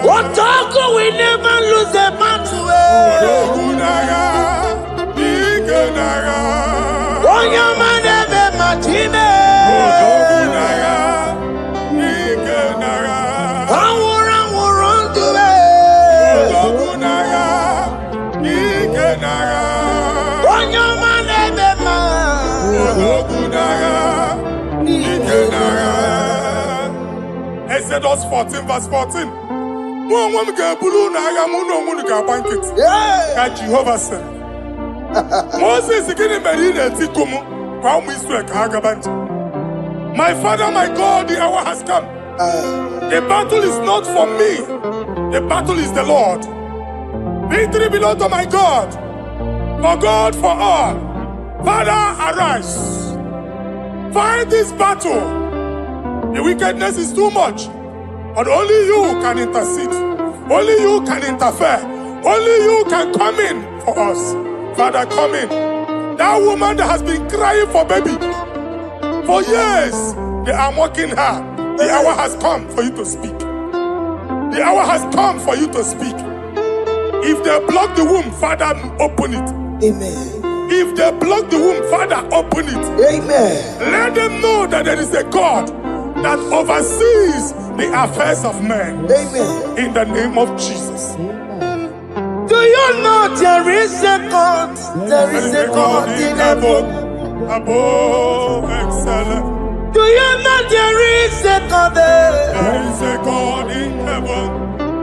Otoko we never lose a battle. Onyama debe matine. Awuran tuwe. Onyama debe ma. Exodus 14 verse 14. Jehovah said, Moses my father, my God, the hour has come. The battle is not for me, the battle is the Lord. Victory belongs to my God, for God, for all. Father, arise, fight this battle. The wickedness is too much, but only you can intercede. Only you can interfere. Only you can come in for us. Father, come in. That woman that has been crying for baby for years, they are mocking her. The hour has come for you to speak. The hour has come for you to speak. If they block the womb, Father, open it. Amen. If they block the womb, Father, open it. Amen. Let them know that there is a God that oversees the affairs of men. Amen. In the name of Jesus. Do you know there is a God? There is a God in heaven. Above excellent. Do you know there is a God there? There is a God in heaven.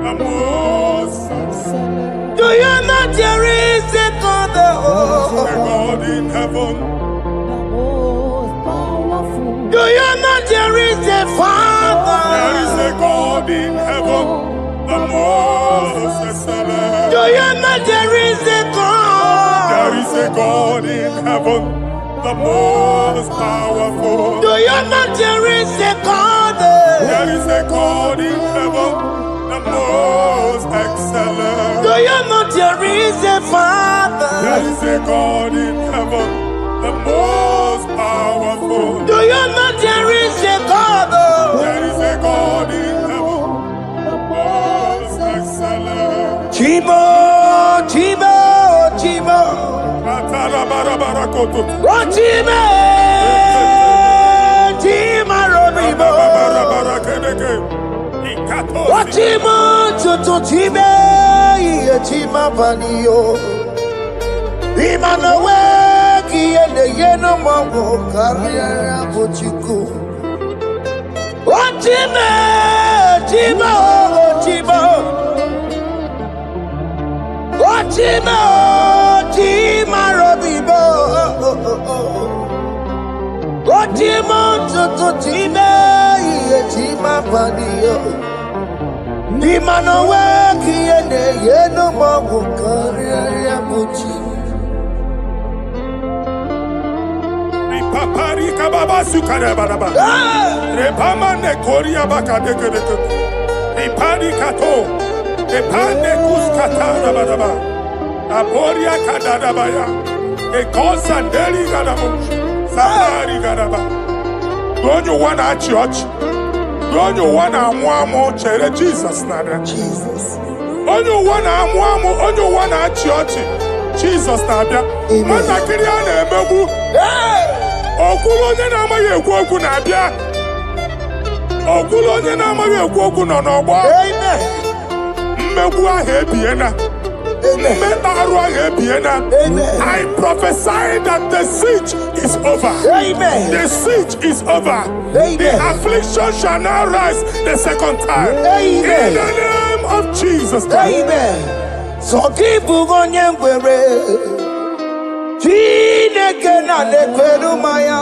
Above excellent. Do you know there is a God there? There is a God in heaven. Do you know there is a Father? There is a God in heaven, the most excellent. Do you know there is a God? There is a God in heaven, the most powerful. Do you know there is a God? There is a God in heaven, the most excellent. Do you know there is a Father? There is a God in heaven, the most powerful. Do you know there is a God? There is a God in heaven, the most excellent. Chimo, Chimo, Chimo. Oh, Chimo, Chimo, Robibo. Oh, Chimo, Chutu, Chimo, Chimo, Panio. Imanowe, Kiende, Yeno, Mongo, Carriera, Pochico. Oh, Chimo, Chimo, Chimo. Chimo, Chimo, Robibo. Chimo, Chutu, Chimo, Chimo, Panio. Imanowe, Kiende, Yeno, Mongo, Carriera, Pochico. Papari kababa sukare baraba. Repama ne koria baka deke deke. Repari kato. Repane kuskata baraba. Aboria kadada baya. Ekosa deli gadabo. Samari gadaba. Don't you want a church? onye ụwa na-amụ amụ chere Jizọs na-abịa. Onye ụwa na-amụ amụ, onye ụwa na-achị ọchị, Jizọs na-abịa. Nwatakịrị a na-emegbu, okwulu onye na-amaghị ekwu okwu na-abịa. Okwulu onye na-amaghị ekwu okwu nọ n'ọgbọ. Mmegbu ahụ ebiena. Mmekpa arụ ahụ ebiena. I prophesy that the siege is over. The siege is over. The affliction shall now rise the second time. In the name of Jesus Christ. So keep on your way. Chineke na lekweru maya.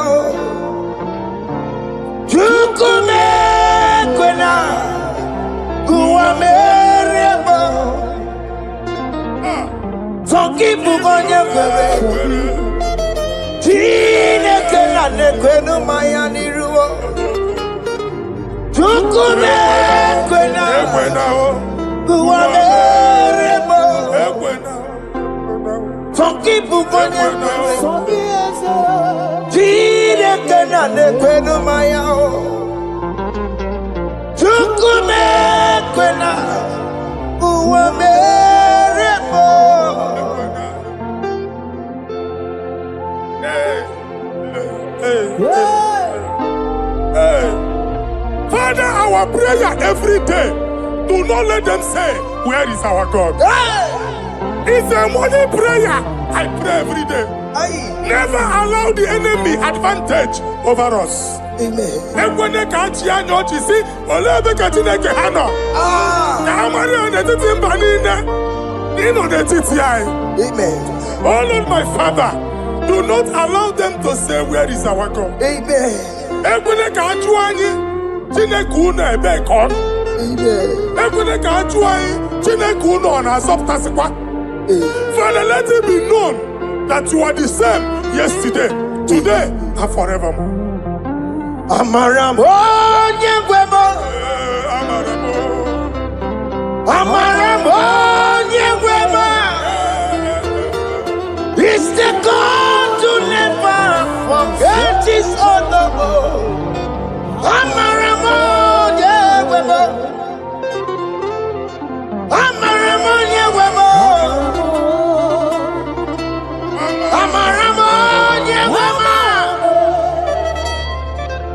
Chukume kwena. Kuwa mereba. So keep on your way. Chineke na lekweru maya niruo. Chukume kwena. Kuwa mereba. Some people go to Chineke na lekweru maya. Chukume kwena. Kuwa mereba. Father, our prayer every day, do not let them say, where is our God? It's a morning prayer. I pray every day. Never allow the enemy advantage over us. Amen. Oh Lord, my Father, do not allow them to say, where is our God? Amen. Father, let it be known that you are the same yesterday, today, and forevermore. Amaramo nyegwemo. Amaramo nyegwemo. It's the God to never forget his honor. Amaramo nyegwemo. Amaramo nyegwemo. Amaramo nyegwemo.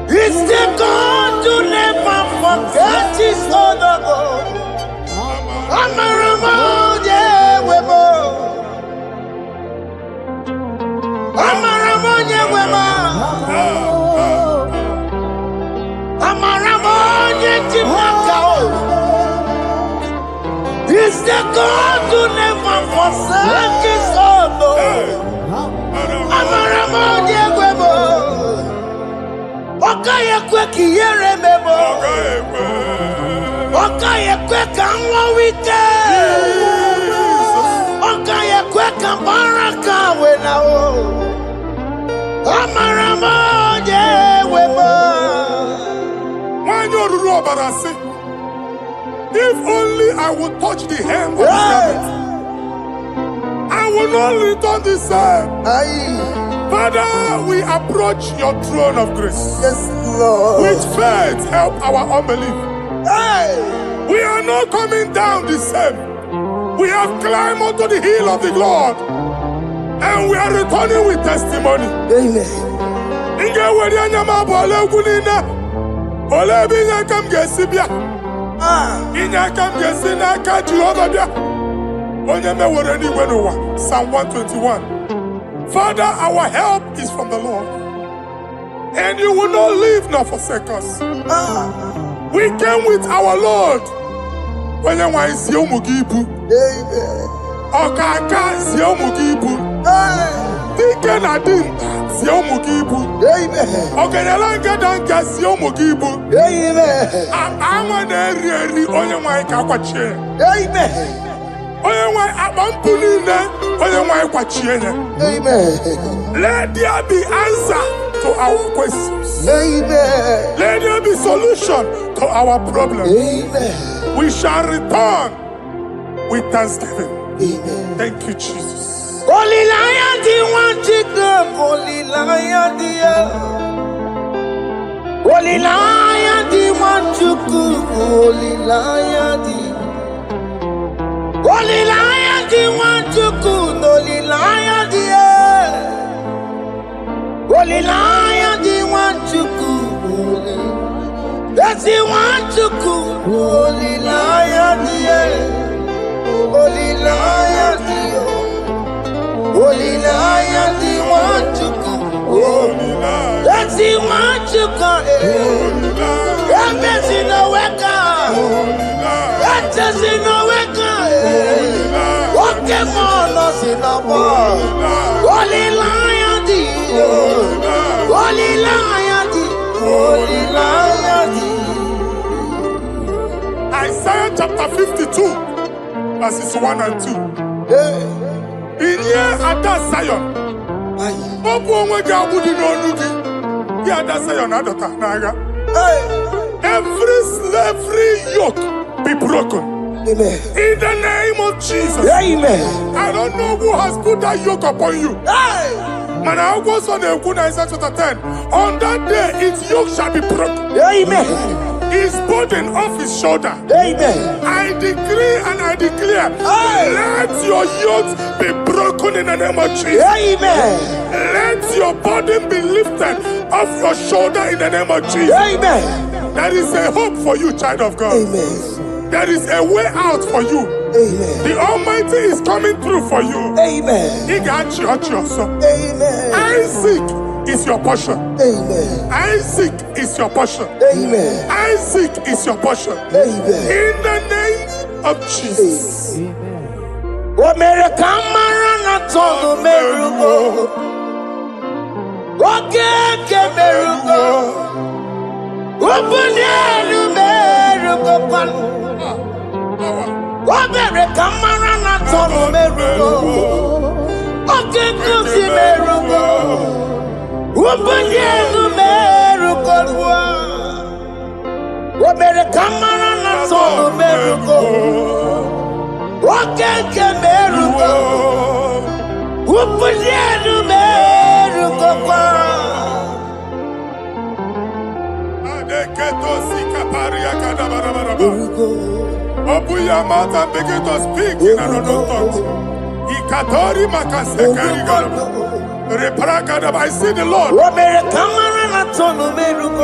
It's the God to never forget his honor. Amaramo nyegwemo. Amaramo nyegwemo. Amaramo nyegwemo. It's the God to never forsake his honor. Amaramo nyegwemo. Okaye kwe kiyere memo. Okaye kwe kanwa wite. Okaye kwe kambaraka wenao. Amaramo nyegwemo. If only I would touch the hem of his garment, I will not return the same. Father, we approach your throne of grace. Yes, Lord. With faith, help our unbelief. We are not coming down the same. We have climbed onto the hill of the Lord, and we are returning with testimony. Psalm 121. Father, our help is from the Lord, and you will not leave nor forsake us. We came with our Lord. When you want to see Mugibu, Okaka see Mugibu, Deacon Adin see Mugibu, Okanalanga Danka see Mugibu. I'm an area on your mic. Amen. Let there be answer to our questions. Amen. Let there be solution to our problems. Amen. We shall return with thanksgiving. Amen. Thank you, Jesus. Holy Lion, the one chicken, Holy Lion, the Holy Lion, the one. Nwachuku olilayadi Nwachuku nolilayadi Olilayadi Nwachuku Ezi Nwachuku olilayadi Olilayadi Olilayadi Nwachuku Ezi Nwachuku Ebezi no weka Echezi no weka Oke mono sinabo Olilayadi Olilayadi Olilayadi Isaiah chapter 52, verses 1 and 2. In here at that Zion, every slavery yoke be broken. Amen. In the name of Jesus. Amen. I don't know who has put that yoke upon you. Man, I was on the Isaiah chapter 10. On that day, its yoke shall be broken. Amen. His burden off his shoulder. Amen. I decree and I declare, let your yokes be broken in the name of Jesus. Amen. Let your burden be lifted off your shoulder in the name of Jesus. Amen. There is a hope for you, child of God. Amen. There is a way out for you. Amen. The Almighty is coming through for you. Amen. He got you out your son. Amen. Isaac is your portion. Amen. Isaac is your portion. Amen. Isaac is your portion. Amen. In the name of Jesus. America marana tono merugo. Oke merugo. Obunyelu merugo pan. America marana tono merugo. Oke kusi merugo. Obunyelu merugo. America marana tono merugo. Oke merugo. Upunyelu merugo kwa. Open your mouth and begin to speak in another tongue. Ikatori makasekari gado. Repragada. I see the Lord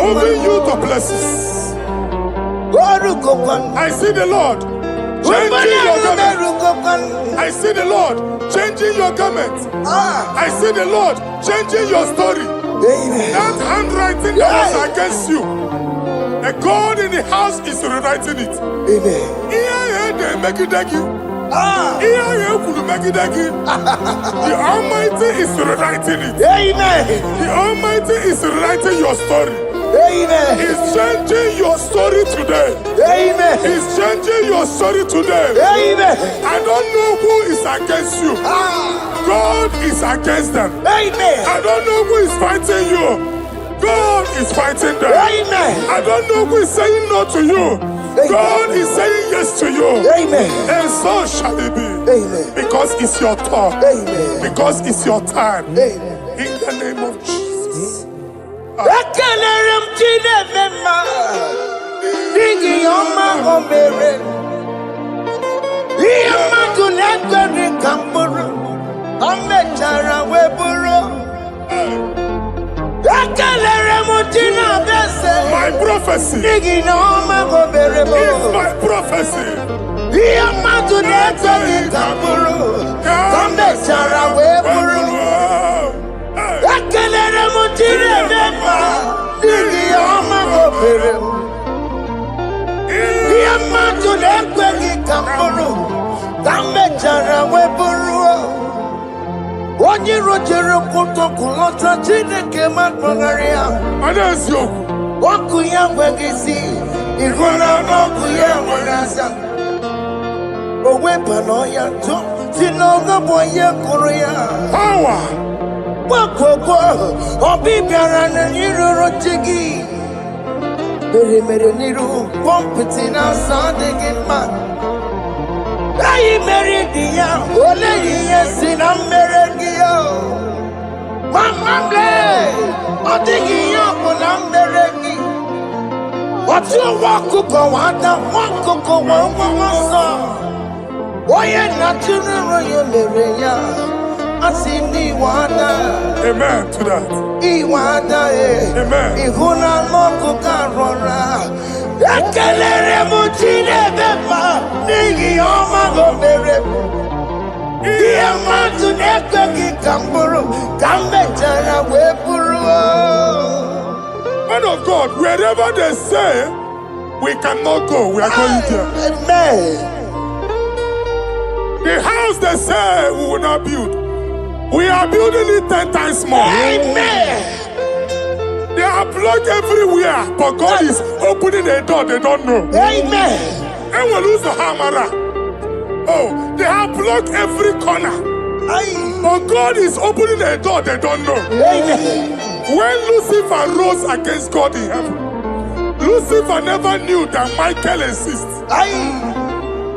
moving you to places. I see the Lord changing your garment. I see the Lord changing your garment. I see the Lord changing your story. That handwriting that was against you, the God in the house is rewriting it. The Almighty is rewriting it. The Almighty is rewriting your story. He's changing your story today. He's changing your story today. I don't know who is against you. God is against them. I don't know who is fighting you. God is fighting them. I don't know who is saying no to you. God is saying yes to you. And so shall it be. Because it's your turn. Because it's your time. In the name of Jesus. My prophecy is my prophecy. Onye rojere kwụtọ kwụlọta Chineke makpọgharịa ọkụ ya nweghị isi ihu na ọkụ ya nwere asa o weba n'ọya tụ si n'oge bụ onye kụrụ ya gbakọkọ ọbịbịara na iruru chi gị mere n'iru pọmpụtị na asa adịghị mma Ayi meri diya, ole yiye sina mere giyo. Mama ble, odigi yo kuna mere gi. But you walk to go on, walk to go on, why not to Maria? I see Niwana. Amen to that. Iwana, Amen. Ihuna Moko Carora. Akelere Mutine Bema, Nigi Oma Gomere. Diamatu Nekaki Kamburu, Kambetana Wepuru. Man of God, wherever they say we cannot go, we are going there. Amen. The house they say we will not build, we are building it 10 times more. Amen. They are blocked everywhere, but God is opening a door they don't know. Amen. And we lose the hammer. Oh, they have blocked every corner, but God is opening a door they don't know. Amen. When Lucifer rose against God in heaven, Lucifer never knew that Michael exists.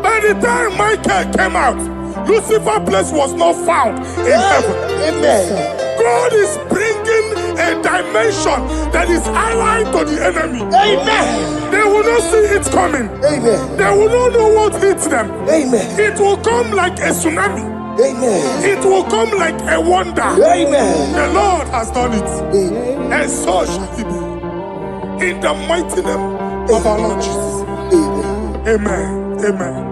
By the time Michael came out, Lucifer's place was not found in heaven. Amen. God is bringing a dimension that is allied to the enemy. Amen. They will not see it coming. Amen. They will not know what hits them. Amen. It will come like a tsunami. Amen. It will come like a wonder. Amen. The Lord has done it. Amen. And so shall it be. In the mighty name of our Lord Jesus. Amen. Amen. Amen.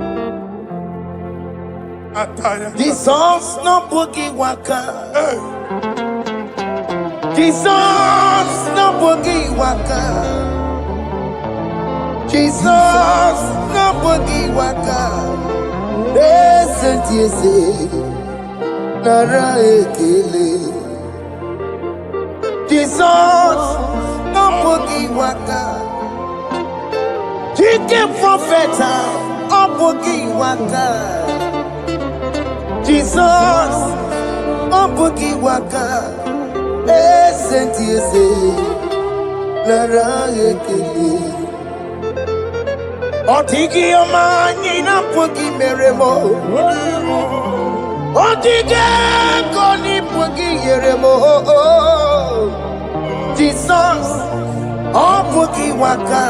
Jesus no boogie waka. Hey. Jesus no boogie waka. Jesus no boogie waka. Listen to you say, Nara ekele. Jesus no boogie waka. Chicken prophet no boogie waka. Jesus, oh boogie waka, sentiese, lara ekele. Otigi omani na boogie meremo, otige koni boogie yeremo. Jesus, oh boogie waka,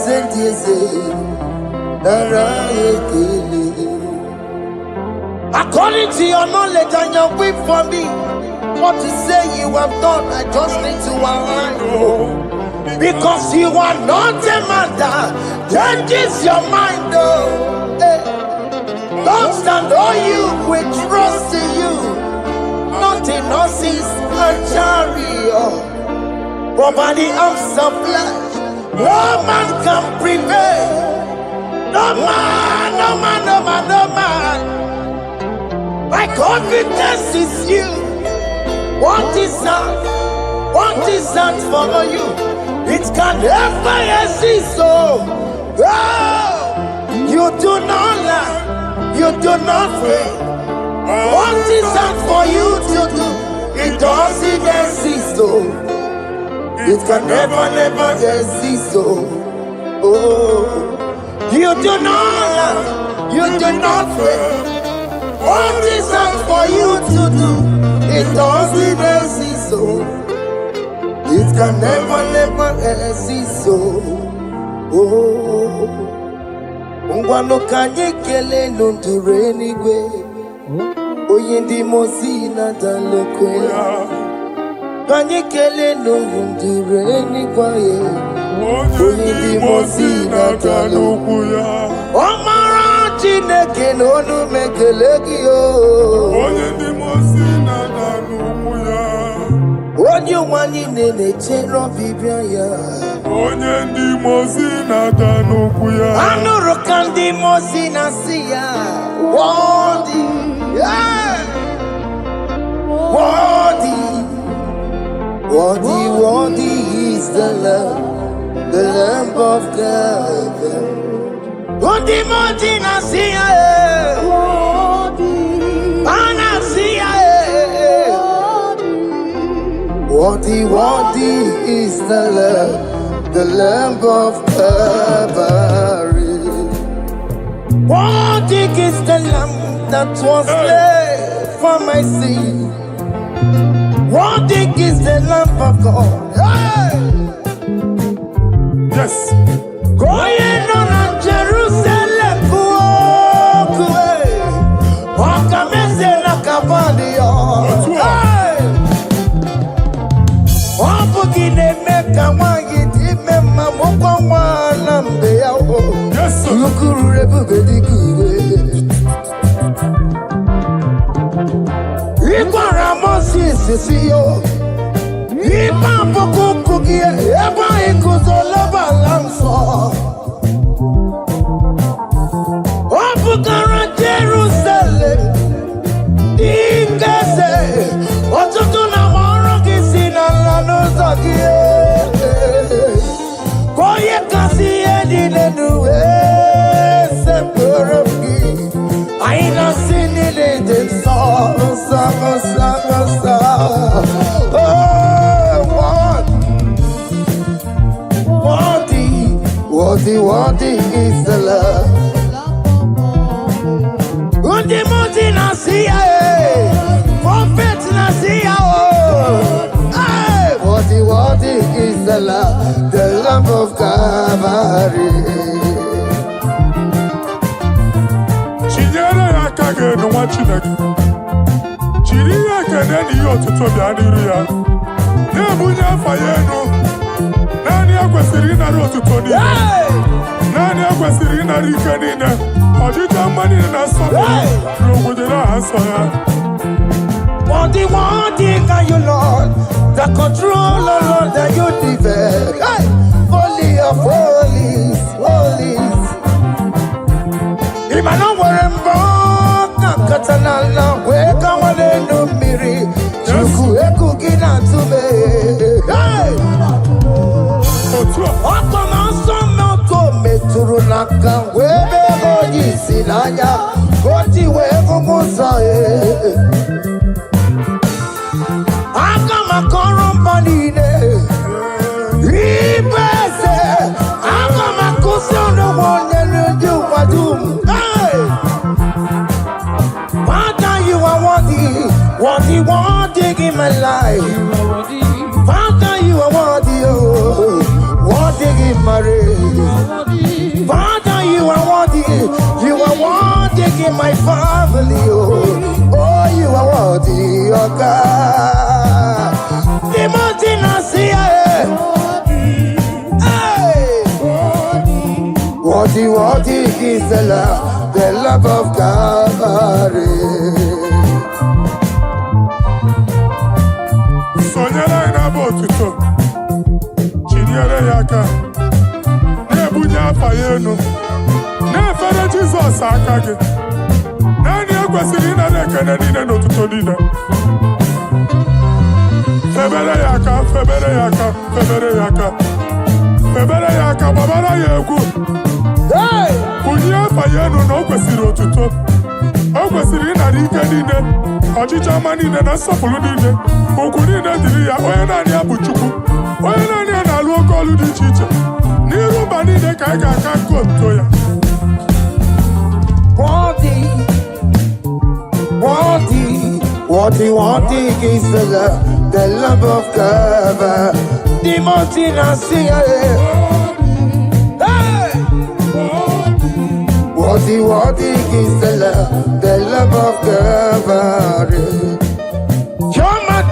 sentiese, lara ekele. According to your knowledge and your will for me, what you say you have done, I just need to align. Because you are not a man that changes your mind. Don't stand on you, we trust in you. Nothing else is a chariot. Over the arms of flesh, no man can prevail. No man, no man, no man, no man. My confidence is you. What is that? What is that for you? It can never exist. So, you do not lie. You do not fail. What is that for you to do? It doesn't exist. So, it can never, never exist. So, you do not lie. You do not fail. What is that for you to do? It doesn't exist, so it can never, never exist, so Ungwano kanye kele nundure anyway. Oyindi mozina dalokwe. Kanye kele nundure anyway. Oyindi mozina dalokwe. Omara Chineke n'onu mekelegi yo. Oyindi mozina dalokwe. Onye wani nene chero bibia ya. Oyindi mozina dalokwe. Anuru kandi mozina siya. Worthy, yeah. Worthy is the Lamb of God. Worthy mozina siya. Ana siya. Worthy is the Lamb of Calvary. Worthy is the Lamb that was slain for my sin. Worthy is the Lamb of God. Hey! Yes. Going on Jerusalem, Yes, sir. Jerusalem, I not seen it in song. What is the love? Undi muti nasia, prophet nasia. What is the love of Calvary? Chinyere ya kage no wachilek. Chiri ya kene ni otuto bia niru ya. Ne bunya fayenu. Nani akwesiri na otuto ni. Nani akwesiri na rike ni ne. Ojita mani na sofi. Rogudera haso ya. One thing are you, Lord, the control, Lord, that you develop. Hey! Holy of holies. Imano warembo, katanala, weka wanenu miri, chuku eku gina tume. Hey! Otona sono to meturu naka, webe hoji sinanya, koti wevu musa. Akama korombanine, ibese. Akama kusono wonye nju wadum. Hey, Father, you are worthy in my life. Father, you are worthy, worthy in my race. Father, you are worthy in my family. Oh, you are worthy, oh God. The mountain I see, worthy is the love of Calvary. Sonyala ina botuto. Chinyere yaka. Ne bunya fayenu. Ne fere Jesus akage. Nani akwesiri na nekene nine no tuto nine. Febere yaka, babara yeku. Hey! Bunya fayenu no kwesiri otuto. Okwesiri na rike nine. Ọchịcha ama niile na nsọpụrụ niile. Okwu niile dịrị ya, onye naanị ya bụ Chukwu. Onye naanị ya na-alụ oke ọlụ dị iche iche. N'iru mba niile ka anyị ga-aka nke otuto ya. Worthy is the love of God. The mountain I see, hey! Worthy is the love of God. Chama,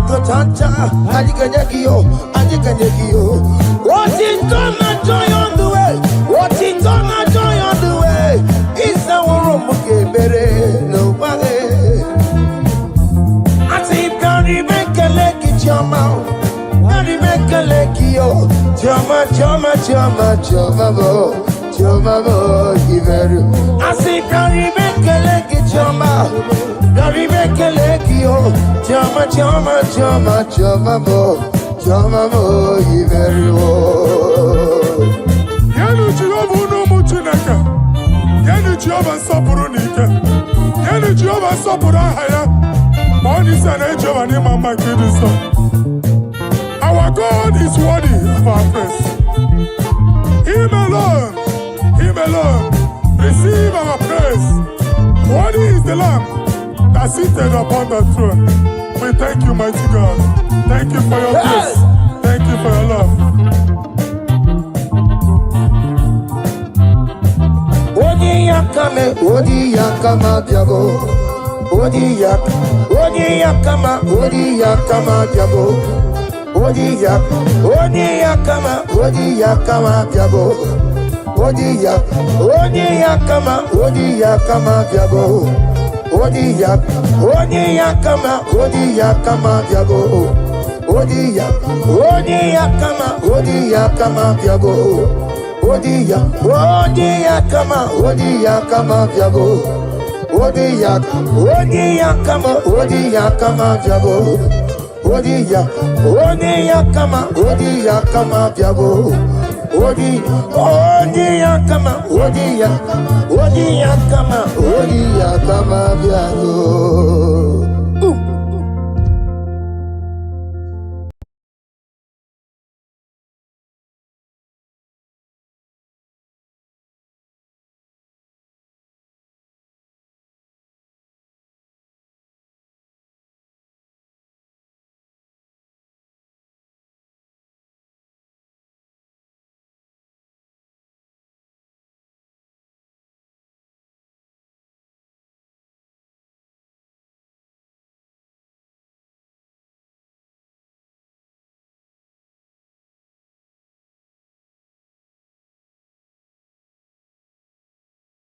Kotanta, Adiganyakio, Adiganyakio. What is done, my joy on the way? What is done, my joy on the way? It's our room, okay, better, nobody. I say, Gary, make a leg in your mouth. Gary, make a leg, yo. Jama, Jama, Jama, Jama, Jama, I say, Gary, make a leg in your mouth. Gary, make a leg, yo. Jama, Jama, Jama, Jama, Jama, very well. Yanu Jehovah no muchinaka. Yanu Jehovah sapurunika. Yanu Jehovah sapurahaya. Money san Jehovah ni mama kidiso. Our God is worthy of our praise. Him alone, receive our praise. Worthy is the Lamb that seated upon the throne. We thank you, mighty God. Thank you for your grace. Thank you for your love. Odi yakama biago. Odi yakama biago. Odi yakama biago. Odi yakama biago. Odi yakama biago. Odi yakama biago. Odi yakama biago. Odi yakama biago. Odi yakama biago. Odi yakama biago.